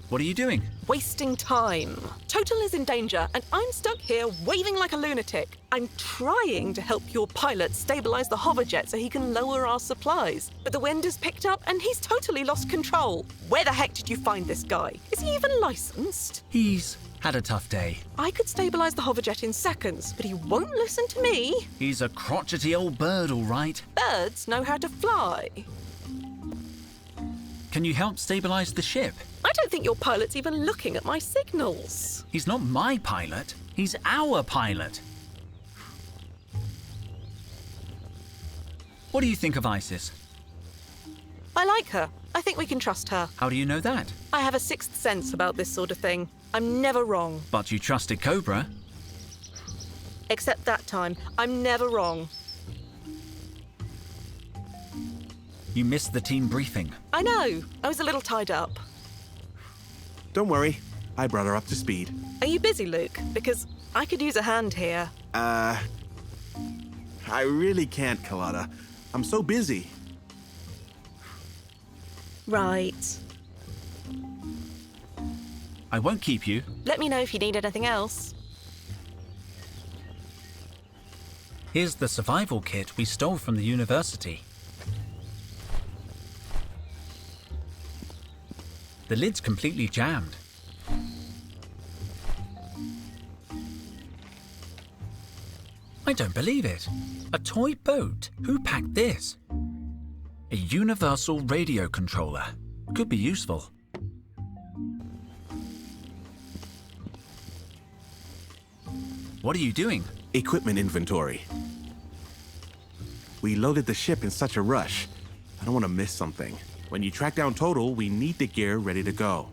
What are you doing? Wasting time. Total is in danger, and I'm stuck here waving like a lunatic. I'm trying to help your pilot stabilize the hoverjet so he can lower our supplies. But the wind has picked up, and he's totally lost control. Where the heck did you find this guy? Is he even licensed? He's had a tough day. I could stabilize the hoverjet in seconds, but he won't listen to me. He's a crotchety old bird, all right. Birds know how to fly. Can you help stabilize the ship? I don't think your pilot's even looking at my signals. He's not my pilot. He's our pilot. What do you think of Isis? I like her. I think we can trust her. How do you know that? I have a sixth sense about this sort of thing. I'm never wrong. But you trusted Cobra. Except that time. I'm never wrong. You missed the team briefing. I know. I was a little tied up. Don't worry. I brought her up to speed. Are you busy, Luke? Because I could use a hand here. I really can't, Carlotta. I'm so busy. Right. I won't keep you. Let me know if you need anything else. Here's the survival kit we stole from the university. The lid's completely jammed. I don't believe it. A toy boat? Who packed this? A universal radio controller. Could be useful. What are you doing? Equipment inventory. We loaded the ship in such a rush. I don't want to miss something. When you track down Total, we need the gear ready to go.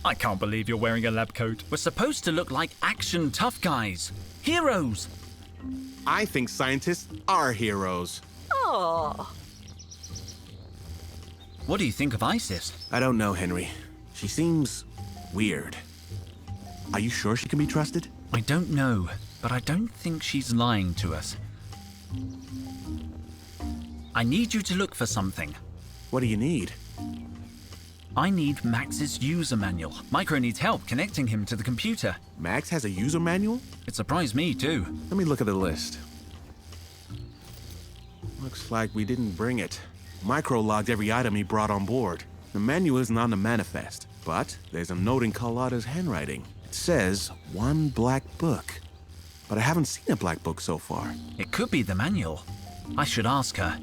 I can't believe you're wearing a lab coat. We're supposed to look like action tough guys. Heroes! I think scientists are heroes. Oh. What do you think of Isis? I don't know, Henry. She seems weird. Are you sure she can be trusted? I don't know, but I don't think she's lying to us. I need you to look for something. What do you need? I need Max's user manual. Micro needs help connecting him to the computer. Max has a user manual? It surprised me, too. Let me look at the list. Looks like we didn't bring it. Micro logged every item he brought on board. The manual isn't on the manifest, but there's a note in Carlotta's handwriting. It says, 1 black book. But I haven't seen a black book so far. It could be the manual. I should ask her.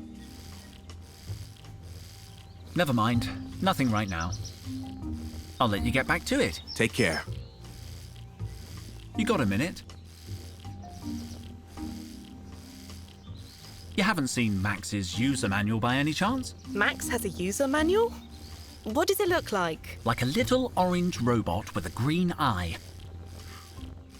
Never mind. Nothing right now. I'll let you get back to it. Take care. You got a minute? You haven't seen Max's user manual by any chance? Max has a user manual? What does it look like? Like a little orange robot with a green eye.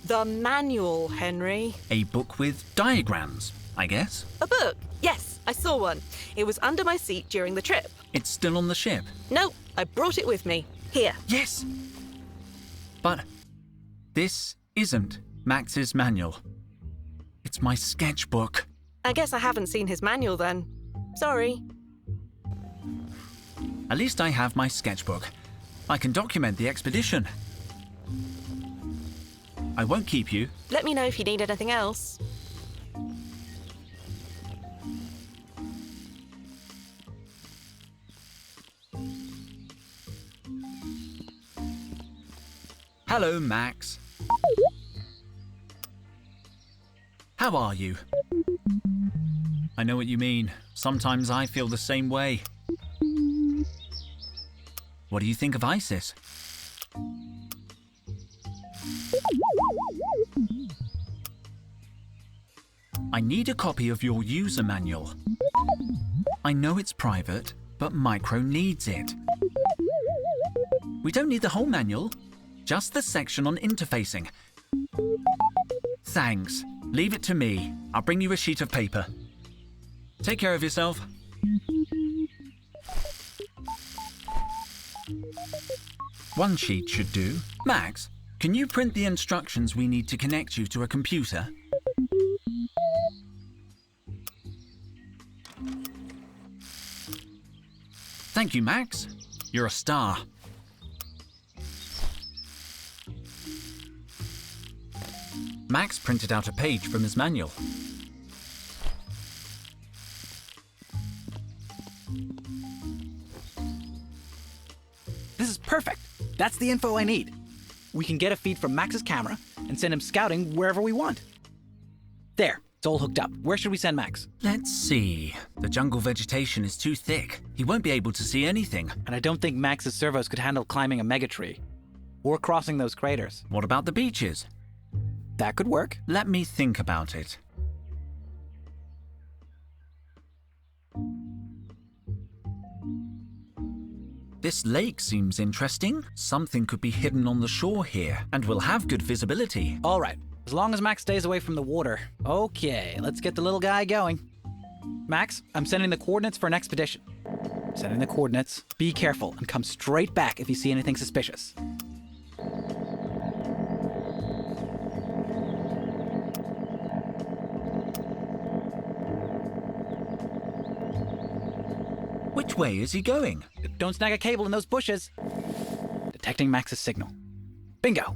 The manual, Henry. A book with diagrams, I guess. A book? Yes, I saw one. It was under my seat during the trip. It's still on the ship. No, I brought it with me. Here. Yes! But this isn't Max's manual. It's my sketchbook. I guess I haven't seen his manual then. Sorry. At least I have my sketchbook. I can document the expedition. I won't keep you. Let me know if you need anything else. Hello, Max. How are you? I know what you mean. Sometimes I feel the same way. What do you think of Isis? I need a copy of your user manual. I know it's private, but Micro needs it. We don't need the whole manual, just the section on interfacing. Thanks. Leave it to me. I'll bring you a sheet of paper. Take care of yourself. One sheet should do. Max, can you print the instructions we need to connect you to a computer? Thank you, Max. You're a star. Max printed out a page from his manual. This is perfect. That's the info I need. We can get a feed from Max's camera and send him scouting wherever we want. There, it's all hooked up. Where should we send Max? Let's see. The jungle vegetation is too thick. He won't be able to see anything. And I don't think Max's servos could handle climbing a megatree. Or crossing those craters. What about the beaches? That could work. Let me think about it. This lake seems interesting. Something could be hidden on the shore here, and we'll have good visibility. All right, as long as Max stays away from the water. Okay, let's get the little guy going. Max, I'm sending the coordinates for an expedition. Sending the coordinates. Be careful and come straight back if you see anything suspicious. Which way is he going? Don't snag a cable in those bushes. Detecting Max's signal. Bingo.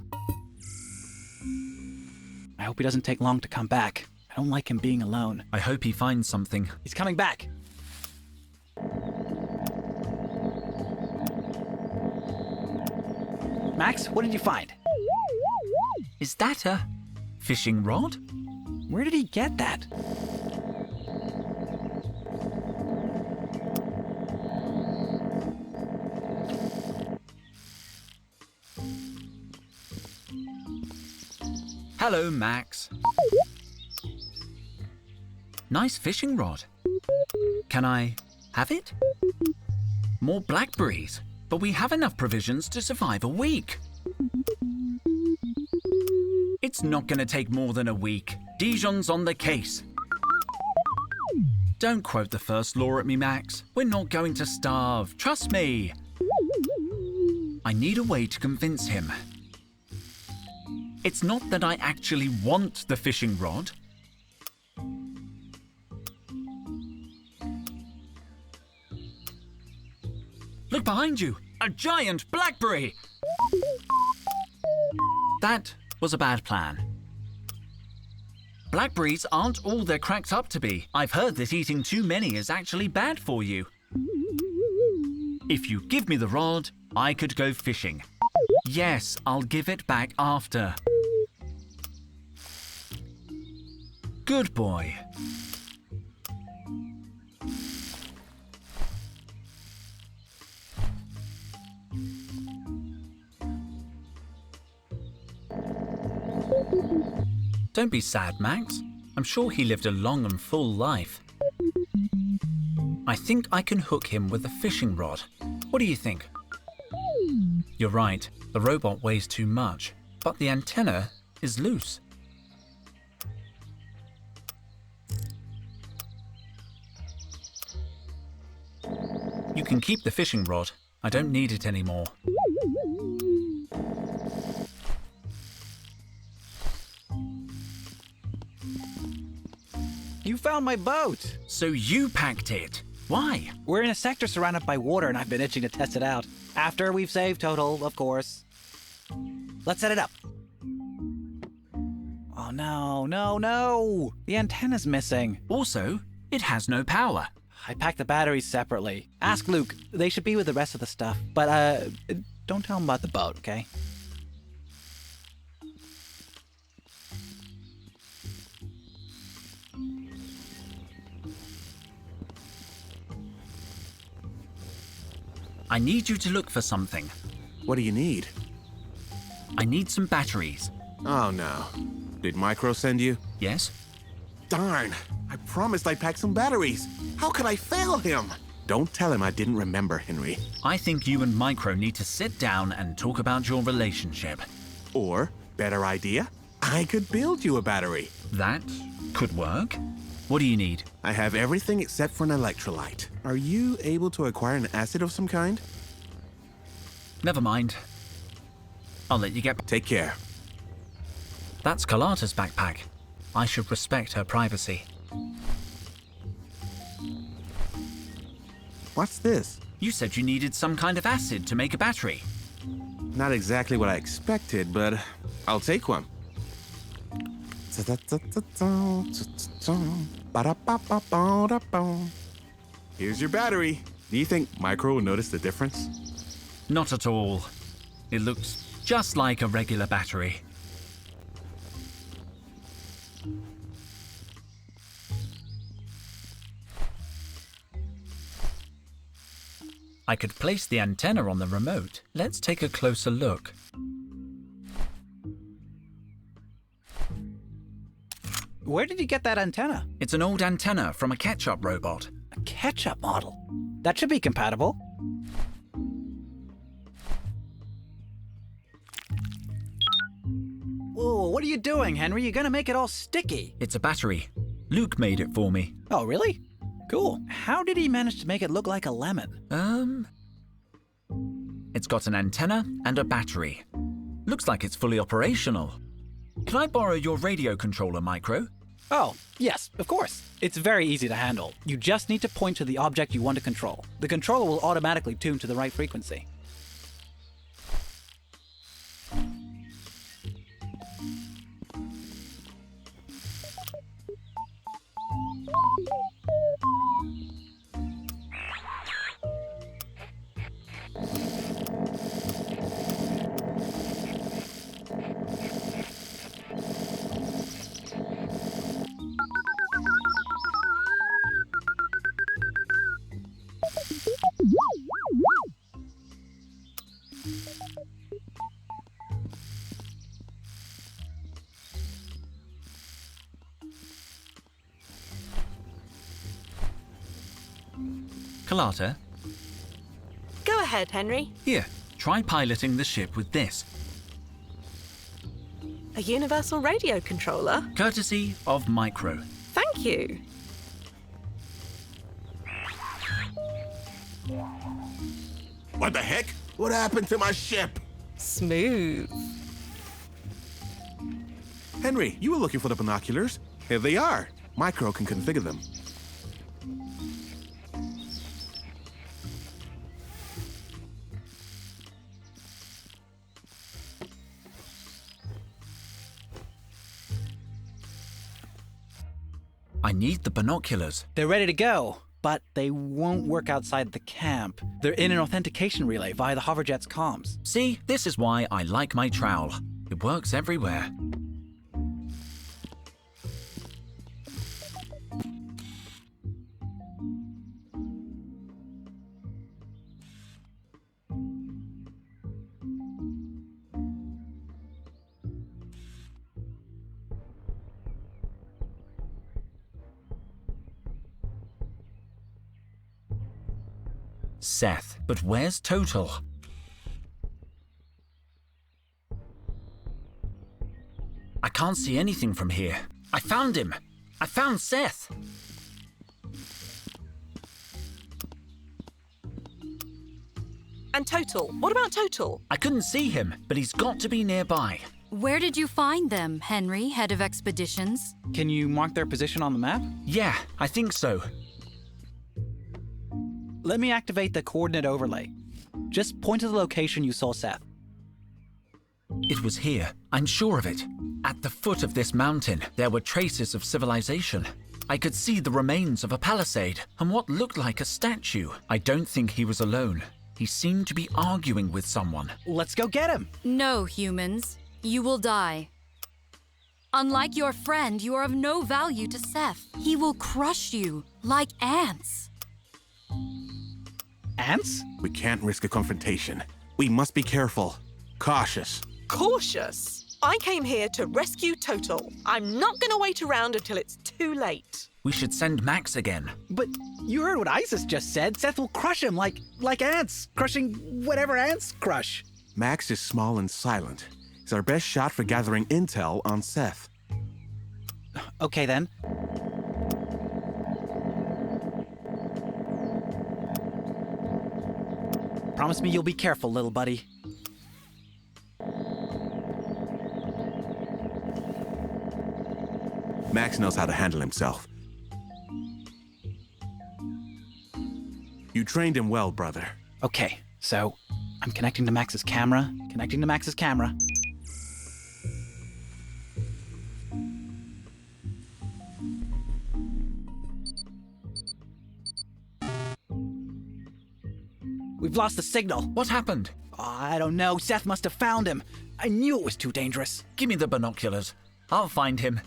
I hope he doesn't take long to come back. I don't like him being alone. I hope he finds something. He's coming back. Max, what did you find? Is that a fishing rod? Where did he get that? Hello, Max. Nice fishing rod. Can I have it? More blackberries, but we have enough provisions to survive a week. It's not going to take more than a week. Dijon's on the case. Don't quote the first law at me, Max. We're not going to starve. Trust me. I need a way to convince him. It's not that I actually want the fishing rod. Look behind you! A giant blackberry! That was a bad plan. Blackberries aren't all they're cracked up to be. I've heard that eating too many is actually bad for you. If you give me the rod, I could go fishing. Yes, I'll give it back after. Good boy. Don't be sad, Max. I'm sure he lived a long and full life. I think I can hook him with a fishing rod. What do you think? You're right, the robot weighs too much, but the antenna is loose. You can keep the fishing rod. I don't need it anymore. You found my boat! So you packed it. Why? We're in a sector surrounded by water and I've been itching to test it out. After we've saved total, of course. Let's set it up. Oh no. The antenna's missing. Also, it has no power. I packed the batteries separately. Ask Luke. They should be with the rest of the stuff. But, don't tell him about the boat, okay? I need you to look for something. What do you need? I need some batteries. Oh no. Did Micro send you? Yes? Darn. I promised I'd pack some batteries. How could I fail him? Don't tell him I didn't remember, Henry. I think you and Micro need to sit down and talk about your relationship. Or, better idea, I could build you a battery. That could work. What do you need? I have everything except for an electrolyte. Are you able to acquire an acid of some kind? Never mind. I'll let you get... Take care. That's Carlotta's backpack. I should respect her privacy. What's this? You said you needed some kind of acid to make a battery. Not exactly what I expected, but I'll take one. Here's your battery. Do you think Micro will notice the difference? Not at all. It looks just like a regular battery. I could place the antenna on the remote. Let's take a closer look. Where did you get that antenna? It's an old antenna from a ketchup robot. A ketchup model? That should be compatible. Whoa, what are you doing, Henry? You're gonna make it all sticky. It's a battery. Luke made it for me. Oh, really? Cool. How did he manage to make it look like a lemon? It's got an antenna and a battery. Looks like it's fully operational. Can I borrow your radio controller, Micro? Oh, yes, of course. It's very easy to handle. You just need to point to the object you want to control. The controller will automatically tune to the right frequency. Carlotta, Go ahead, Henry. here, try piloting the ship with this. A universal radio controller? Courtesy of Micro. Thank you. What the heck? What happened to my ship? Smooth. Henry, you were looking for the binoculars. Here they are. Micro can configure them. I need the binoculars. They're ready to go, but they won't work outside the camp. They're in an authentication relay via the hoverjet's comms. See, this is why I like my trowel. It works everywhere. Seth, but where's Total? I can't see anything from here. I found him! I found Seth! And Total. What about Total? I couldn't see him, but he's got to be nearby. Where did you find them, Henry, head of expeditions? Can you mark their position on the map? Yeah, I think so. Let me activate the coordinate overlay. Just point to the location you saw Seth. It was here. I'm sure of it. At the foot of this mountain, there were traces of civilization. I could see the remains of a palisade and what looked like a statue. I don't think he was alone. He seemed to be arguing with someone. Let's go get him! No, humans. You will die. Unlike your friend, you are of no value to Seth. He will crush you like ants. Ants? We can't risk a confrontation. We must be careful. Cautious. Cautious? I came here to rescue Total. I'm not going to wait around until it's too late. We should send Max again. But you heard what Isis just said. Seth will crush him like ants, crushing whatever ants crush. Max is small and silent. It's our best shot for gathering intel on Seth. Okay then. Promise me you'll be careful, little buddy. Max knows how to handle himself. You trained him well, brother. Okay, so I'm connecting to Max's camera, We've lost the signal. What happened? I don't know. Seth must have found him. I knew it was too dangerous. Give me the binoculars. I'll find him.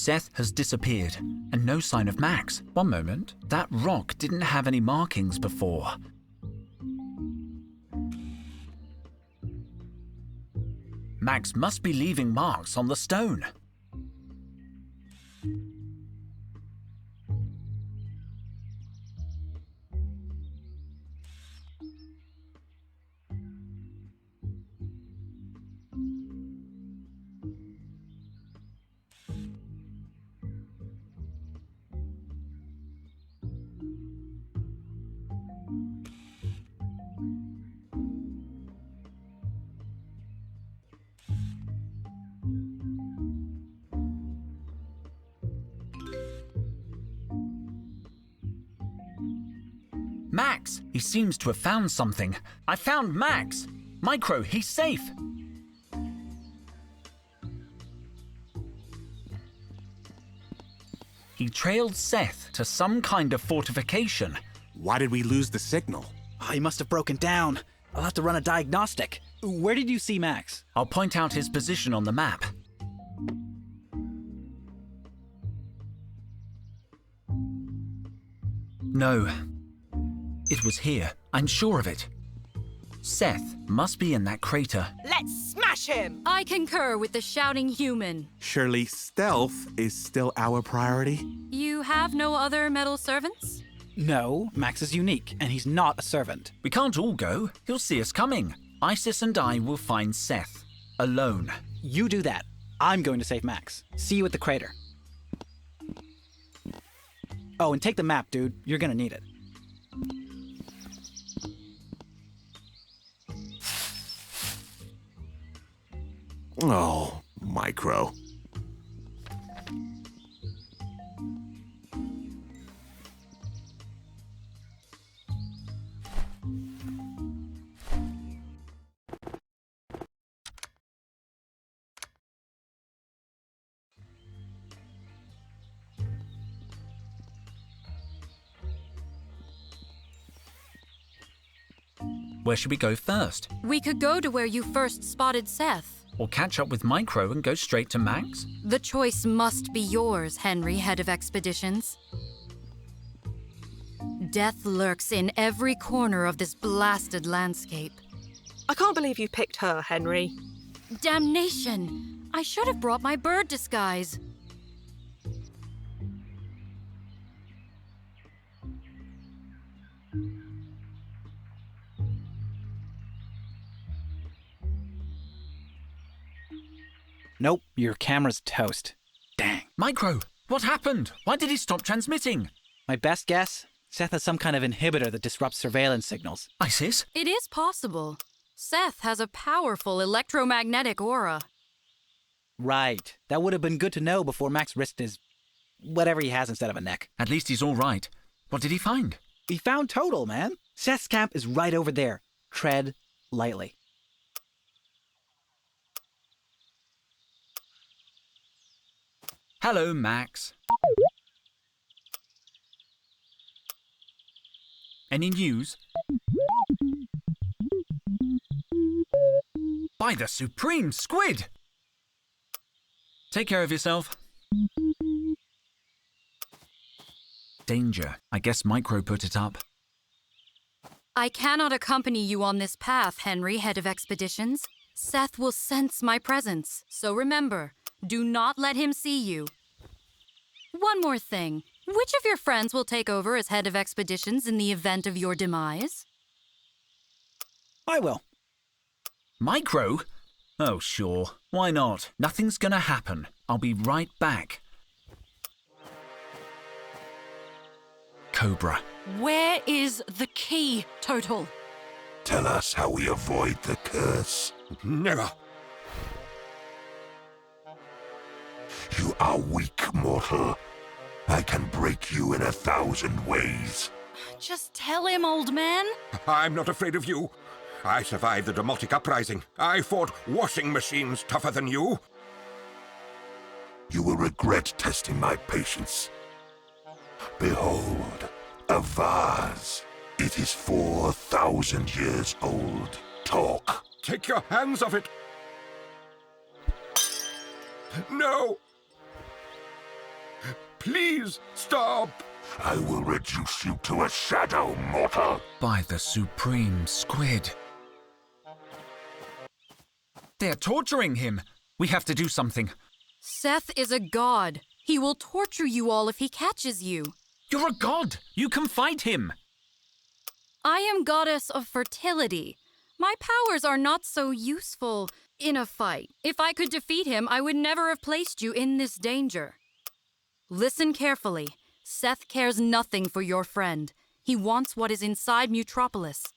Seth has disappeared, and no sign of Max. One moment, that rock didn't have any markings before. Max must be leaving marks on the stone. Max! He seems to have found something. I found Max! Micro, he's safe! He trailed Seth to some kind of fortification. Why did we lose the signal? Oh, he must have broken down. I'll have to run a diagnostic. Where did you see Max? I'll point out his position on the map. No. It was here. I'm sure of it. Seth must be in that crater. Let's smash him! I concur with the shouting human. Surely stealth is still our priority? You have no other metal servants? No, Max is unique, and he's not a servant. We can't all go. He'll see us coming. Isis and I will find Seth. Alone. You do that. I'm going to save Max. See you at the crater. Oh, and take the map, dude. You're gonna need it. Oh, Micro. Where should we go first? We could go to where you first spotted Seth. Or catch up with Micro and go straight to Max? The choice must be yours, Henry, head of expeditions. Death lurks in every corner of this blasted landscape. I can't believe you picked her, Henry. Damnation! I should have brought my bird disguise. Nope, your camera's toast. Dang. Micro, what happened? Why did he stop transmitting? My best guess? Seth has some kind of inhibitor that disrupts surveillance signals. Isis? It is possible. Seth has a powerful electromagnetic aura. Right. That would have been good to know before Max risked his... whatever he has instead of a neck. At least he's all right. What did he find? He found Total, man. Seth's camp is right over there. Tread lightly. Hello, Max. Any news? By the supreme squid! Take care of yourself. Danger. I guess Micro put it up. I cannot accompany you on this path, Henry, head of expeditions. Seth will sense my presence, so remember, do not let him see you. One more thing. Which of your friends will take over as head of expeditions in the event of your demise? I will. Micro? Oh, sure. Why not? Nothing's gonna happen. I'll be right back. Cobra. Where is the key, Total? Tell us how we avoid the curse. Never. You are weak, mortal. I can break you in 1,000 ways. Just tell him, old man. I'm not afraid of you. I survived the Demotic Uprising. I fought washing machines tougher than you. You will regret testing my patience. Behold, a vase. It is 4,000 years old. Talk. Take your hands off it. No. Please stop. I will reduce you to a shadow, mortal. By the supreme squid. They're torturing him. We have to do something. Seth is a god. He will torture you all if he catches you. You're a god. You can fight him. I am goddess of fertility. My powers are not so useful in a fight. If I could defeat him, I would never have placed you in this danger. Listen carefully. Seth cares nothing for your friend. He wants what is inside Mutropolis.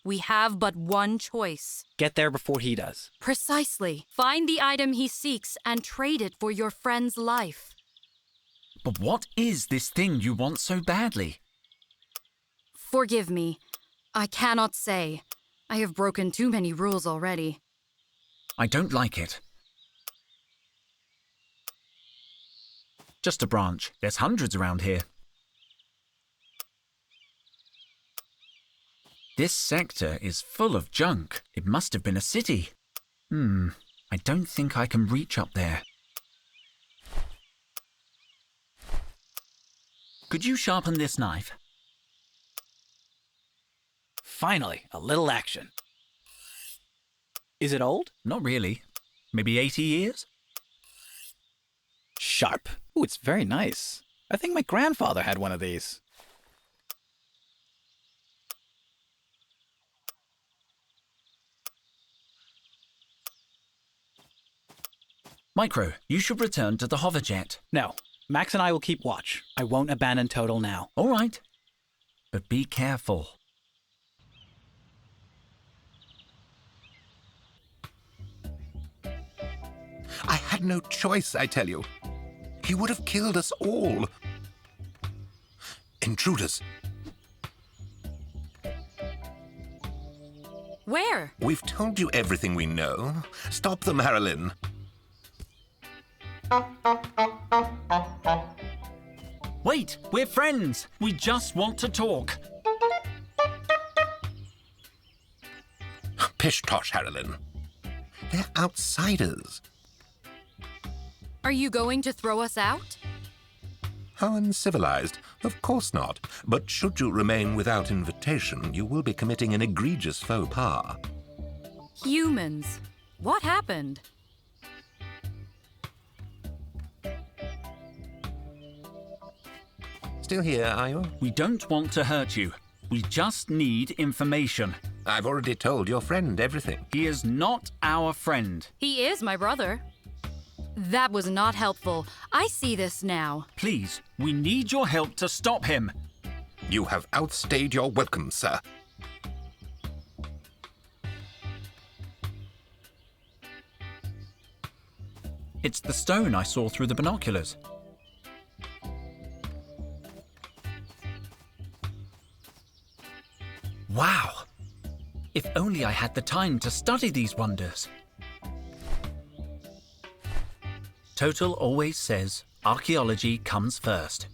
We have but one choice. Get there before he does. Precisely. Find the item he seeks and trade it for your friend's life. But what is this thing you want so badly? Forgive me. I cannot say. I have broken too many rules already. I don't like it. Just a branch. There's hundreds around here. This sector is full of junk. It must have been a city. I don't think I can reach up there. Could you sharpen this knife? Finally, a little action. Is it old? Not really. Maybe 80 years? Sharp. Ooh, it's very nice. I think my grandfather had one of these. Micro, you should return to the hoverjet. No, Max and I will keep watch. I won't abandon Total now. All right. But be careful. I had no choice, I tell you. He would have killed us all. Intruders. Where? We've told you everything we know. Stop them, Harolyn. Wait, we're friends. We just want to talk. Pish-tosh, Harolyn. They're outsiders. Are you going to throw us out? How uncivilized. Of course not. But should you remain without invitation, you will be committing an egregious faux pas. Humans. What happened? Still here, are you? We don't want to hurt you. We just need information. I've already told your friend everything. He is not our friend. He is my brother. That was not helpful. I see this now. Please, we need your help to stop him. You have outstayed your welcome, sir. It's the stone I saw through the binoculars. Wow! If only I had the time to study these wonders. Total always says archaeology comes first.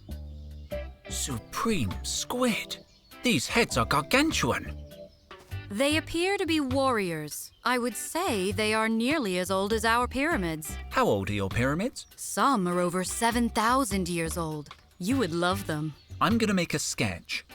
Supreme squid! These heads are gargantuan. They appear to be warriors. I would say they are nearly as old as our pyramids. How old are your pyramids? Some are over 7,000 years old. You would love them. I'm gonna make a sketch.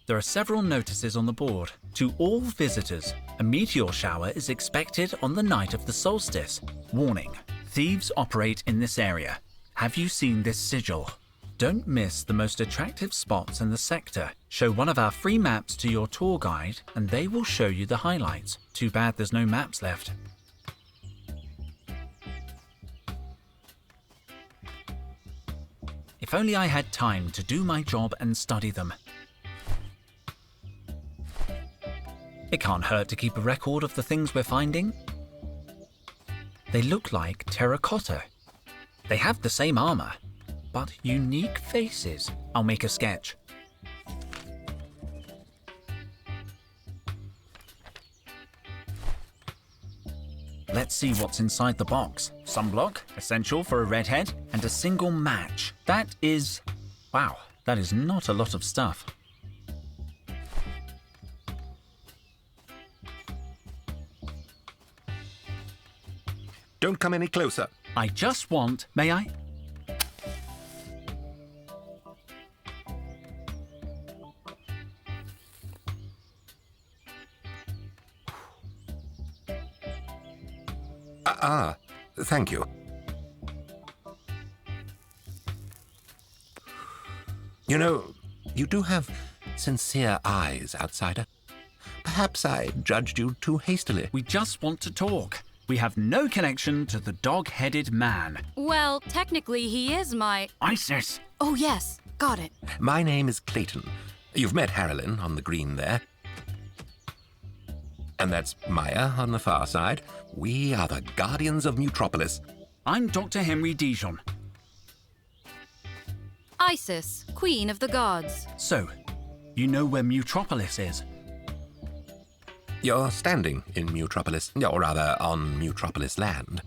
There are several notices on the board. To all visitors, a meteor shower is expected on the night of the solstice. Warning, thieves operate in this area. Have you seen this sigil? Don't miss the most attractive spots in the sector. Show one of our free maps to your tour guide and they will show you the highlights. Too bad there's no maps left. If only I had time to do my job and study them. It can't hurt to keep a record of the things we're finding. They look like terracotta. They have the same armor, but unique faces. I'll make a sketch. Let's see what's inside the box. Sunblock, essential for a redhead, and a single match. That is... wow, that is not a lot of stuff. Don't come any closer. I just want... may I? Thank you. You know, you do have sincere eyes, outsider. Perhaps I judged you too hastily. We just want to talk. We have no connection to the dog-headed man. Well, technically, he is my... Isis! Oh, yes. Got it. My name is Clayton. You've met Harolyn on the green there. And that's Maya on the far side. We are the Guardians of Mutropolis. I'm Dr. Henry Dijon. Isis, Queen of the Gods. So, you know where Mutropolis is? You're standing in Mutropolis, or rather, on Mutropolis land.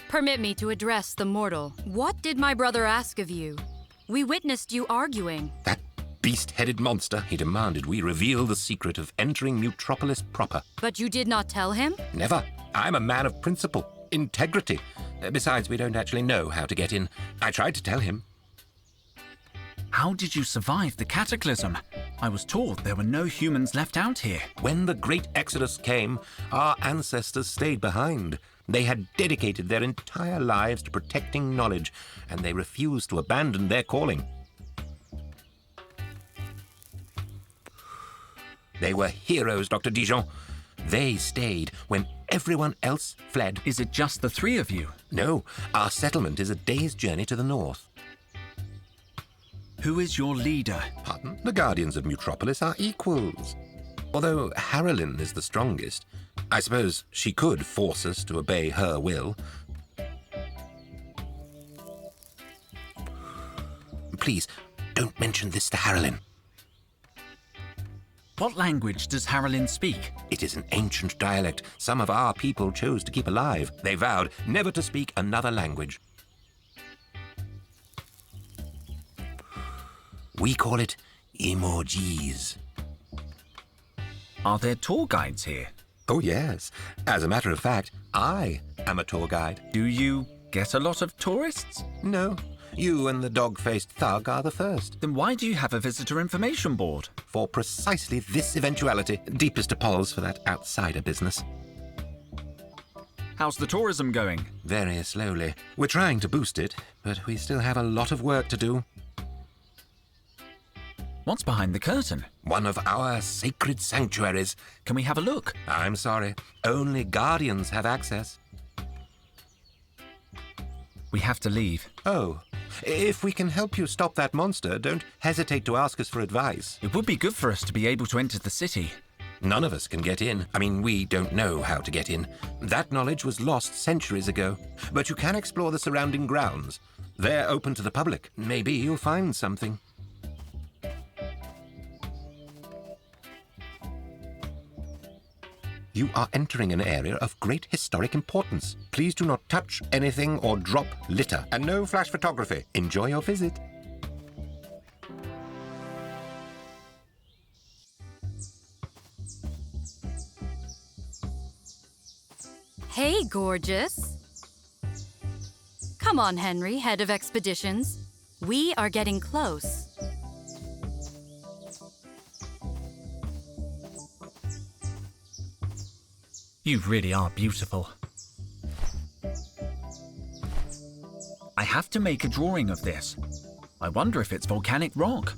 Permit me to address the mortal. What did my brother ask of you? We witnessed you arguing. That beast-headed monster, he demanded we reveal the secret of entering Mutropolis proper. But you did not tell him? Never. I'm a man of principle, integrity. Besides, we don't actually know how to get in. I tried to tell him. How did you survive the cataclysm? I was told there were no humans left out here. When the Great Exodus came, our ancestors stayed behind. They had dedicated their entire lives to protecting knowledge, and they refused to abandon their calling. They were heroes, Dr. Dijon. They stayed when everyone else fled. Is it just the three of you? No, our settlement is a day's journey to the north. Who is your leader? Pardon? The Guardians of Mutropolis are equals. Although Harolyn is the strongest, I suppose she could force us to obey her will. Please, don't mention this to Harolyn. What language does Harolyn speak? It is an ancient dialect some of our people chose to keep alive. They vowed never to speak another language. We call it emojis. Are there tour guides here? Oh, yes. As a matter of fact, I am a tour guide. Do you get a lot of tourists? No. You and the dog-faced thug are the first. Then why do you have a visitor information board? For precisely this eventuality. Deepest apologies for that outsider business. How's the tourism going? Very slowly. We're trying to boost it, but we still have a lot of work to do. What's behind the curtain? One of our sacred sanctuaries. Can we have a look? I'm sorry. Only Guardians have access. We have to leave. Oh. If we can help you stop that monster, don't hesitate to ask us for advice. It would be good for us to be able to enter the city. None of us can get in. I mean, we don't know how to get in. That knowledge was lost centuries ago. But you can explore the surrounding grounds. They're open to the public. Maybe you'll find something. You are entering an area of great historic importance. Please do not touch anything or drop litter. And no flash photography. Enjoy your visit. Hey, gorgeous. Come on, Henry, head of expeditions. We are getting close. You really are beautiful. I have to make a drawing of this. I wonder if it's volcanic rock.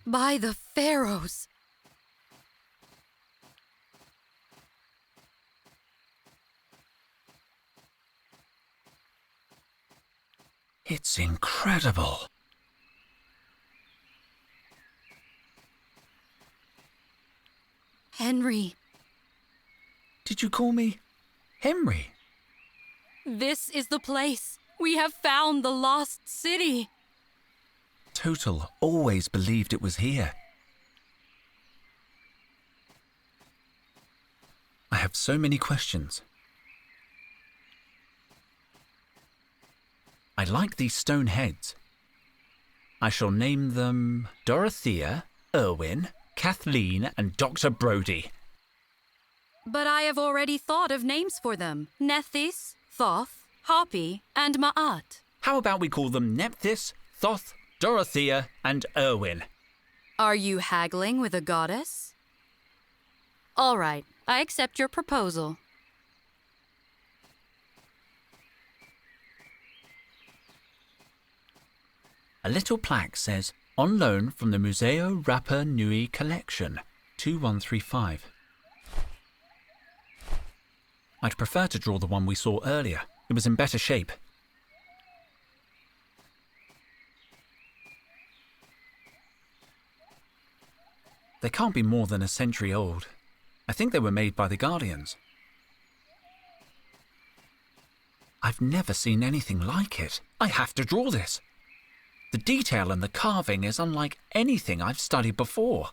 By the pharaohs! It's incredible. Henry. Did you call me Henry? This is the place. We have found the lost city. Total always believed it was here. I have so many questions. I like these stone heads. I shall name them Dorothea, Erwin, Kathleen, and Dr. Brody. But I have already thought of names for them. Nethys, Thoth, Hoppy, and Ma'at. How about we call them Nephthys, Thoth, Dorothea, and Erwin? Are you haggling with a goddess? All right, I accept your proposal. A little plaque says, on loan from the Museo Rapa Nui Collection, 2135. I'd prefer to draw the one we saw earlier. It was in better shape. They can't be more than a century old. I think they were made by the Guardians. I've never seen anything like it. I have to draw this. The detail and the carving is unlike anything I've studied before.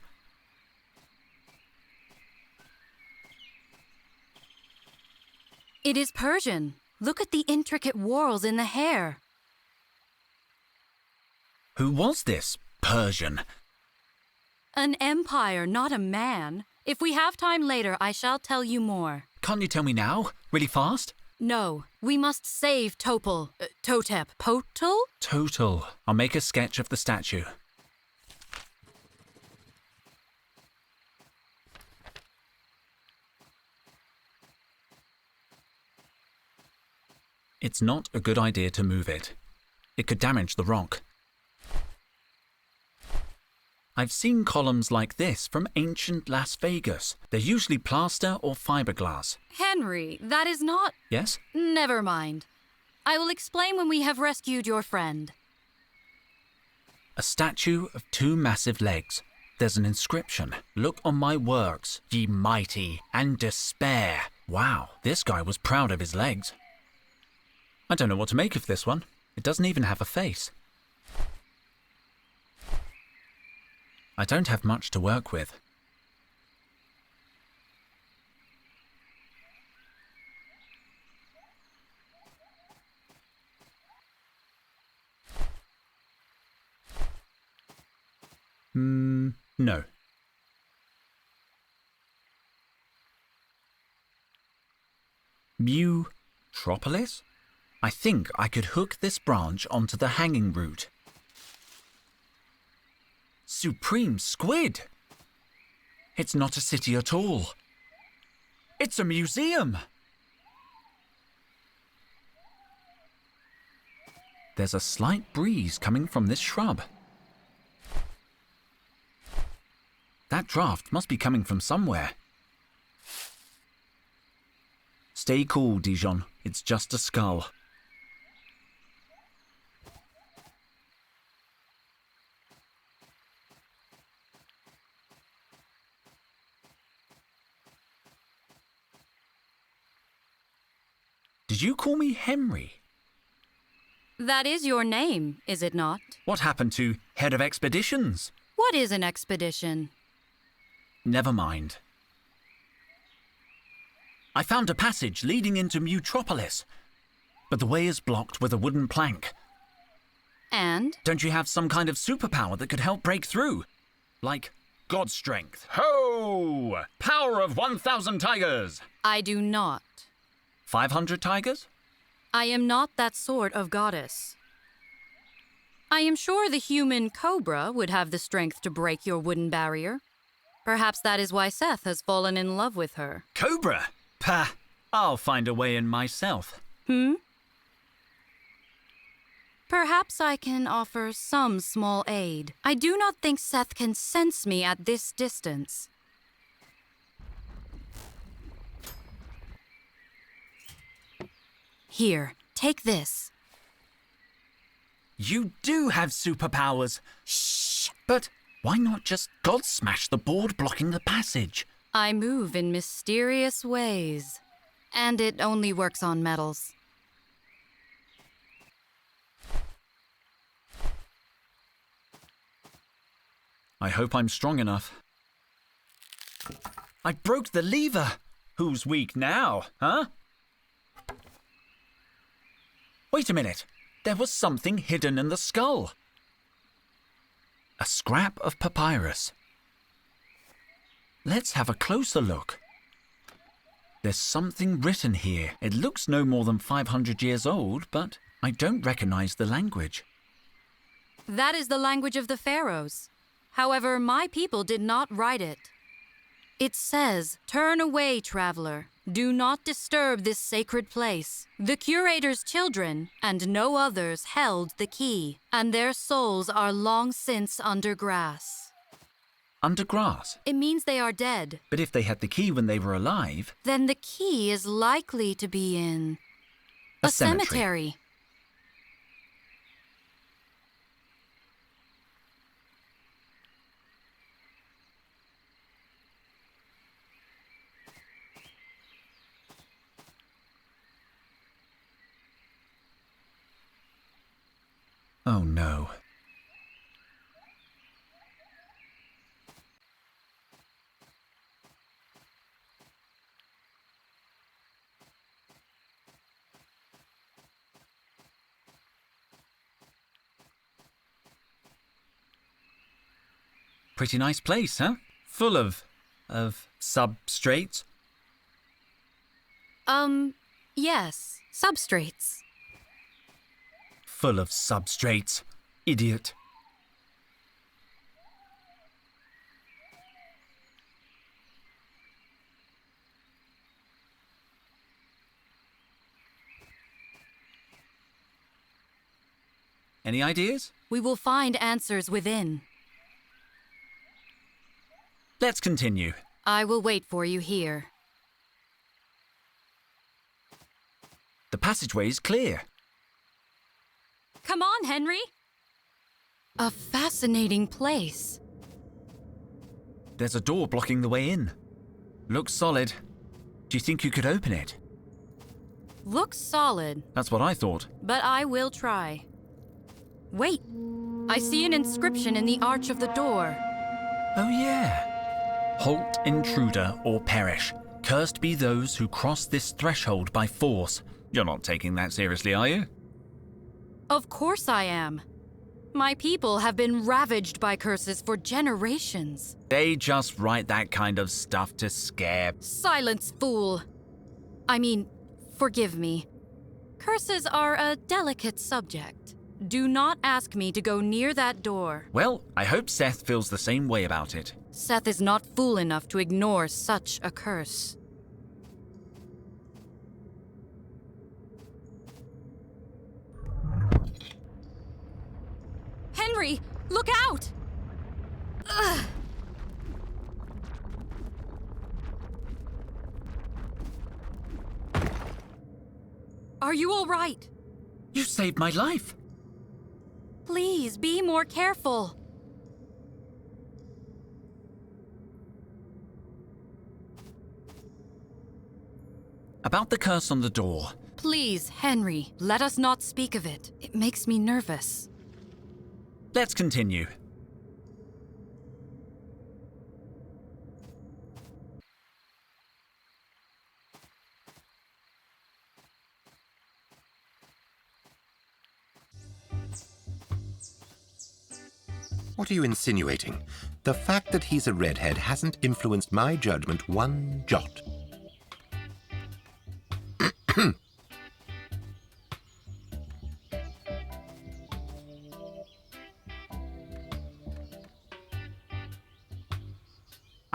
It is Persian. Look at the intricate whorls in the hair. Who was this Persian? An empire, not a man. If we have time later, I shall tell you more. Can't you tell me now? Really fast? No, we must save Topol. Totep. Potel? Total. I'll make a sketch of the statue. It's not a good idea to move it. It could damage the rock. I've seen columns like this from ancient Las Vegas. They're usually plaster or fiberglass. Henry, that is not... Yes? Never mind. I will explain when we have rescued your friend. A statue of two massive legs. There's an inscription. Look on my works, ye mighty, and despair. Wow, this guy was proud of his legs. I don't know what to make of this one. It doesn't even have a face. I don't have much to work with. No. Mutropolis? I think I could hook this branch onto the hanging root. Supreme squid! It's not a city at all. It's a museum! There's a slight breeze coming from this shrub. That draft must be coming from somewhere. Stay cool, Dijon. It's just a skull. Did you call me Henry? That is your name, is it not? What happened to head of expeditions? What is an expedition? Never mind. I found a passage leading into Mutropolis, but the way is blocked with a wooden plank. And? Don't you have some kind of superpower that could help break through? Like God strength. Ho! Power of 1,000 tigers! I do not. 500 tigers? I am not that sort of goddess. I am sure the human cobra would have the strength to break your wooden barrier. Perhaps that is why Seth has fallen in love with her. Cobra? Pah! I'll find a way in myself. Perhaps I can offer some small aid. I do not think Seth can sense me at this distance. Here, take this. You do have superpowers. Shh! But why not just God smash the board blocking the passage? I move in mysterious ways. And it only works on metals. I hope I'm strong enough. I broke the lever. Who's weak now, huh? Wait a minute. There was something hidden in the skull. A scrap of papyrus. Let's have a closer look. There's something written here. It looks no more than 500 years old, but I don't recognize the language. That is the language of the pharaohs. However, my people did not write it. It says, "Turn away, traveler. Do not disturb this sacred place." The curator's children, and no others, held the key, and their souls are long since under grass. Under grass? It means they are dead. But if they had the key when they were alive... Then the key is likely to be in... a cemetery. Oh no. Pretty nice place, huh? Full of substrates. Yes. Substrates. Full of substrates. Idiot. Any ideas? We will find answers within. Let's continue. I will wait for you here. The passageway is clear. Come on, Henry. A fascinating place. There's a door blocking the way in. Looks solid. Do you think you could open it? Looks solid. That's what I thought. But I will try. Wait. I see an inscription in the arch of the door. Oh yeah. Halt, intruder, or perish. Cursed be those who cross this threshold by force. You're not taking that seriously, are you? Of course I am. My people have been ravaged by curses for generations. They just write that kind of stuff to scare... Silence, fool. I mean, forgive me. Curses are a delicate subject. Do not ask me to go near that door. Well, I hope Seth feels the same way about it. Seth is not fool enough to ignore such a curse. Henry, look out! Ugh. Are you all right? You saved my life. Please, be more careful. About the curse on the door. Please, Henry, let us not speak of it. It makes me nervous. Let's continue. What are you insinuating? The fact that he's a redhead hasn't influenced my judgment one jot.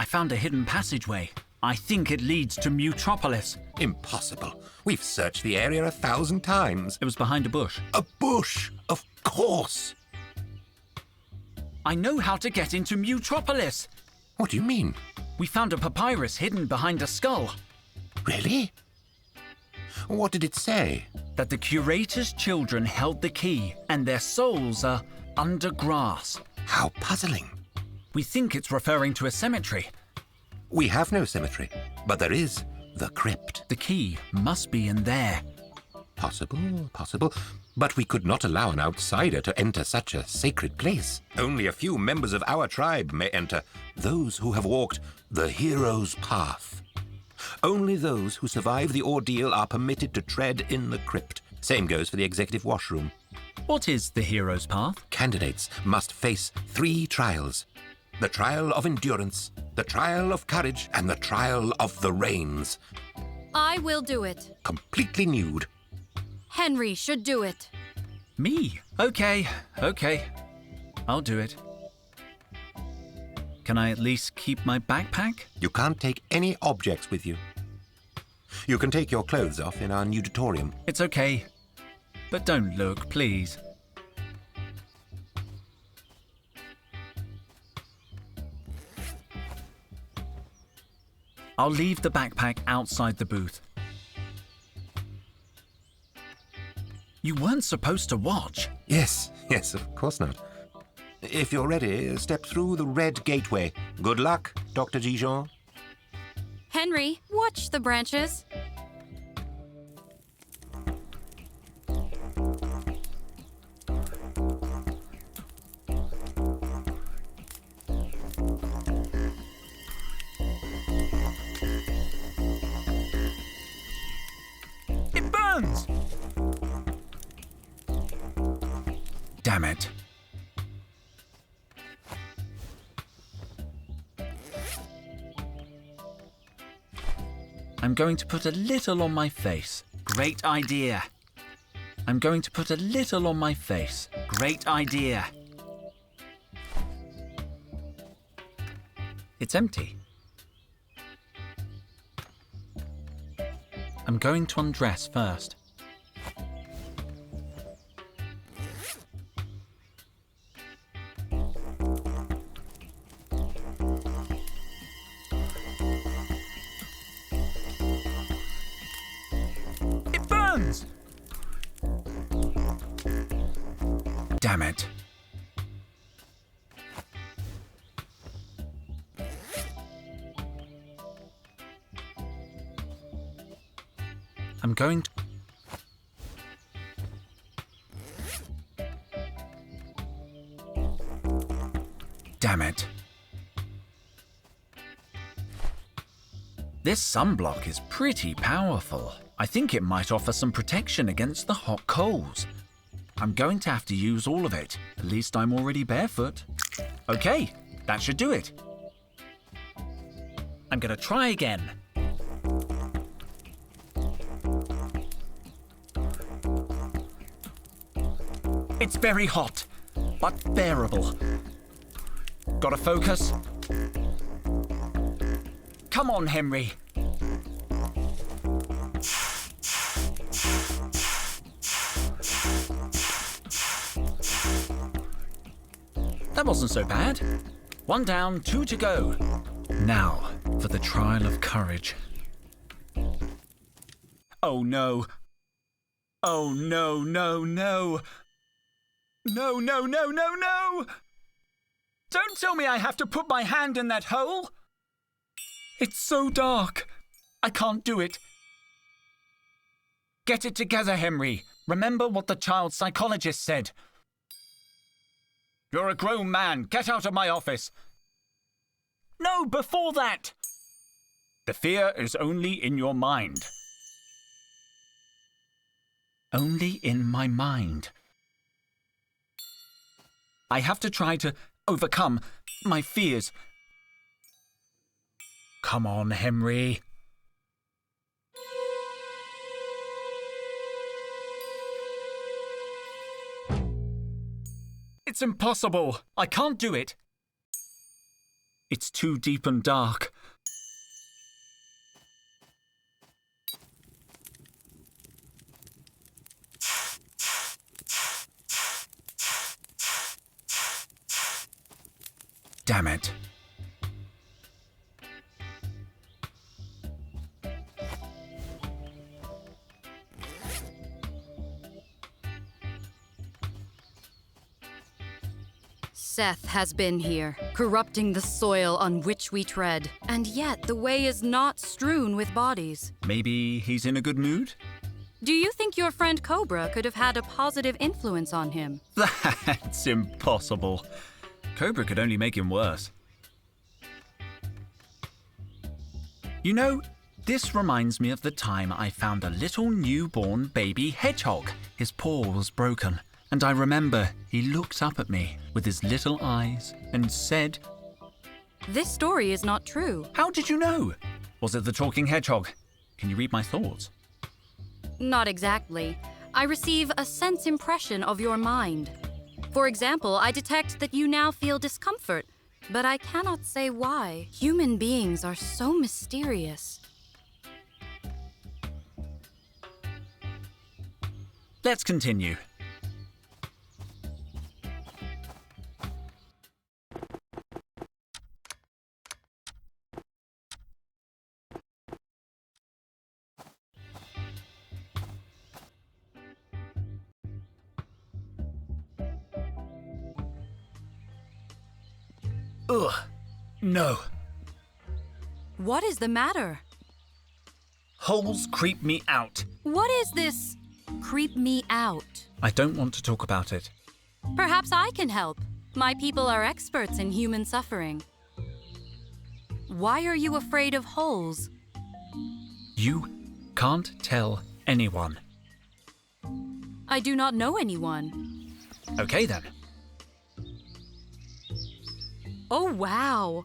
I found a hidden passageway. I think it leads to Mutropolis. Impossible. We've searched the area 1,000 times. It was behind a bush. A bush? Of course. I know how to get into Mutropolis. What do you mean? We found a papyrus hidden behind a skull. Really? What did it say? That the curator's children held the key and their souls are under grass. How puzzling. We think it's referring to a cemetery. We have no cemetery, but there is the crypt. The key must be in there. Possible. But we could not allow an outsider to enter such a sacred place. Only a few members of our tribe may enter, those who have walked the hero's path. Only those who survive the ordeal are permitted to tread in the crypt. Same goes for the executive washroom. What is the hero's path? Candidates must face 3 trials. The trial of endurance, the trial of courage, and the trial of the reins. I will do it. Completely nude. Henry should do it. Me? Okay. I'll do it. Can I at least keep my backpack? You can't take any objects with you. You can take your clothes off in our nuditorium. It's okay. But don't look, please. I'll leave the backpack outside the booth. You weren't supposed to watch. Yes, of course not. If you're ready, step through the red gateway. Good luck, Dr. Dijon. Henry, watch the branches. It burns! Damn it. I'm going to put a little on my face. Great idea. I'm going to put a little on my face. Great idea. It's empty. I'm going to undress first. It burns! Damn it. I'm going to... Damn it. This sunblock is pretty powerful. I think it might offer some protection against the hot coals. I'm going to have to use all of it. At least I'm already barefoot. Okay, that should do it. I'm going to try again. It's very hot, but bearable. Gotta focus. Come on, Henry. That wasn't so bad. 1 down, 2 to go. Now for the trial of courage. Oh no. Oh no, no, no. No, no, no, no, no! Don't tell me I have to put my hand in that hole! It's so dark. I can't do it. Get it together, Henry. Remember what the child psychologist said. You're a grown man. Get out of my office. No, before that. The fear is only in your mind. Only in my mind. I have to try to overcome my fears. Come on, Henry. It's impossible. I can't do it. It's too deep and dark. Damn it. Seth has been here, corrupting the soil on which we tread, and yet the way is not strewn with bodies. Maybe he's in a good mood? Do you think your friend Cobra could have had a positive influence on him? That's impossible. Cobra could only make him worse. You know, this reminds me of the time I found a little newborn baby hedgehog. His paw was broken, and I remember he looked up at me with his little eyes and said, "This story is not true." "How did you know? Was it the talking hedgehog? Can you read my thoughts?" Not exactly. I receive a sense impression of your mind. For example, I detect that you now feel discomfort, but I cannot say why. Human beings are so mysterious. Let's continue. Ugh, no. What is the matter? Holes creep me out. What is this creep me out? I don't want to talk about it. Perhaps I can help. My people are experts in human suffering. Why are you afraid of holes? You can't tell anyone. I do not know anyone. Okay then. Oh, wow.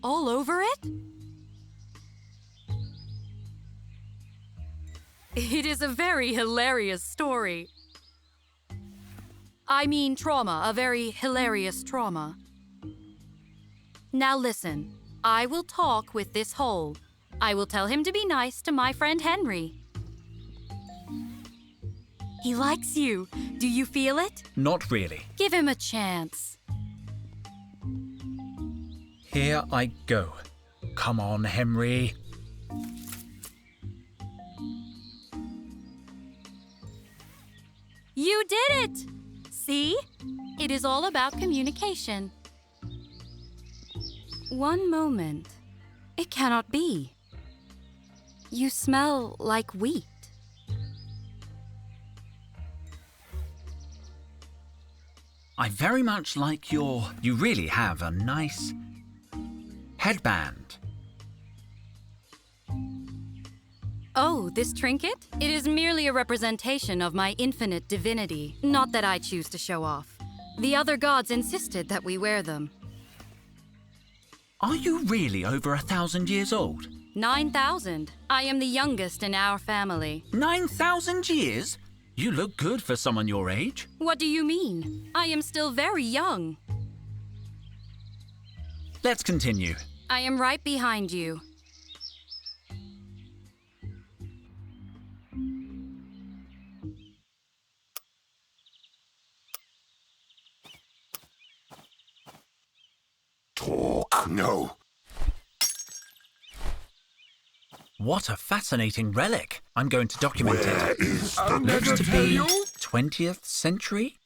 All over it? It is a very hilarious story. I mean trauma, a very hilarious trauma. Now listen, I will talk with this hole. I will tell him to be nice to my friend Henry. He likes you. Do you feel it? Not really. Give him a chance. Here I go. Come on, Henry. You did it! See? It is all about communication. One moment. It cannot be. You smell like wheat. I very much like your... You really have a nice headband. Oh, this trinket? It is merely a representation of my infinite divinity. Not that I choose to show off. The other gods insisted that we wear them. Are you really over 1,000 years old? 9,000. I am the youngest in our family. 9,000 years? You look good for someone your age. What do you mean? I am still very young. Let's continue. I am right behind you. Talk. No. What a fascinating relic. I'm going to document Where it. is the I'll never Looks to tell be you. 20th century?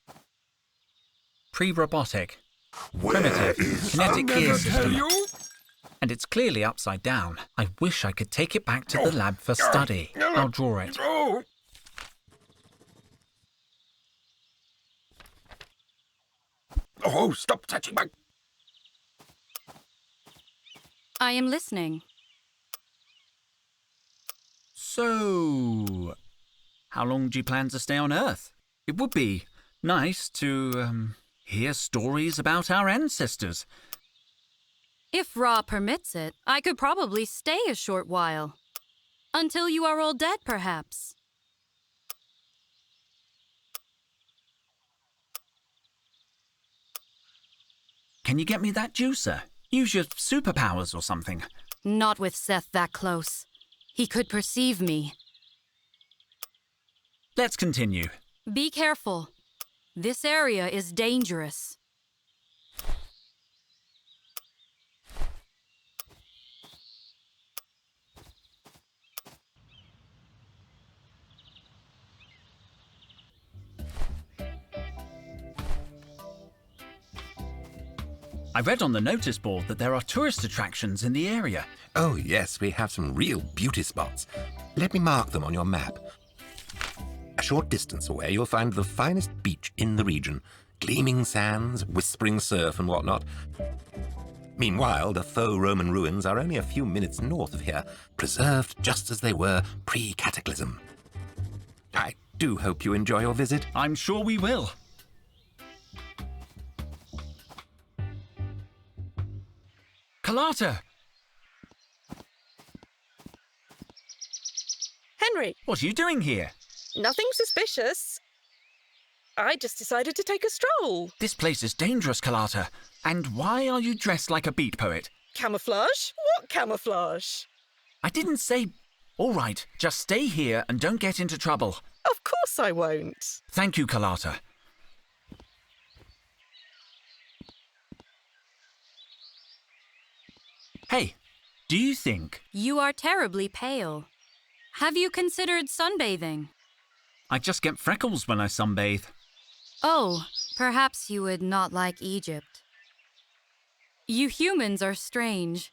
Pre-robotic. Where Primitive. is Kinetic gear Tell system. you. And it's clearly upside down. I wish I could take it back to the lab for study. I'll draw it. Oh. Oh, stop touching my... I am listening. So, how long do you plan to stay on Earth? It would be nice to, hear stories about our ancestors. If Ra permits it, I could probably stay a short while. Until you are all dead, perhaps. Can you get me that juicer? Use your superpowers or something. Not with Seth that close. He could perceive me. Let's continue. Be careful. This area is dangerous. I read on the notice board that there are tourist attractions in the area. Oh, yes, we have some real beauty spots. Let me mark them on your map. A short distance away, you'll find the finest beach in the region. Gleaming sands, whispering surf and whatnot. Meanwhile, the faux Roman ruins are only a few minutes north of here, preserved just as they were pre-cataclysm. I do hope you enjoy your visit. I'm sure we will. Carlotta! Henry, What are you doing here? nothing suspicious. I just decided to take a stroll. This place is dangerous, Carlotta. And why are you dressed like a beat poet? Camouflage? What camouflage? I didn't say... All right, just stay here and don't get into trouble. Of course I won't. Thank you, Carlotta. Hey, do you think... You are terribly pale. Have you considered sunbathing? I just get freckles when I sunbathe? Oh, perhaps you would not like Egypt. You humans are strange.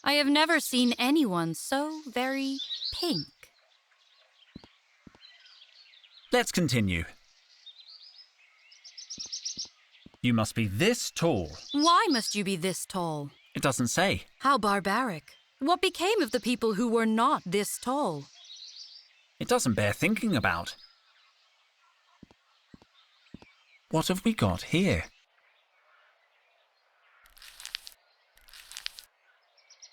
I have never seen anyone so very pink. Let's continue. You must be this tall. Why must you be this tall? It doesn't say. How barbaric. What became of the people who were not this tall? It doesn't bear thinking about. What have we got here?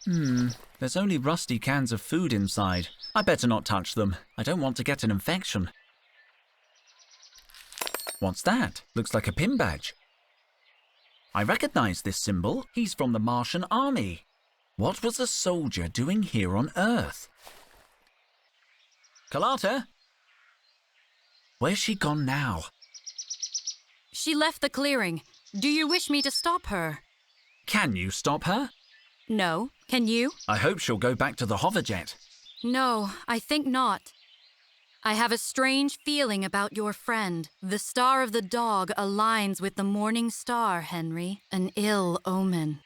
There's only rusty cans of food inside. I better not touch them. I don't want to get an infection. What's that? Looks like a pin badge. I recognize this symbol. He's from the Martian army. What was a soldier doing here on Earth? Carlotta? Where's she gone now? She left the clearing. Do you wish me to stop her? Can you stop her? No. Can you? I hope she'll go back to the hoverjet. No, I think not. I have a strange feeling about your friend. The star of the dog aligns with the morning star, Henry. An ill omen.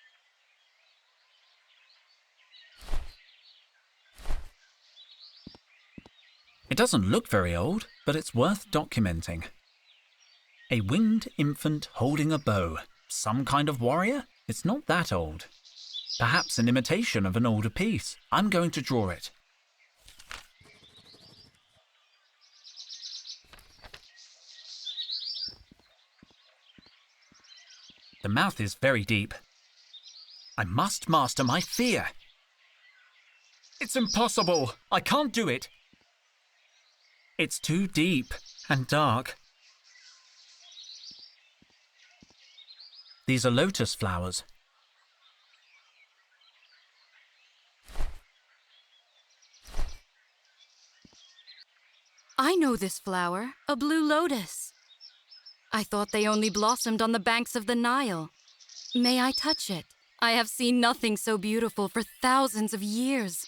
It doesn't look very old, but it's worth documenting. A winged infant holding a bow. Some kind of warrior? It's not that old. Perhaps an imitation of an older piece. I'm going to draw it. The mouth is very deep. I must master my fear. It's impossible. I can't do it. It's too deep and dark. These are lotus flowers. I know this flower, a blue lotus. I thought they only blossomed on the banks of the Nile. May I touch it? I have seen nothing so beautiful for thousands of years.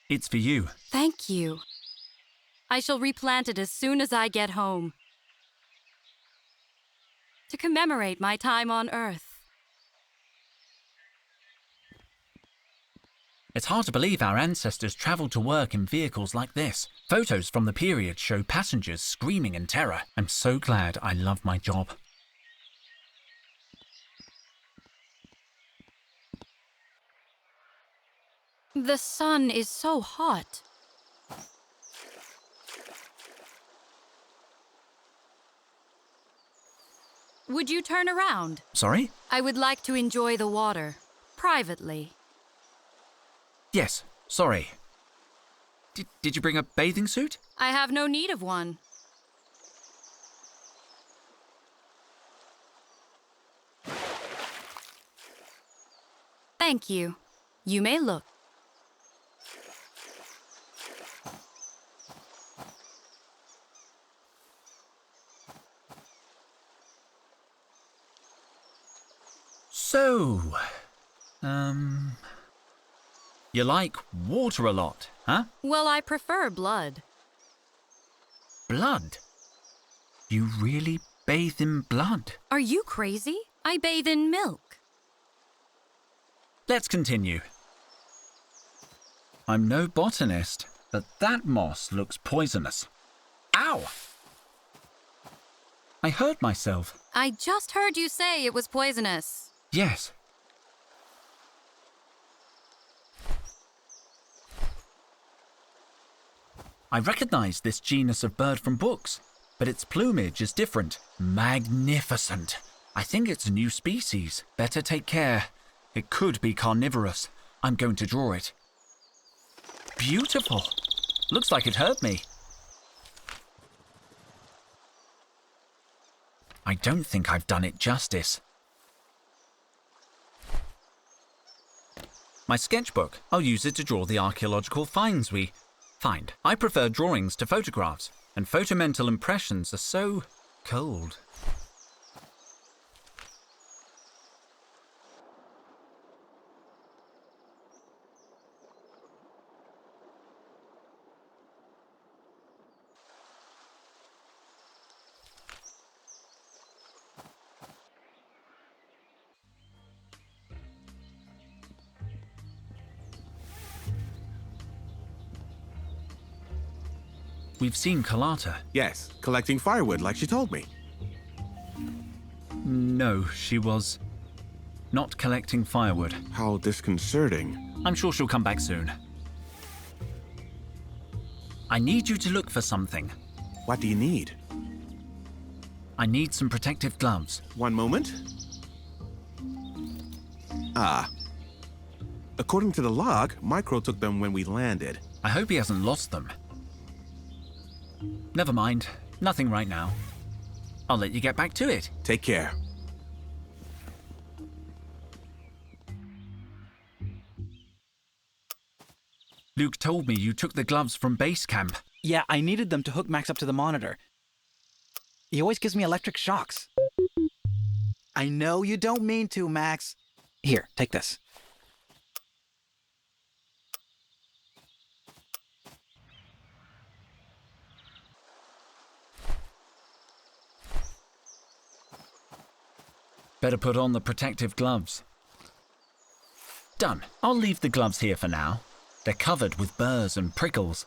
It's for you. Thank you. I shall replant it as soon as I get home. To commemorate my time on Earth. It's hard to believe our ancestors travelled to work in vehicles like this. Photos from the period show passengers screaming in terror. I'm so glad I love my job. The sun is so hot. Would you turn around? Sorry? I would like to enjoy the water, privately. Yes, sorry. Did you bring a bathing suit? I have no need of one. Thank you. You may look. So, you like water a lot, huh? Well, I prefer blood. Blood? You really bathe in blood? Are you crazy? I bathe in milk. Let's continue. I'm no botanist, but that moss looks poisonous. Ow! I hurt myself. I just heard you say it was poisonous. Yes. I recognize this genus of bird from books, but its plumage is different. Magnificent. I think it's a new species. Better take care. It could be carnivorous. I'm going to draw it. Beautiful. Looks like it hurt me. I don't think I've done it justice. My sketchbook, I'll use it to draw the archaeological finds we find. I prefer drawings to photographs, and photomental impressions are so cold. We've seen Carlotta. Yes, collecting firewood like she told me. No, she was not collecting firewood. How disconcerting. I'm sure she'll come back soon. I need you to look for something. What do you need? I need some protective gloves. One moment. Ah. According to the log, Micro took them when we landed. I hope he hasn't lost them. Never mind. Nothing right now. I'll let you get back to it. Take care. Luke told me you took the gloves from base camp. Yeah, I needed them to hook Max up to the monitor. He always gives me electric shocks. I know you don't mean to, Max. Here, take this. Better put on the protective gloves. Done. I'll leave the gloves here for now. They're covered with burrs and prickles.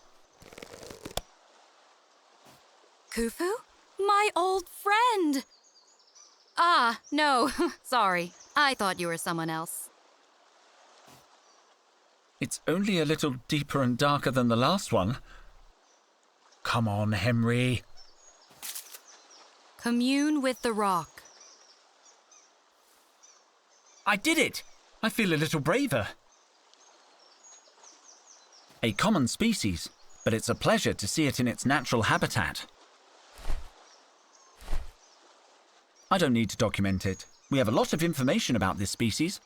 Khufu? My old friend! Ah, no, sorry. I thought you were someone else. It's only a little deeper and darker than the last one. Come on, Henry. Commune with the rock. I did it! I feel a little braver. A common species, but it's a pleasure to see it in its natural habitat. I don't need to document it. We have a lot of information about this species.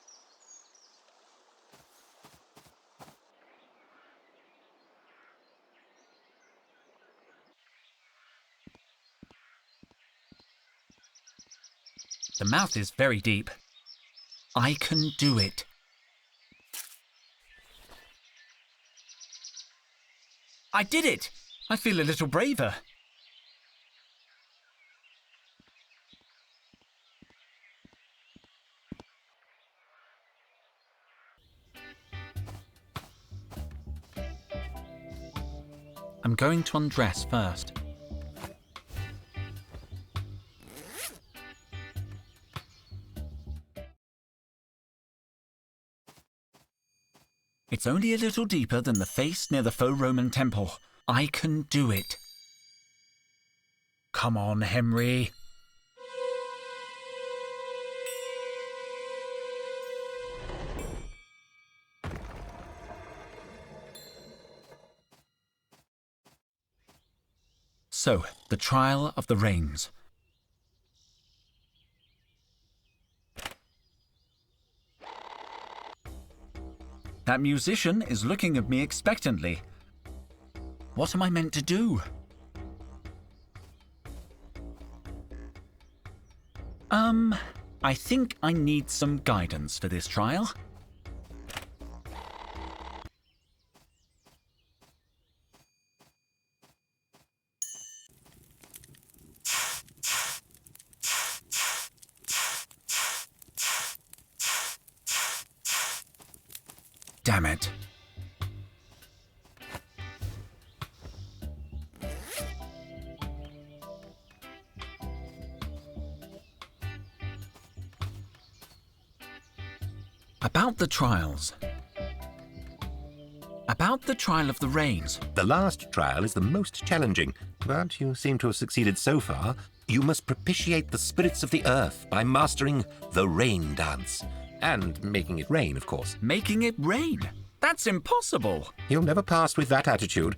The mouth is very deep. I can do it. I did it! I feel a little braver. I'm going to undress first. It's only a little deeper than the face near the faux Roman temple. I can do it. Come on, Henry. So, the trial of the rains. That musician is looking at me expectantly. What am I meant to do? I think I need some guidance for this trial. Damn it. About the trials. About the trial of the rains. The last trial is the most challenging, but you seem to have succeeded so far. You must propitiate the spirits of the earth by mastering the rain dance. And making it rain, of course. Making it rain? That's impossible. You'll never pass with that attitude.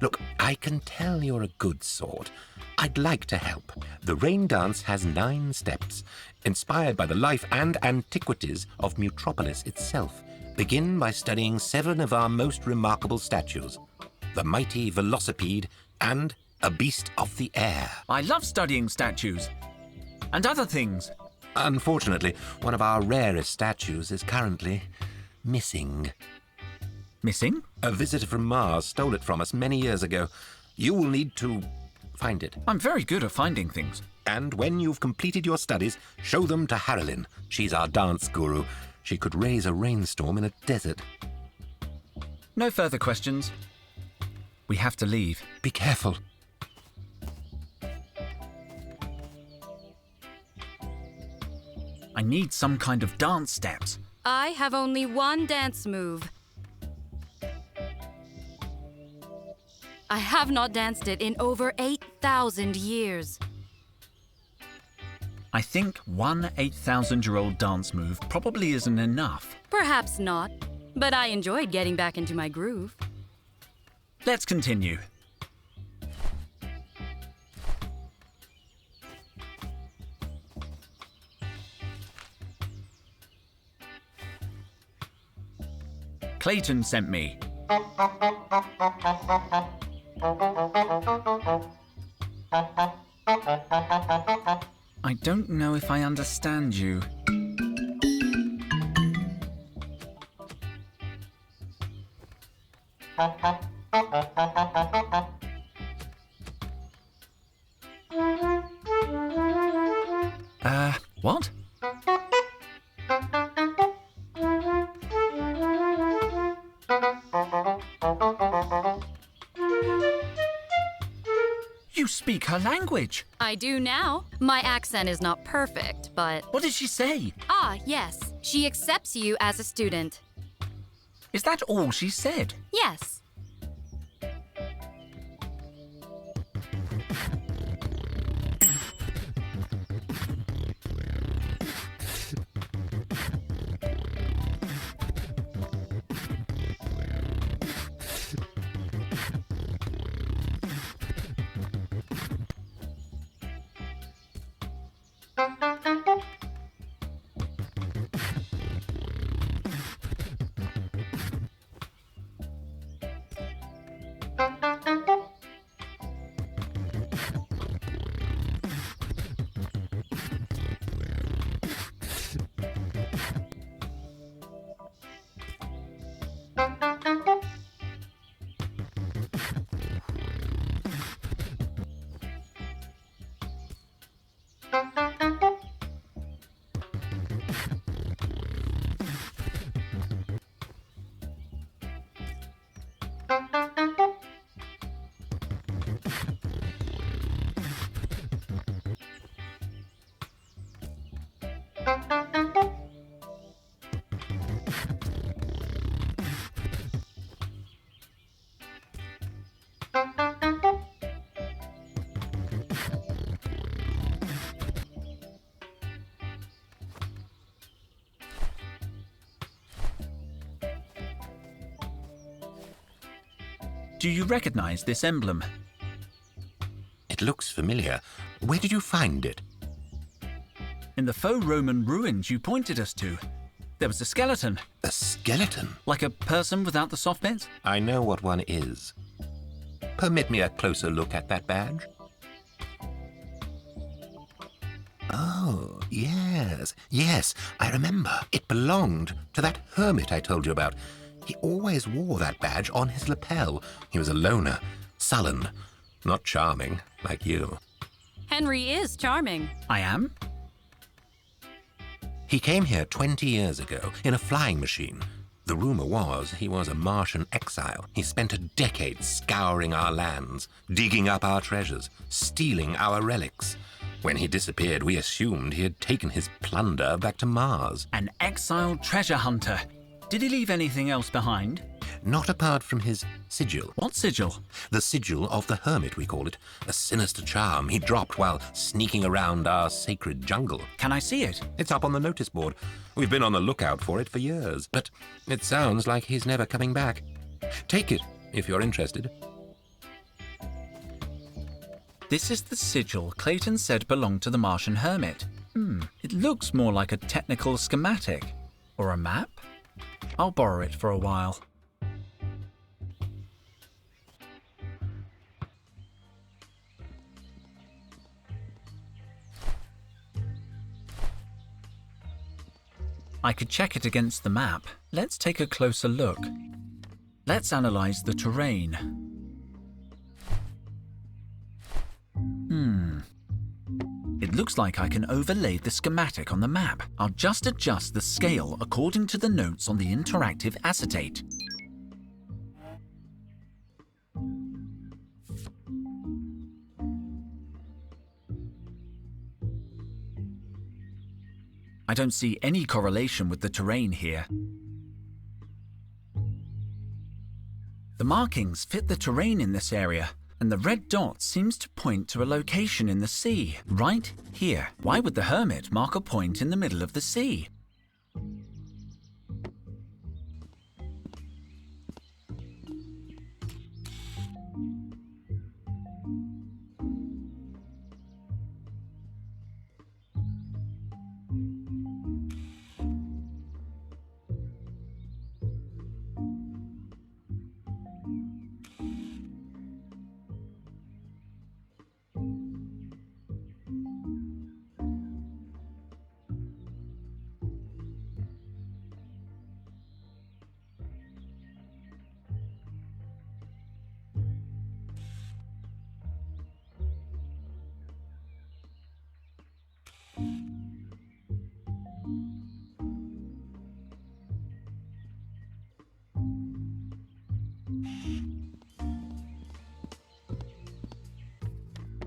Look, I can tell you're a good sort. I'd like to help. The rain dance has 9 steps, inspired by the life and antiquities of Mutropolis itself. Begin by studying 7 of our most remarkable statues. The mighty Velocipede and a beast of the air. I love studying statues. And other things. Unfortunately, one of our rarest statues is currently missing. Missing? A visitor from Mars stole it from us many years ago. You will need to find it. I'm very good at finding things. And when you've completed your studies, show them to Harrelin. She's our dance guru. She could raise a rainstorm in a desert. No further questions. We have to leave. Be careful. I need some kind of dance steps. I have only one dance move. I have not danced it in over 8,000 years. I think one 8,000-year-old dance move probably isn't enough. Perhaps not, but I enjoyed getting back into my groove. Let's continue. Clayton sent me. I don't know if I understand you. What? You speak her language. I do now. My accent is not perfect, but... What did she say? Ah, yes. She accepts you as a student. Is that all she said? Yes. Do you recognize this emblem? It looks familiar. Where did you find it? In the faux Roman ruins you pointed us to. There was a skeleton. A skeleton? Like a person without the soft bits? I know what one is. Permit me a closer look at that badge. Oh, yes, I remember. It belonged to that hermit I told you about. He always wore that badge on his lapel. He was a loner, sullen, not charming, like you. Henry is charming. I am? He came here 20 years ago in a flying machine. The rumor was he was a Martian exile. He spent a decade scouring our lands, digging up our treasures, stealing our relics. When he disappeared, we assumed he had taken his plunder back to Mars. An exiled treasure hunter. Did he leave anything else behind? Not apart from his sigil. What sigil? The sigil of the hermit, we call it. A sinister charm he dropped while sneaking around our sacred jungle. Can I see it? It's up on the notice board. We've been on the lookout for it for years, but it sounds like he's never coming back. Take it, if you're interested. This is the sigil Clayton said belonged to the Martian hermit. It looks more like a technical schematic. Or a map? I'll borrow it for a while. I could check it against the map. Let's take a closer look. Let's analyze the terrain. It looks like I can overlay the schematic on the map. I'll just adjust the scale according to the notes on the interactive acetate. I don't see any correlation with the terrain here. The markings fit the terrain in this area, and the red dot seems to point to a location in the sea, right here. Why would the hermit mark a point in the middle of the sea?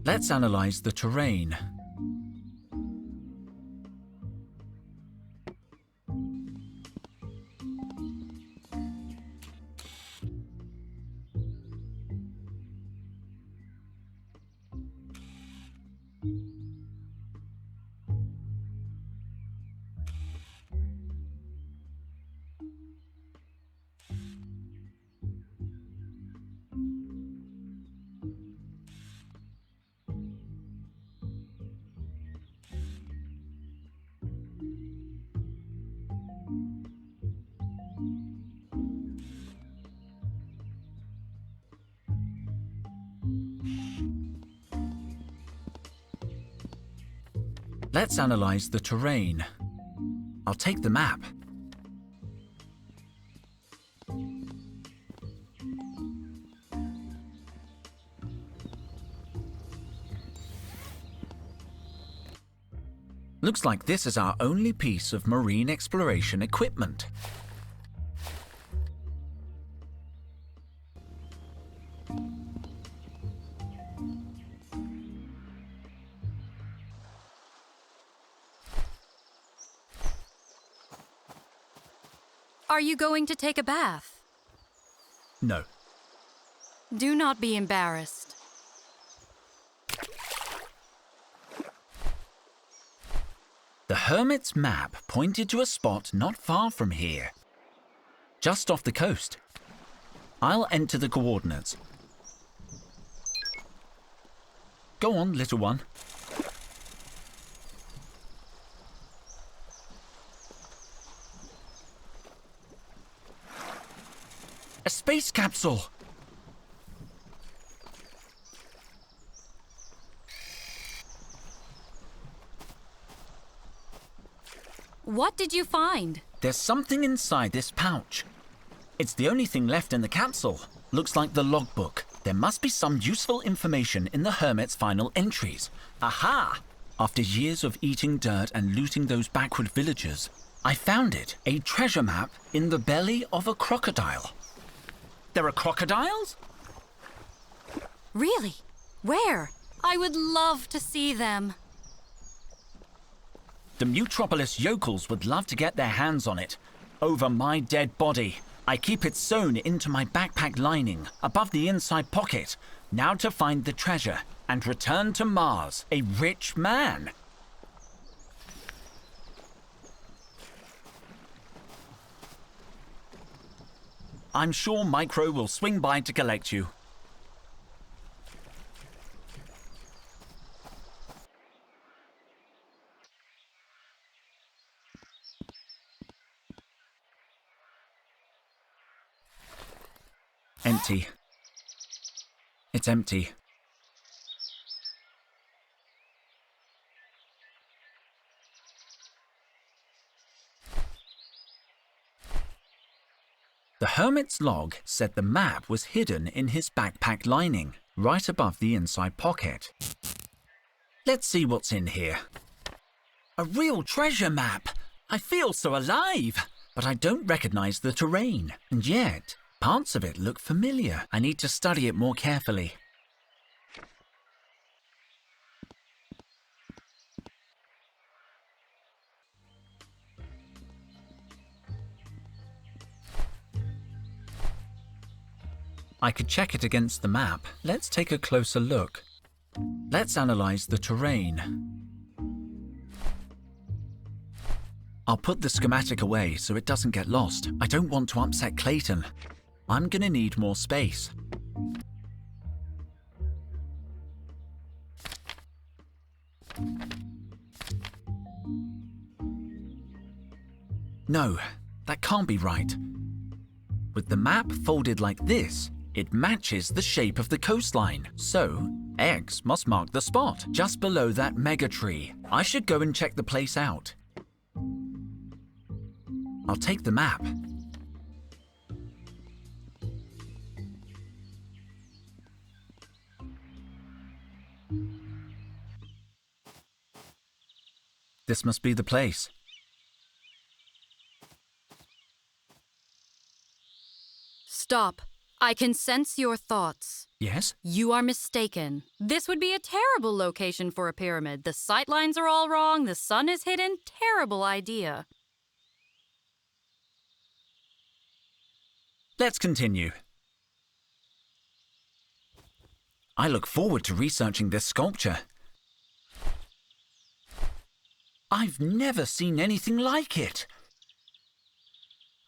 Let's analyze the terrain. Let's analyze the terrain. I'll take the map. Looks like this is our only piece of marine exploration equipment. Are you going to take a bath? No. Do not be embarrassed. The hermit's map pointed to a spot not far from here, just off the coast. I'll enter the coordinates. Go on, little one. A space capsule! What did you find? There's something inside this pouch. It's the only thing left in the capsule. Looks like the logbook. There must be some useful information in the Hermit's final entries. Aha! After years of eating dirt and looting those backward villagers, I found it. A treasure map in the belly of a crocodile. There are crocodiles? Really? Where? I would love to see them. The Mutropolis yokels would love to get their hands on it. Over my dead body. I keep it sewn into my backpack lining, above the inside pocket. Now to find the treasure and return to Mars, a rich man. I'm sure Micro will swing by to collect you. Empty. It's empty. The Hermit's log said the map was hidden in his backpack lining, right above the inside pocket. Let's see what's in here. A real treasure map! I feel so alive! But I don't recognize the terrain, and yet parts of it look familiar. I need to study it more carefully. I could check it against the map. Let's take a closer look. Let's analyze the terrain. I'll put the schematic away so it doesn't get lost. I don't want to upset Clayton. I'm gonna need more space. No, that can't be right. With the map folded like this, it matches the shape of the coastline. So, X must mark the spot, just below that mega tree. I should go and check the place out. I'll take the map. This must be the place. Stop. I can sense your thoughts. Yes? You are mistaken. This would be a terrible location for a pyramid. The sight lines are all wrong, the sun is hidden. Terrible idea. Let's continue. I look forward to researching this sculpture. I've never seen anything like it.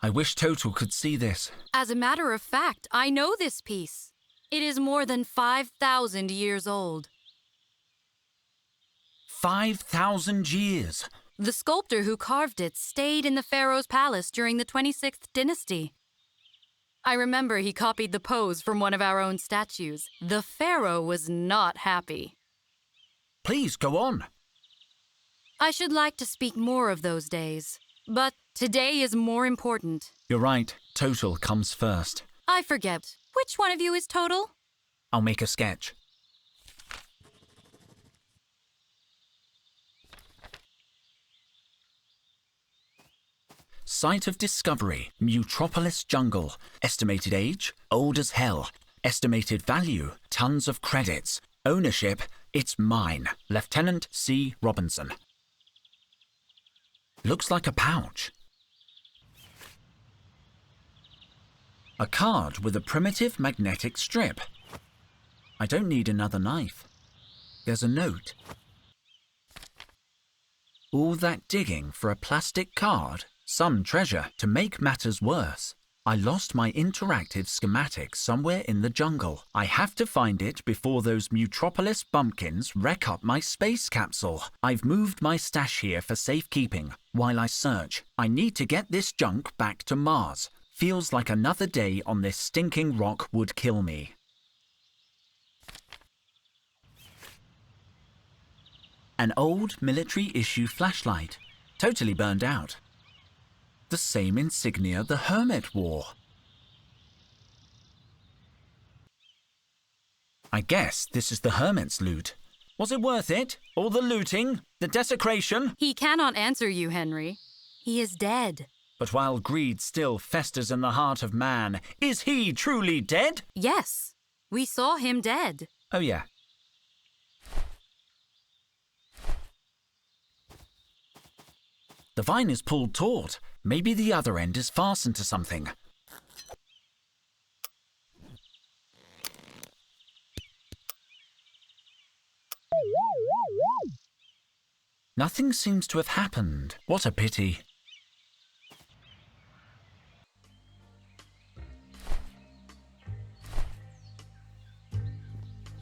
I wish Total could see this. As a matter of fact, I know this piece. It is more than 5,000 years old. 5,000 years. The sculptor who carved it stayed in the pharaoh's palace during the 26th dynasty. I remember he copied the pose from one of our own statues. The pharaoh was not happy. Please go on. I should like to speak more of those days, but today is more important. You're right. Total comes first. I forget. Which one of you is Total? I'll make a sketch. Site of discovery, Mutropolis jungle. Estimated age, old as hell. Estimated value, tons of credits. Ownership, it's mine. Lieutenant C. Robinson. Looks like a pouch. A card with a primitive magnetic strip. I don't need another knife. There's a note. All that digging for a plastic card? Some treasure. To make matters worse, I lost my interactive schematic somewhere in the jungle. I have to find it before those Mutropolis bumpkins wreck up my space capsule. I've moved my stash here for safekeeping while I search. I need to get this junk back to Mars. Feels like another day on this stinking rock would kill me. An old military-issue flashlight, totally burned out. The same insignia the hermit wore. I guess this is the hermit's loot. Was it worth it? All the looting? The desecration? He cannot answer you, Henry. He is dead. But while greed still festers in the heart of man, is he truly dead? Yes, we saw him dead. Oh yeah. The vine is pulled taut. Maybe the other end is fastened to something. Nothing seems to have happened. What a pity.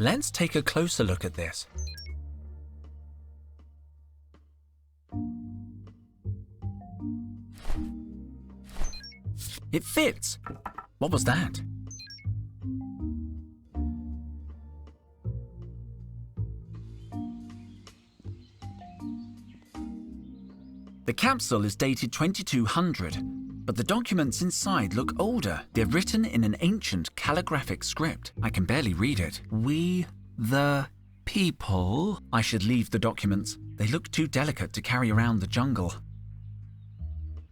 Let's take a closer look at this. It fits. What was that? The capsule is dated 2200, but the documents inside look older. They're written in an ancient calligraphic script. I can barely read it. We, the people... I should leave the documents. They look too delicate to carry around the jungle.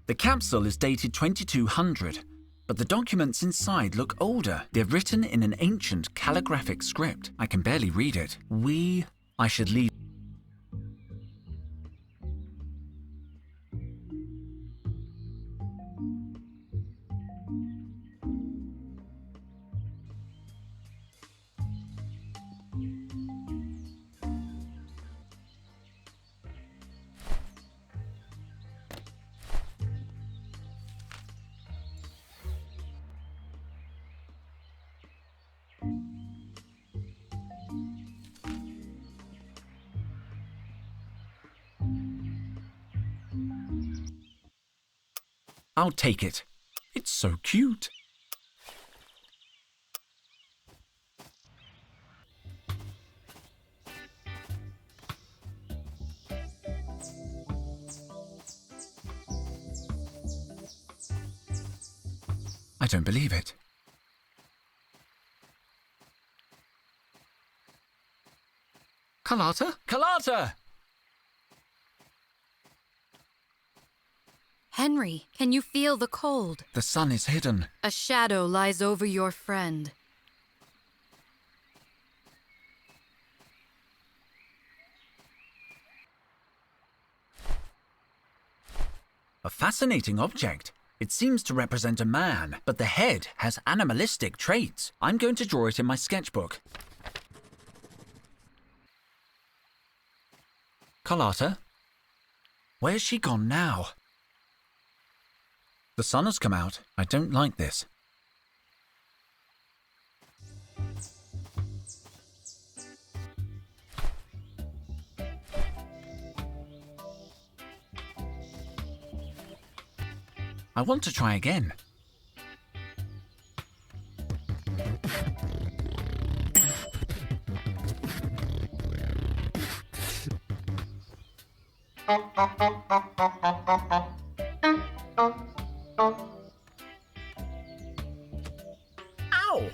The capsule is dated 2200, but the documents inside look older. They're written in an ancient calligraphic script. I can barely read it. I should leave. I'll take it. It's so cute. I don't believe it. Carlotta? Carlotta! Henry, can you feel the cold? The sun is hidden. A shadow lies over your friend. A fascinating object. It seems to represent a man, but the head has animalistic traits. I'm going to draw it in my sketchbook. Carlotta? Where's she gone now? The sun has come out. I don't like this. I want to try again. Ow!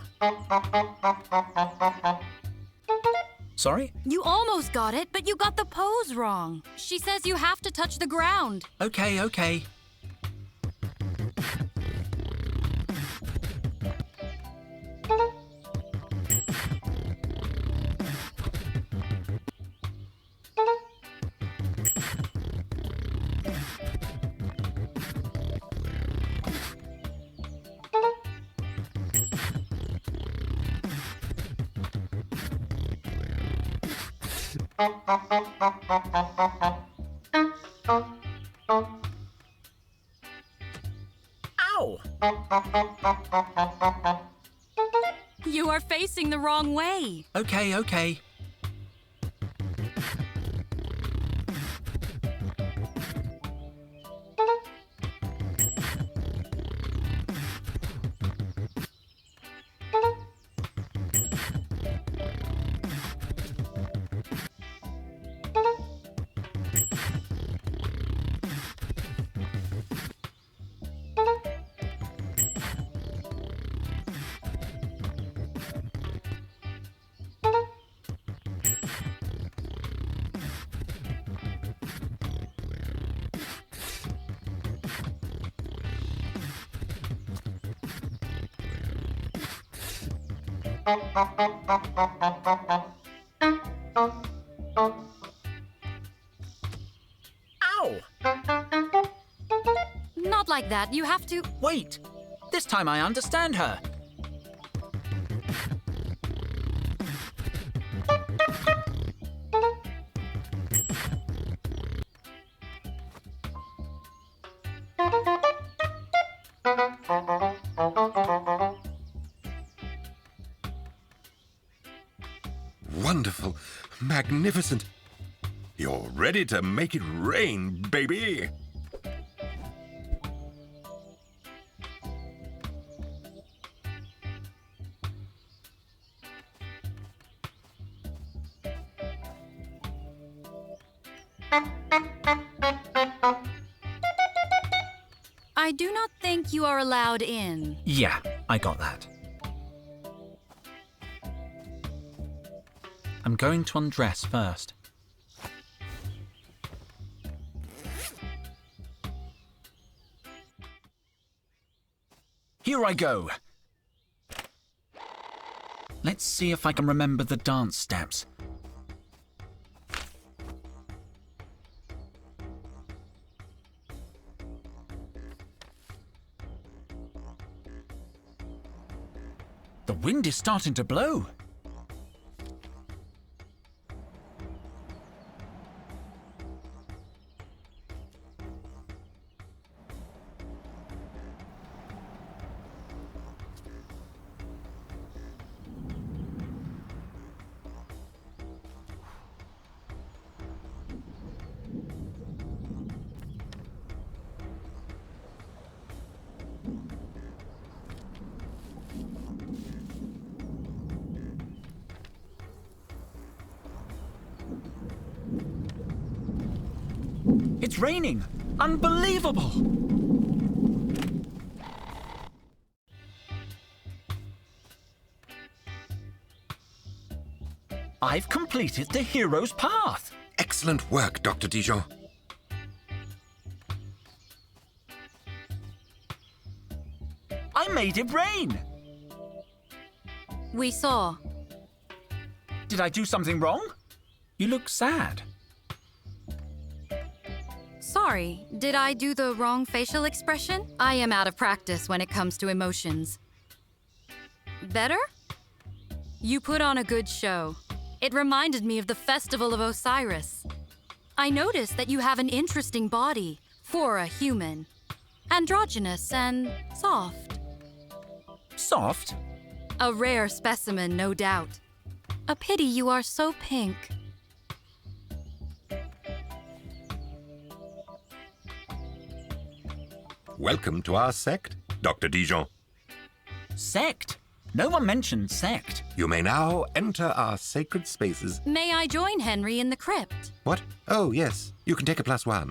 Sorry? You almost got it, but you got the pose wrong. She says you have to touch the ground. Okay. Ow! You are facing the wrong way. Okay. Ow! Not like that. You have to. Wait! This time I understand her. Wonderful. Magnificent. You're ready to make it rain, baby. I do not think you are allowed in. Yeah, I got that. I'm going to undress first. Here I go. Let's see if I can remember the dance steps. The wind is starting to blow. It's raining! Unbelievable! I've completed the hero's path! Excellent work, Dr. Dijon. I made it rain! We saw. Did I do something wrong? You look sad. Sorry, did I do the wrong facial expression? I am out of practice when it comes to emotions. Better? You put on a good show. It reminded me of the Festival of Osiris. I noticed that you have an interesting body for a human. Androgynous and soft. Soft? A rare specimen, no doubt. A pity you are so pink. Welcome to our sect, Dr. Dijon. Sect? No one mentioned sect. You may now enter our sacred spaces. May I join Henry in the crypt? What? Oh, yes. You can take a +1.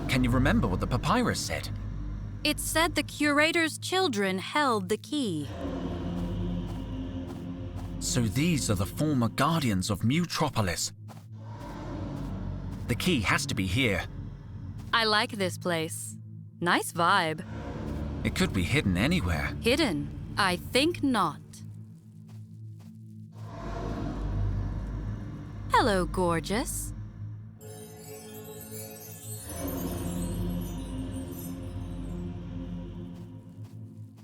Can you remember what the papyrus said? It said the curator's children held the key. So these are the former guardians of Mutropolis. The key has to be here. I like this place. Nice vibe. It could be hidden anywhere. Hidden? I think not. Hello, gorgeous.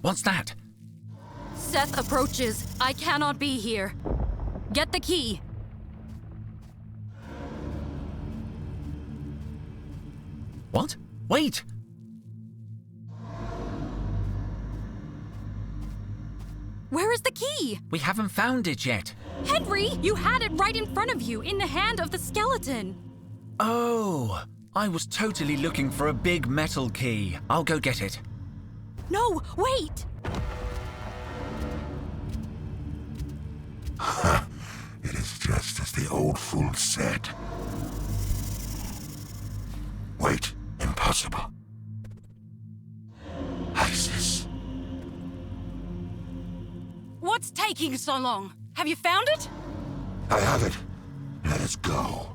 What's that? Seth approaches. I cannot be here. Get the key. What? Wait! Where is the key? We haven't found it yet. Henry, you had it right in front of you, in the hand of the skeleton. Oh, I was totally looking for a big metal key. I'll go get it. No, wait! It is just as the old fool said. Wait, impossible. Isis. What's taking so long? Have you found it? I have it. Let us go.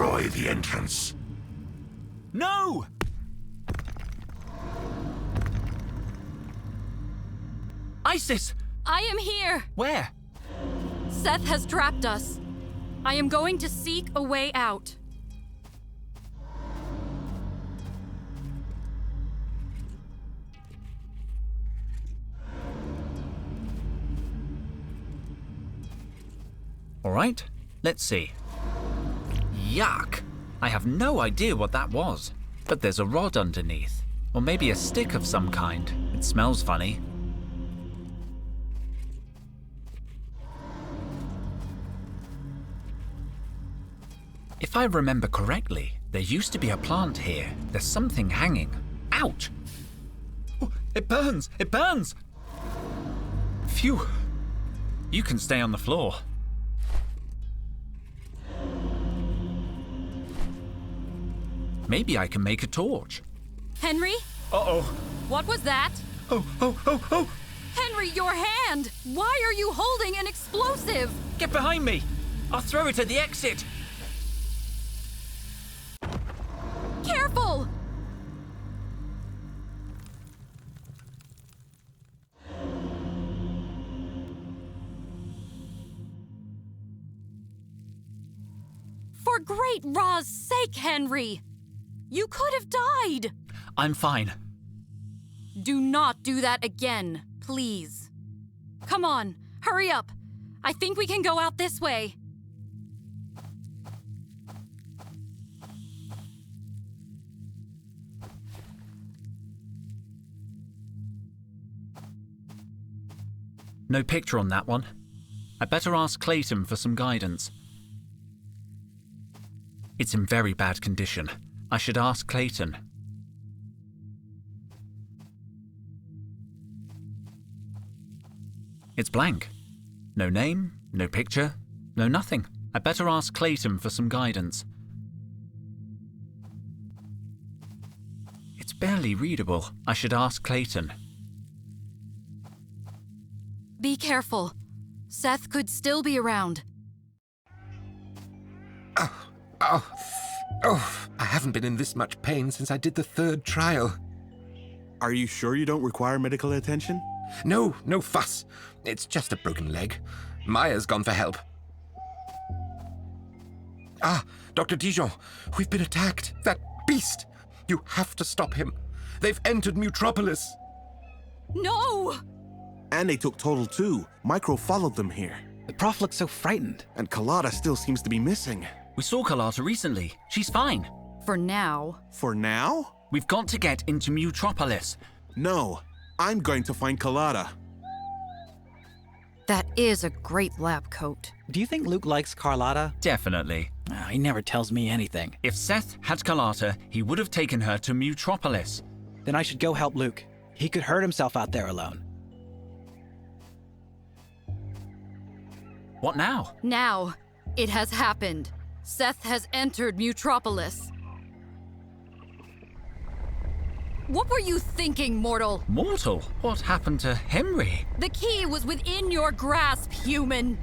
destroy the entrance. No! Isis! I am here! Where? Seth has trapped us. I am going to seek a way out. All right, let's see. Yuck! I have no idea what that was, but there's a rod underneath, or maybe a stick of some kind. It smells funny. If I remember correctly, there used to be a plant here. There's something hanging. Ouch! Oh, it burns! It burns! Phew! You can stay on the floor. Maybe I can make a torch. Henry? Uh-oh. What was that? Oh! Henry, your hand! Why are you holding an explosive? Get behind me! I'll throw it at the exit! Careful! For great Ra's sake, Henry! You could have died! I'm fine. Do not do that again, please. Come on, hurry up. I think we can go out this way. No picture on that one. I better ask Clayton for some guidance. It's in very bad condition. I should ask Clayton. It's blank. No name, no picture, no nothing. I better ask Clayton for some guidance. It's barely readable. I should ask Clayton. Be careful. Seth could still be around. I haven't been in this much pain since I did the 3rd trial. Are you sure you don't require medical attention? No fuss. It's just a broken leg. Maya's gone for help. Dr. Dijon, we've been attacked. That beast! You have to stop him. They've entered Mutropolis. No! And they took Total too. Micro followed them here. The prof looks so frightened. And Carlotta still seems to be missing. We saw Carlotta recently. She's fine. For now. For now? We've got to get into Mutropolis. No, I'm going to find Carlotta. That is a great lab coat. Do you think Luke likes Carlotta? Definitely. He never tells me anything. If Seth had Carlotta, he would have taken her to Mutropolis. Then I should go help Luke. He could hurt himself out there alone. What now? Now, it has happened. Seth has entered Mutropolis. What were you thinking, mortal? Mortal? What happened to Henry? The key was within your grasp, human.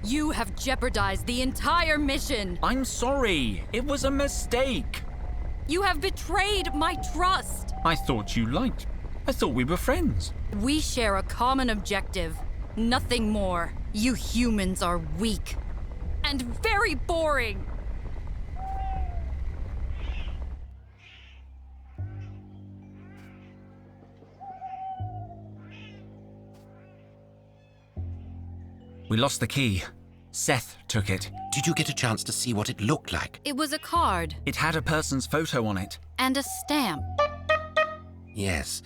You have jeopardized the entire mission. I'm sorry. It was a mistake. You have betrayed my trust. I thought we were friends. We share a common objective. Nothing more. You humans are weak. And very boring. We lost the key. Seth took it. Did you get a chance to see what it looked like? It was a card. It had a person's photo on it. And a stamp. Yes,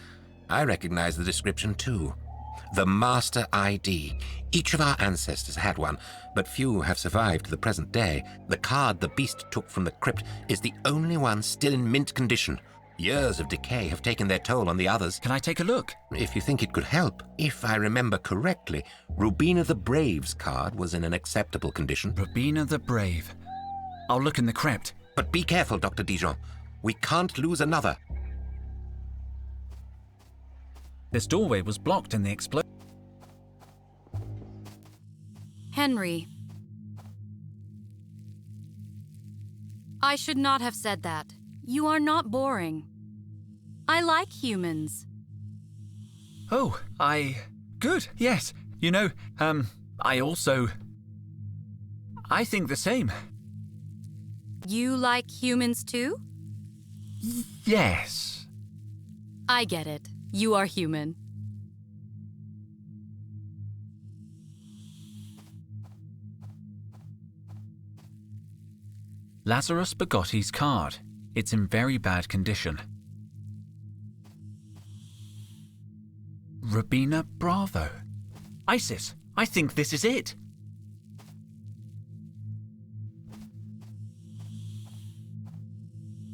I recognize the description too. The Master ID. Each of our ancestors had one, but few have survived to the present day. The card the beast took from the crypt is the only one still in mint condition. Years of decay have taken their toll on the others. Can I take a look? If you think it could help. If I remember correctly, Rubina the Brave's card was in an acceptable condition. Rubina the Brave. I'll look in the crypt. But be careful, Dr. Dijon. We can't lose another. This doorway was blocked in the explosion. Henry. I should not have said that. You are not boring. I like humans. Oh, Good, yes. You know, I think the same. You like humans too? Yes. I get it. You are human. Lazarus Bogotti's card. It's in very bad condition. Rubina Bravo. Isis, I think this is it.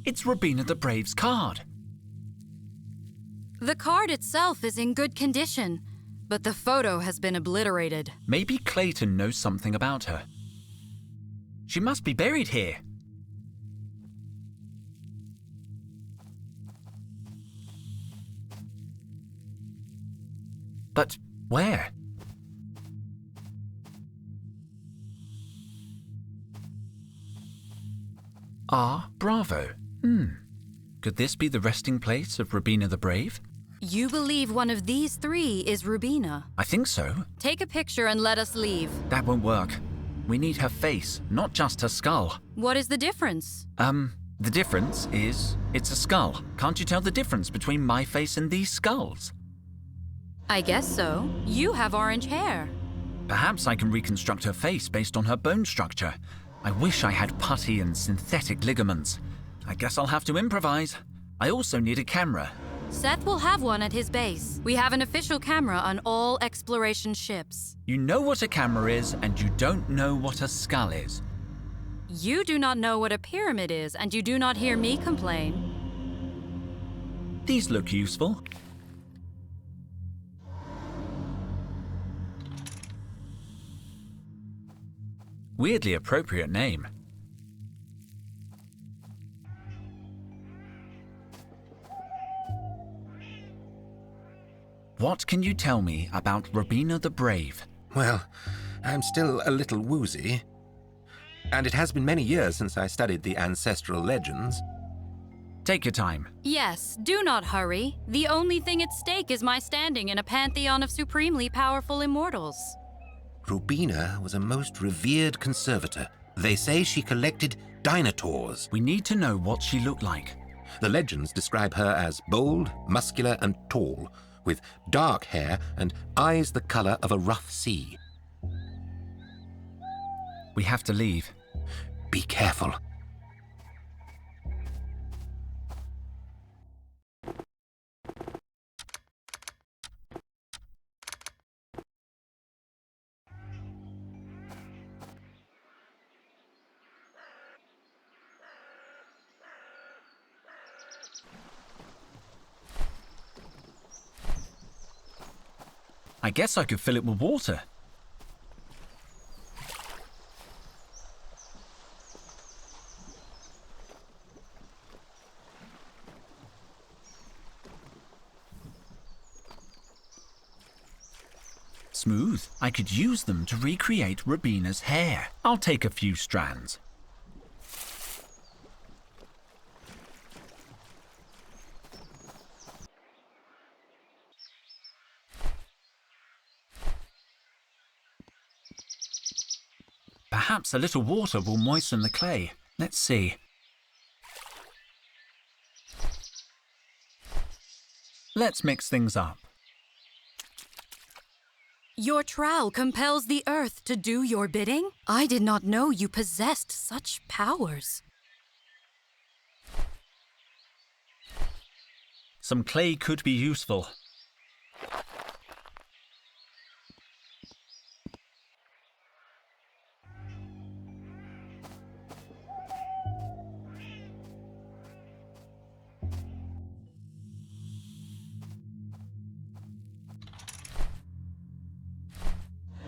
It's Rubina the Brave's card. The card itself is in good condition, but the photo has been obliterated. Maybe Clayton knows something about her. She must be buried here. But where? Bravo. Could this be the resting place of Rubina the Brave? You believe one of these three is Rubina? I think so. Take a picture and let us leave. That won't work. We need her face, not just her skull. What is the difference? The difference is it's a skull. Can't you tell the difference between my face and these skulls? I guess so. You have orange hair. Perhaps I can reconstruct her face based on her bone structure. I wish I had putty and synthetic ligaments. I guess I'll have to improvise. I also need a camera. Seth will have one at his base. We have an official camera on all exploration ships. You know what a camera is, and you don't know what a skull is. You do not know what a pyramid is, and you do not hear me complain. These look useful. Weirdly appropriate name. What can you tell me about Rubina the Brave? Well, I'm still a little woozy. And it has been many years since I studied the ancestral legends. Take your time. Yes, do not hurry. The only thing at stake is my standing in a pantheon of supremely powerful immortals. Rubina was a most revered conservator. They say she collected dinosaurs. We need to know what she looked like. The legends describe her as bold, muscular, and tall, with dark hair and eyes the color of a rough sea. We have to leave. Be careful. I guess I could fill it with water. Smooth. I could use them to recreate Rubina's hair. I'll take a few strands. Perhaps a little water will moisten the clay. Let's see. Let's mix things up. Your trowel compels the earth to do your bidding? I did not know you possessed such powers. Some clay could be useful.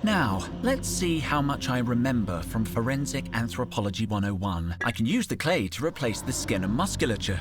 Now, let's see how much I remember from Forensic Anthropology 101. I can use the clay to replace the skin and musculature.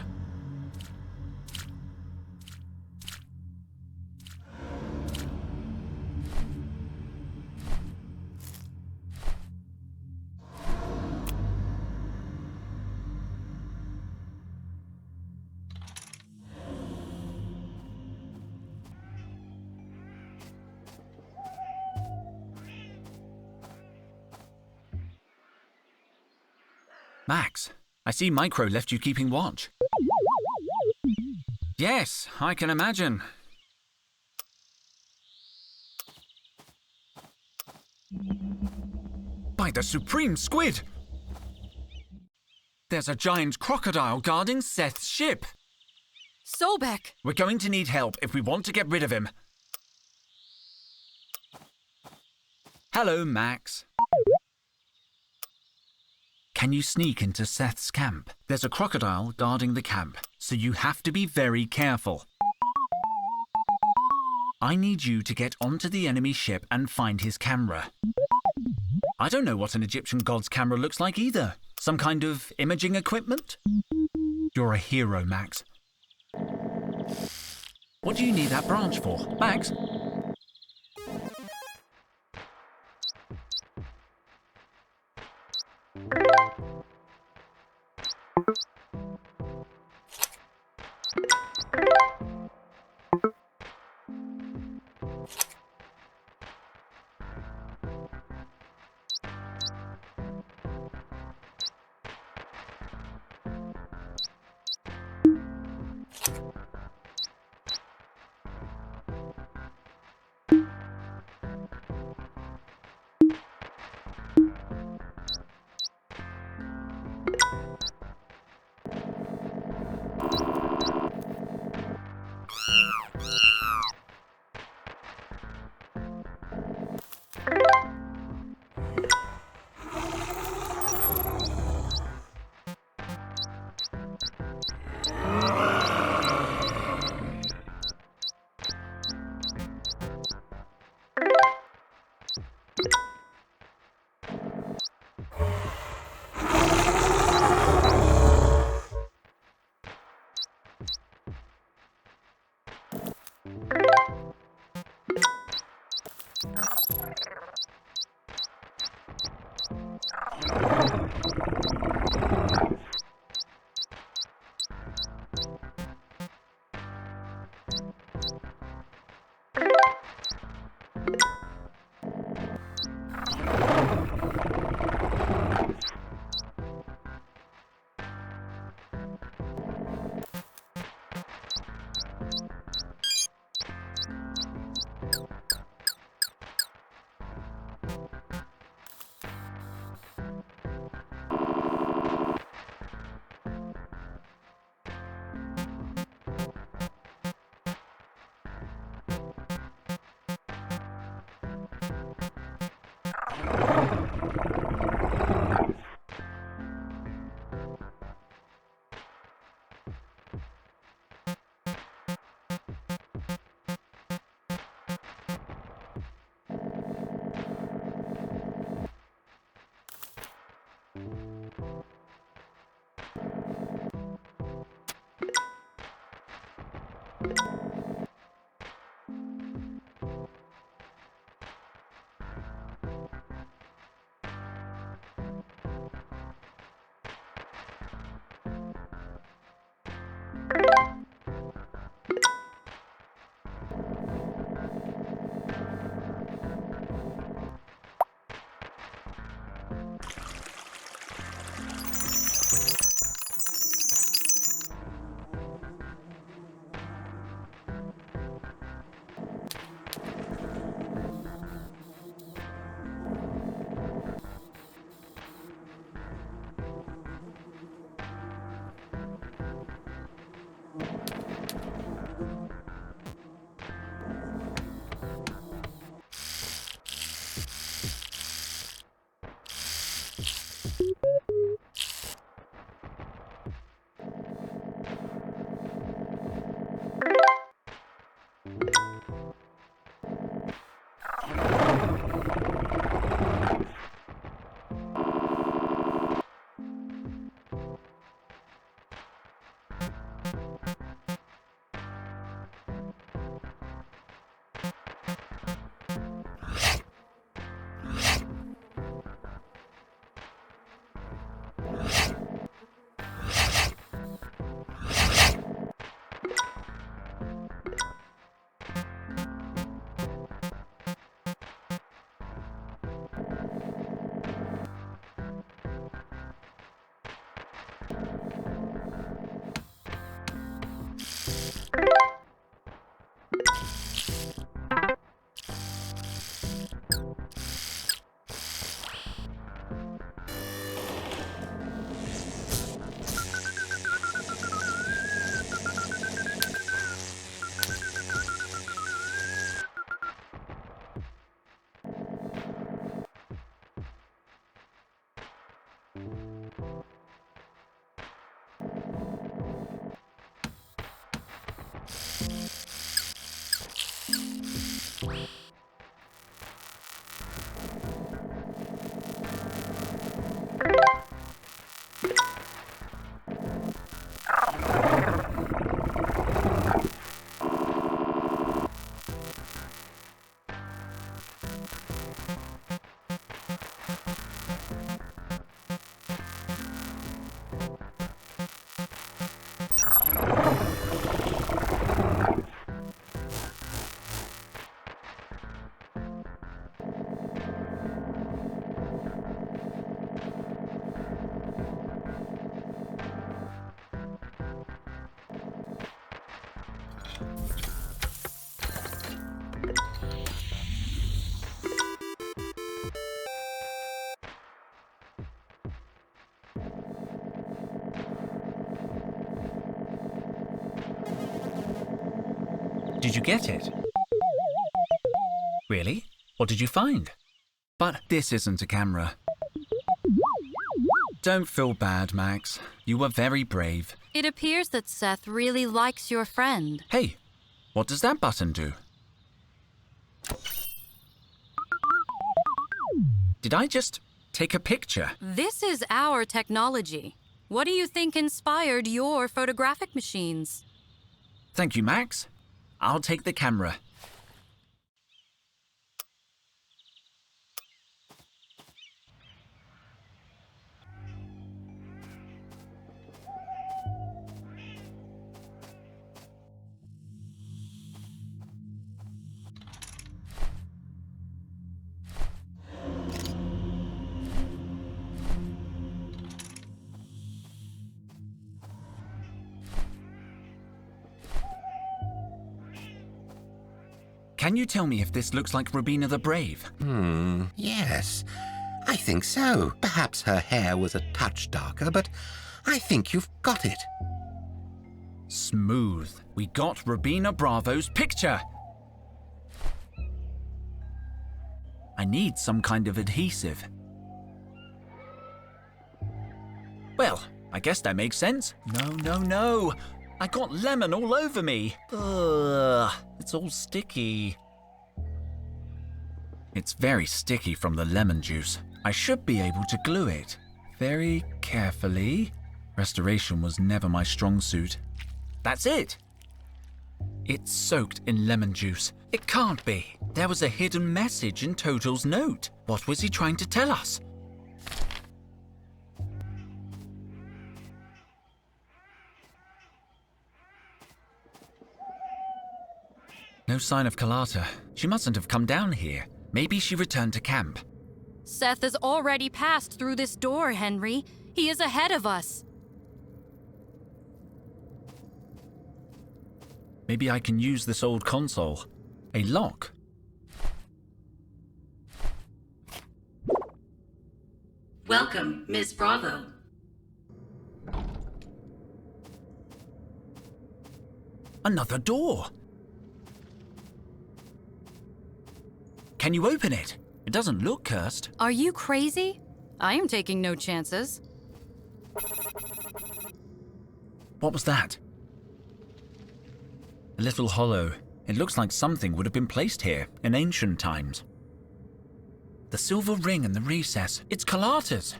Max, I see Micro left you keeping watch. Yes, I can imagine. By the Supreme Squid! There's a giant crocodile guarding Seth's ship. Sobek! We're going to need help if we want to get rid of him. Hello, Max. Can you sneak into Seth's camp? There's a crocodile guarding the camp, so you have to be very careful. I need you to get onto the enemy ship and find his camera. I don't know what an Egyptian god's camera looks like either. Some kind of imaging equipment? You're a hero, Max. What do you need that branch for, Max? Did you get it? Really? What did you find? But this isn't a camera. Don't feel bad, Max. You were very brave. It appears that Seth really likes your friend. Hey, what does that button do? Did I just take a picture? This is our technology. What do you think inspired your photographic machines? Thank you, Max. I'll take the camera. Can you tell me if this looks like Rubina the Brave? Yes. I think so. Perhaps her hair was a touch darker, but I think you've got it. Smooth. We got Rubina Bravo's picture. I need some kind of adhesive. Well, I guess that makes sense. No. I got lemon all over me. Ugh, it's all sticky. It's very sticky from the lemon juice. I should be able to glue it. Very carefully. Restoration was never my strong suit. That's it. It's soaked in lemon juice. It can't be. There was a hidden message in Total's note. What was he trying to tell us? No sign of Carlotta. She mustn't have come down here. Maybe she returned to camp. Seth has already passed through this door, Henry. He is ahead of us. Maybe I can use this old console. A lock. Welcome, Miss Bravo. Another door. Can you open it? It doesn't look cursed. Are you crazy? I am taking no chances. What was that? A little hollow. It looks like something would have been placed here in ancient times. The silver ring in the recess. It's Carlotta's.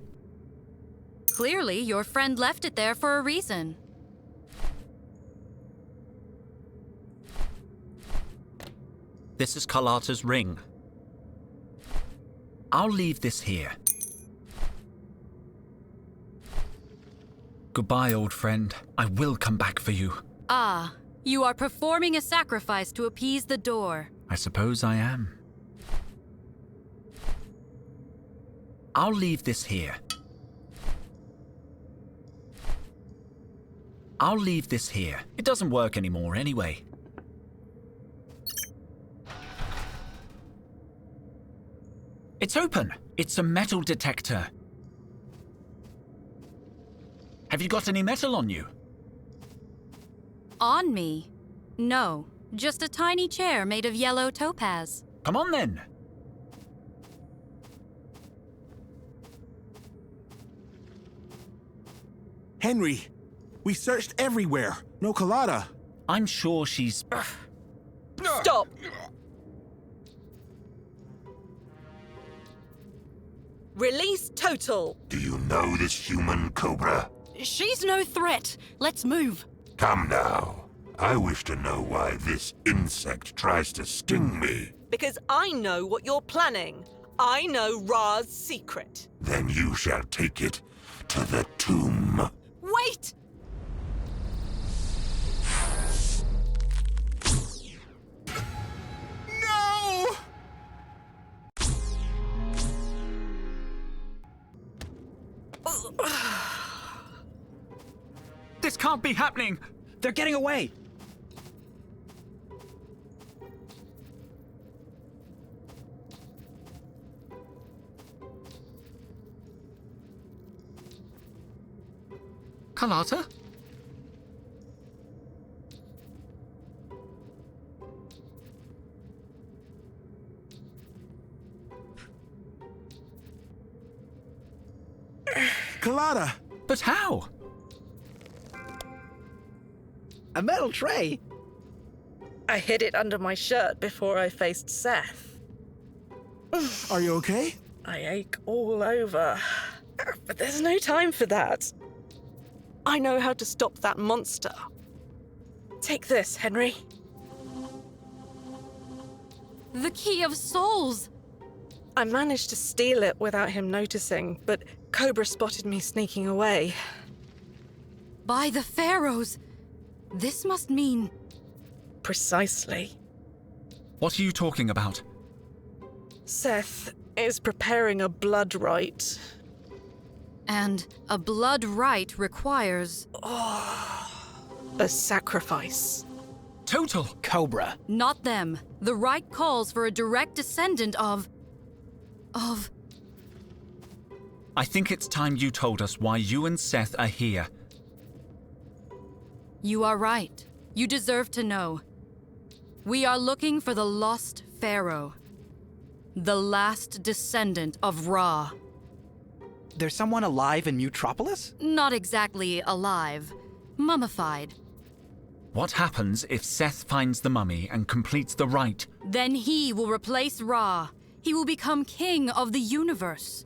Clearly, your friend left it there for a reason. This is Carlotta's ring. I'll leave this here. Goodbye, old friend. I will come back for you. Ah, you are performing a sacrifice to appease the door. I suppose I am. I'll leave this here. I'll leave this here. It doesn't work anymore anyway. It's open. It's a metal detector. Have you got any metal on you? On me? No, just a tiny chair made of yellow topaz. Come on then. Henry, we searched everywhere. No Carlotta. I'm sure she's... Stop! Release Total! Do you know this human, Cobra? She's no threat. Let's move. Come now. I wish to know why this insect tries to sting me. Because I know what you're planning. I know Ra's secret. Then you shall take it to the tomb. Wait! No! This can't be happening! They're getting away! Carlotta? Carlotta! But how? A metal tray? I hid it under my shirt before I faced Seth. Are you okay? I ache all over. But there's no time for that. I know how to stop that monster. Take this, Henry. The Key of Souls! I managed to steal it without him noticing, but Cobra spotted me sneaking away. By the Pharaohs! This must mean... Precisely. What are you talking about? Seth is preparing a blood rite. And a blood rite requires... A sacrifice. Total! Cobra. Not them. The rite calls for a direct descendant of... I think it's time you told us why you and Seth are here. You are right. You deserve to know. We are looking for the lost pharaoh. The last descendant of Ra. There's someone alive in Mutropolis? Not exactly alive. Mummified. What happens if Seth finds the mummy and completes the rite? Then he will replace Ra. He will become king of the universe.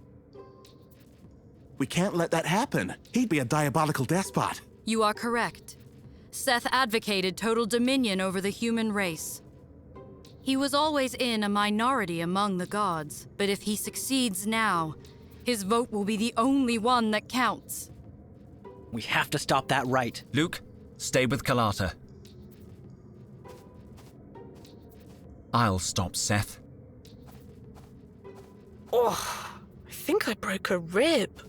We can't let that happen. He'd be a diabolical despot. You are correct. Seth advocated total dominion over the human race. He was always in a minority among the gods, but if he succeeds now, his vote will be the only one that counts. We have to stop that rite. Luke, stay with Carlotta. I'll stop Seth. Oh, I think I broke a rib.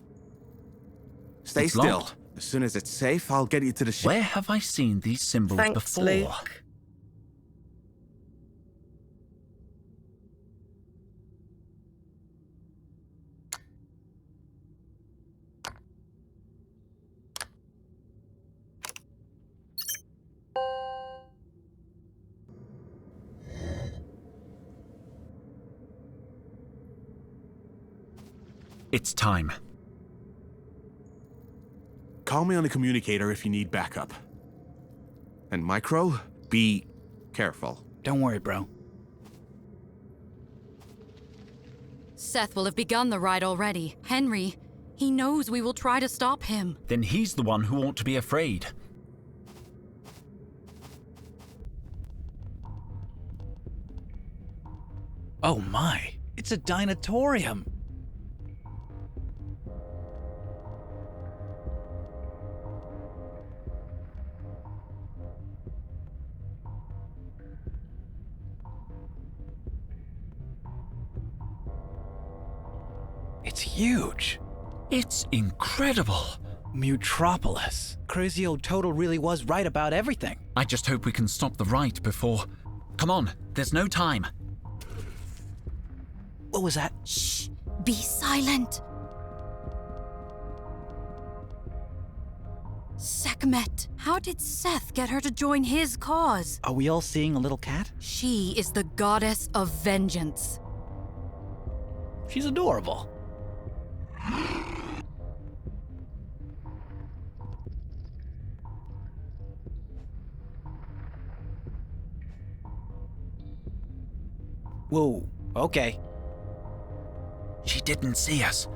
Stay It's still. locked. As soon as it's safe, I'll get you to the ship. Where have I seen these symbols Thanks, before? Luke. It's time. Call me on the communicator if you need backup. And Micro, be careful. Don't worry, bro. Seth will have begun the rite already. Henry, he knows we will try to stop him. Then he's the one who ought to be afraid. Oh my, it's a dinosaurium. It's huge. It's incredible. Mutropolis. Crazy old Total really was right about everything. I just hope we can stop the rite before... Come on, there's no time. What was that? Shh! Be silent! Sekhmet, how did Seth get her to join his cause? Are we all seeing a little cat? She is the goddess of vengeance. She's adorable. Whoa, okay. She didn't see us.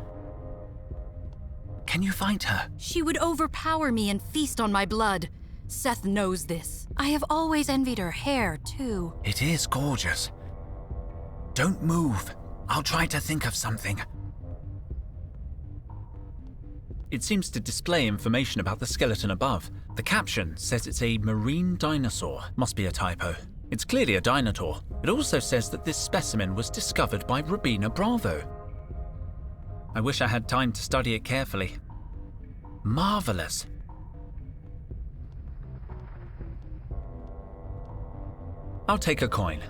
Can you find her? She would overpower me and feast on my blood. Seth knows this. I have always envied her hair, too. It is gorgeous. Don't move. I'll try to think of something. It seems to display information about the skeleton above. The caption says it's a marine dinosaur. Must be a typo. It's clearly a dinosaur. It also says that this specimen was discovered by Rubina Bravo. I wish I had time to study it carefully. Marvelous. I'll take a coin.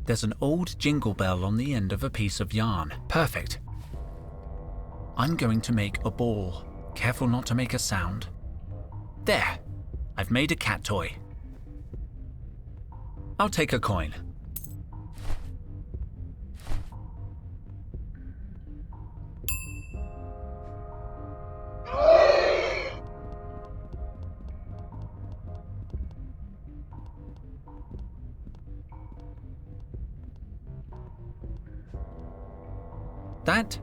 There's an old jingle bell on the end of a piece of yarn. Perfect. I'm going to make a ball. Careful not to make a sound. There. I've made a cat toy. I'll take a coin. That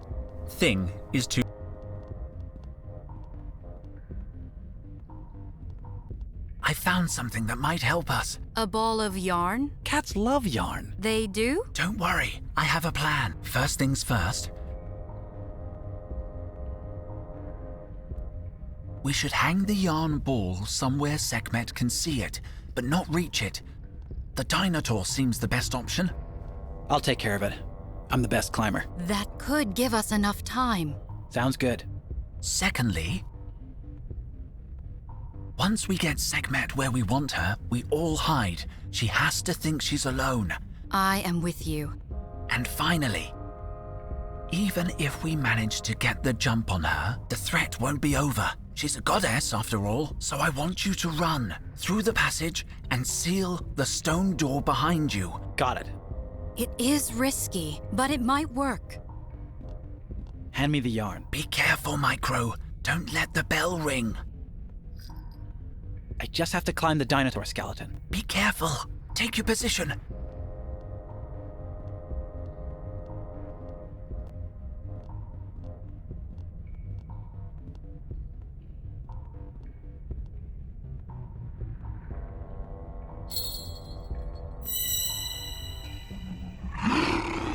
thing is too... I found something that might help us. A ball of yarn? Cats love yarn. They do? Don't worry, I have a plan. First things first. We should hang the yarn ball somewhere Sekhmet can see it, but not reach it. The Dinotaur seems the best option. I'll take care of it. I'm the best climber. That could give us enough time. Sounds good. Secondly, once we get Sekhmet where we want her, we all hide. She has to think she's alone. I am with you. And finally, even if we manage to get the jump on her, the threat won't be over. She's a goddess after all, so I want you to run through the passage and seal the stone door behind you. Got it. It is risky, but it might work. Hand me the yarn. Be careful, Micro. Don't let the bell ring. I just have to climb the Dinotaur skeleton. Be careful. Take your position.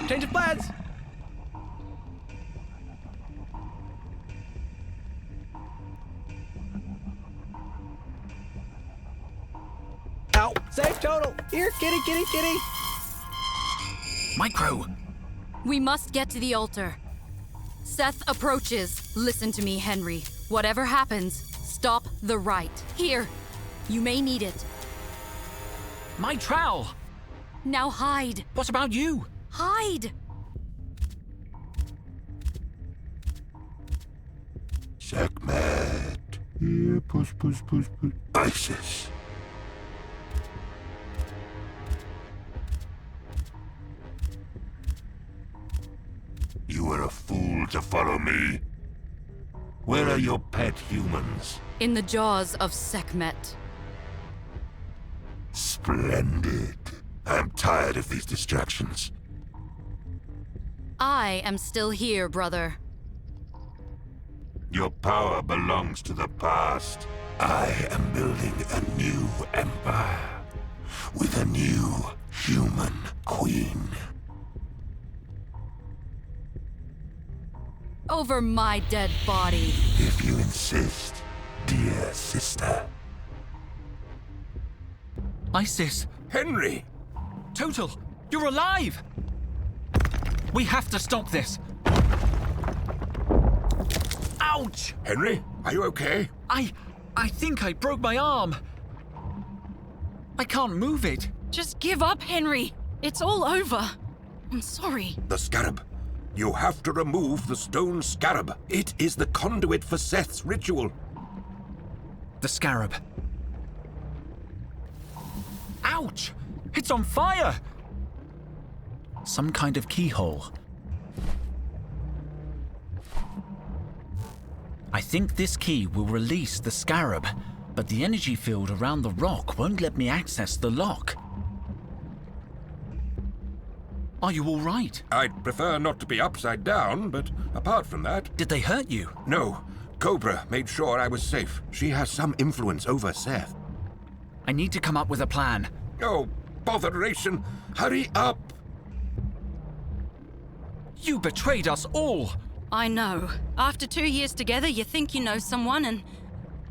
Change of plans! Ow! Save total! Here, kitty, kitty, kitty! Micro! We must get to the altar. Seth approaches. Listen to me, Henry. Whatever happens, stop the rite. Here, you may need it. My trowel! Now hide. What about you? Hide! Sekhmet. Here, push, push, push, push. Isis. You were a fool to follow me. Where are your pet humans? In the jaws of Sekhmet. Splendid. I'm tired of these distractions. I am still here, brother. Your power belongs to the past. I am building a new empire with a new human queen. Over my dead body. If you insist, dear sister. Isis! Henry! Total! You're alive! We have to stop this. Ouch! Henry, are you okay? I think I broke my arm. I can't move it. Just give up, Henry. It's all over. I'm sorry. The scarab. You have to remove the stone scarab. It is the conduit for Seth's ritual. The scarab. Ouch! It's on fire! Some kind of keyhole. I think this key will release the scarab, but the energy field around the rock won't let me access the lock. Are you all right? I'd prefer not to be upside down, but apart from that... Did they hurt you? No. Cobra made sure I was safe. She has some influence over Seth. I need to come up with a plan. Oh, botheration! Hurry up! You betrayed us all! I know. After 2 years together, you think you know someone, and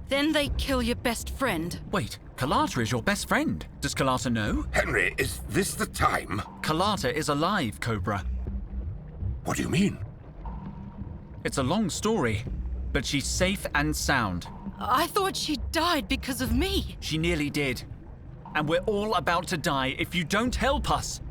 then they kill your best friend. Wait, Kalata is your best friend. Does Kalata know? Henry, is this the time? Kalata is alive, Cobra. What do you mean? It's a long story, but she's safe and sound. I thought she died because of me. She nearly did. And we're all about to die if you don't help us.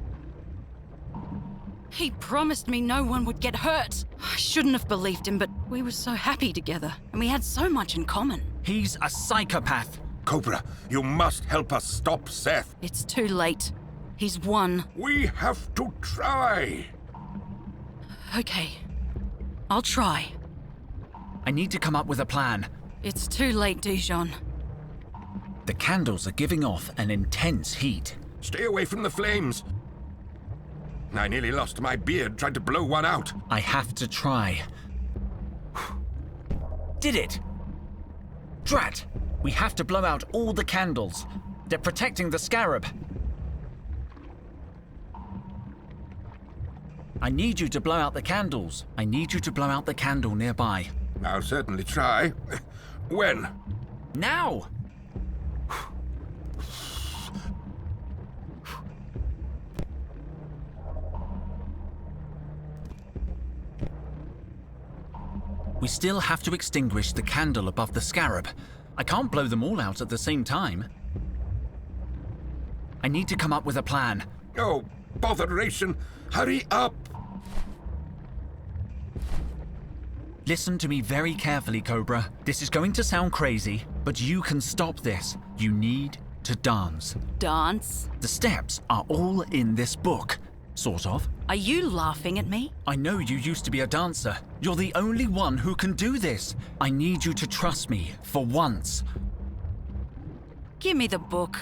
He promised me no one would get hurt. I shouldn't have believed him, but we were so happy together, and we had so much in common. He's a psychopath. Cobra, you must help us stop Seth. It's too late. He's won. We have to try. Okay. I'll try. I need to come up with a plan. It's too late, Dijon. The candles are giving off an intense heat. Stay away from the flames. I nearly lost my beard trying to blow one out. I have to try. Did it! Drat! We have to blow out all the candles. They're protecting the scarab. I need you to blow out the candles. I need you to blow out the candle nearby. I'll certainly try. When? Now! We still have to extinguish the candle above the scarab. I can't blow them all out at the same time. I need to come up with a plan. Oh, botheration! Hurry up! Listen to me very carefully, Cobra. This is going to sound crazy, but you can stop this. You need to dance. Dance? The steps are all in this book. Sort of. Are you laughing at me? I know you used to be a dancer. You're the only one who can do this. I need you to trust me for once. Give me the book.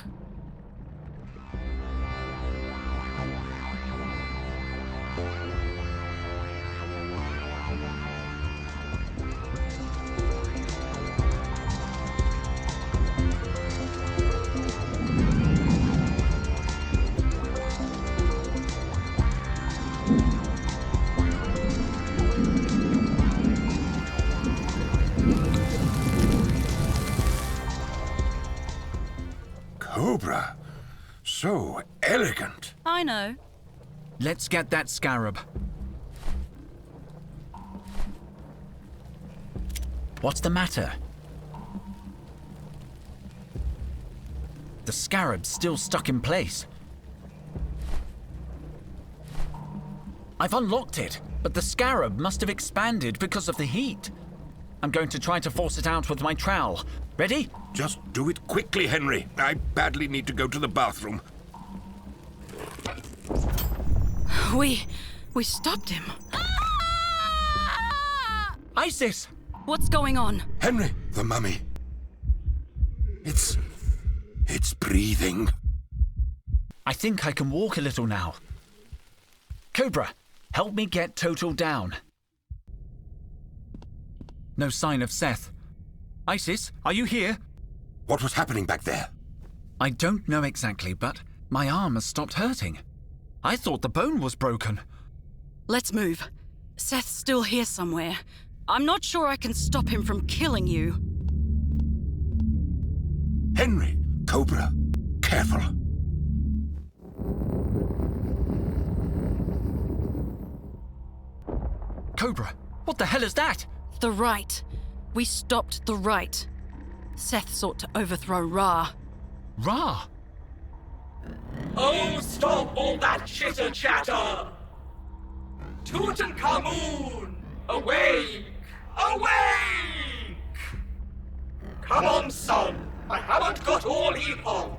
Cobra. So elegant. I know. Let's get that scarab. What's the matter? The scarab's still stuck in place. I've unlocked it, but the scarab must have expanded because of the heat. I'm going to try to force it out with my trowel. Ready? Just do it quickly, Henry. I badly need to go to the bathroom. We stopped him. Isis! What's going on? Henry, the mummy. It's breathing. I think I can walk a little now. Cobra, help me get Total down. No sign of Seth. Isis, are you here? What was happening back there? I don't know exactly, but my arm has stopped hurting. I thought the bone was broken. Let's move. Seth's still here somewhere. I'm not sure I can stop him from killing you. Henry, Cobra, careful. Cobra, what the hell is that? The right. We stopped the right. Seth sought to overthrow Ra. Ra? Oh, stop all that chitter-chatter! Tutankhamun! Awake! Awake! Come on, son! I haven't got all Epoch!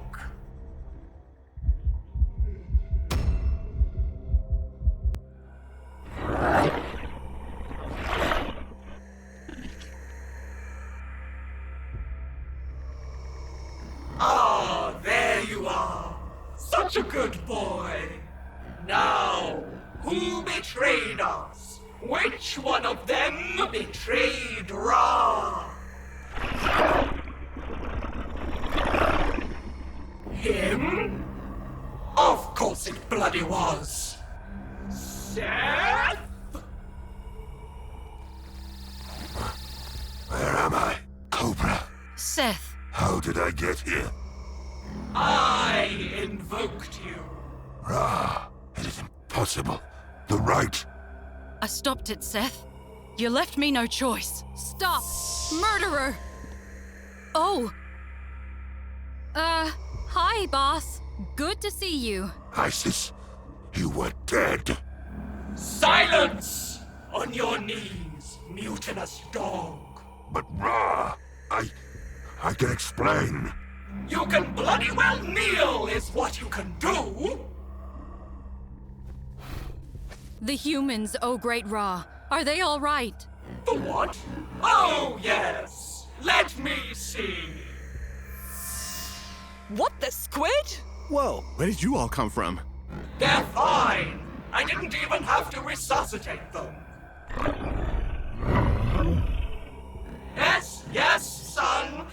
Ah, there you are! Such a good boy! Now, who betrayed us? Which one of them betrayed Ra? Him? Of course it bloody was! Seth? Where am I? Cobra. Seth. How did I get here? I invoked you. Ra, it is impossible. The right. I stopped it, Seth. You left me no choice. Stop! Murderer! Oh! Hi, boss. Good to see you. Isis, you were dead. Silence! On your knees, mutinous dog. But Ra, I can explain. You can bloody well kneel, is what you can do. The humans, oh great Ra. Are they all right? The what? Oh, yes. Let me see. What the squid? Whoa, where did you all come from? They're fine. I didn't even have to resuscitate them. Yes, son.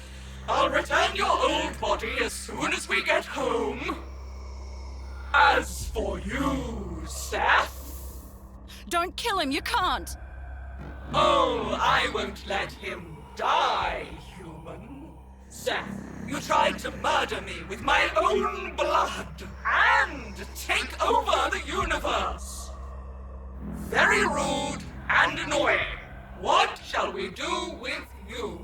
I'll return your old body as soon as we get home. As for you, Seth... Don't kill him, you can't! Oh, I won't let him die, human. Seth, you tried to murder me with my own blood and take over the universe. Very rude and annoying. What shall we do with you?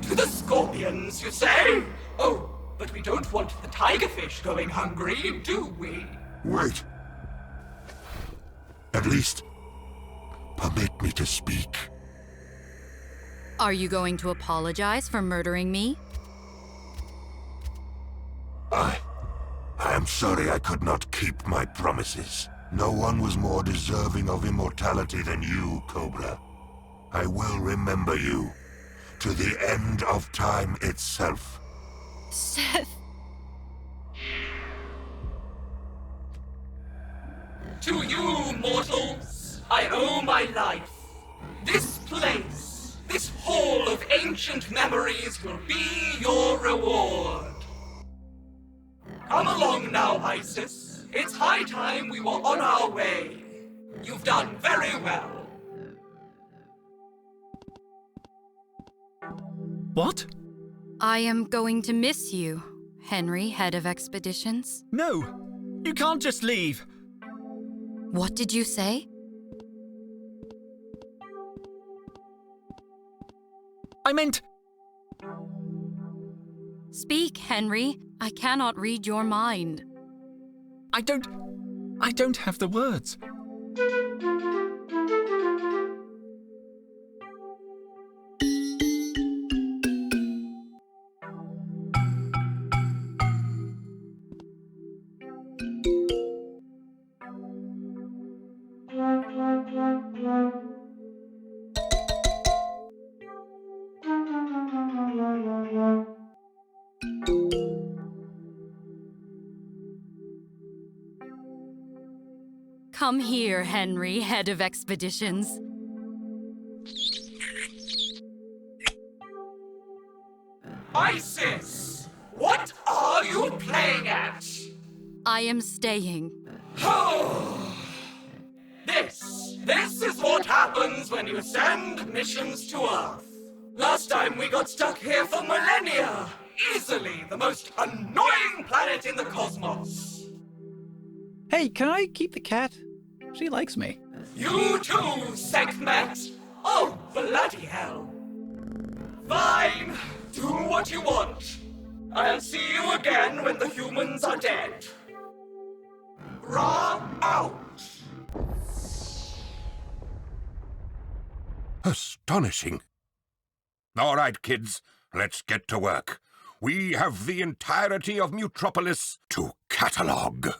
To the scorpions, you say? Oh, but we don't want the tigerfish going hungry, do we? Wait. At least, permit me to speak. Are you going to apologize for murdering me? I am sorry I could not keep my promises. No one was more deserving of immortality than you, Cobra. I will remember you to the end of time itself. Seth. To you, mortals, I owe my life. This place, this hall of ancient memories will be your reward. Come along now, Isis. It's high time we were on our way. You've done very well. What? I am going to miss you, Henry, head of expeditions. No! You can't just leave! What did you say? I meant... Speak, Henry. I cannot read your mind. I don't have the words. Come here, Henry, head of expeditions. Isis! What are you playing at? I am staying. This is what happens when you send missions to Earth. Last time we got stuck here for millennia. Easily the most annoying planet in the cosmos. Hey, can I keep the cat? She likes me. You too, Sekhmet! Oh, bloody hell. Fine, do what you want. I'll see you again when the humans are dead. Ra out. Astonishing. All right, kids, let's get to work. We have the entirety of Mutropolis to catalogue.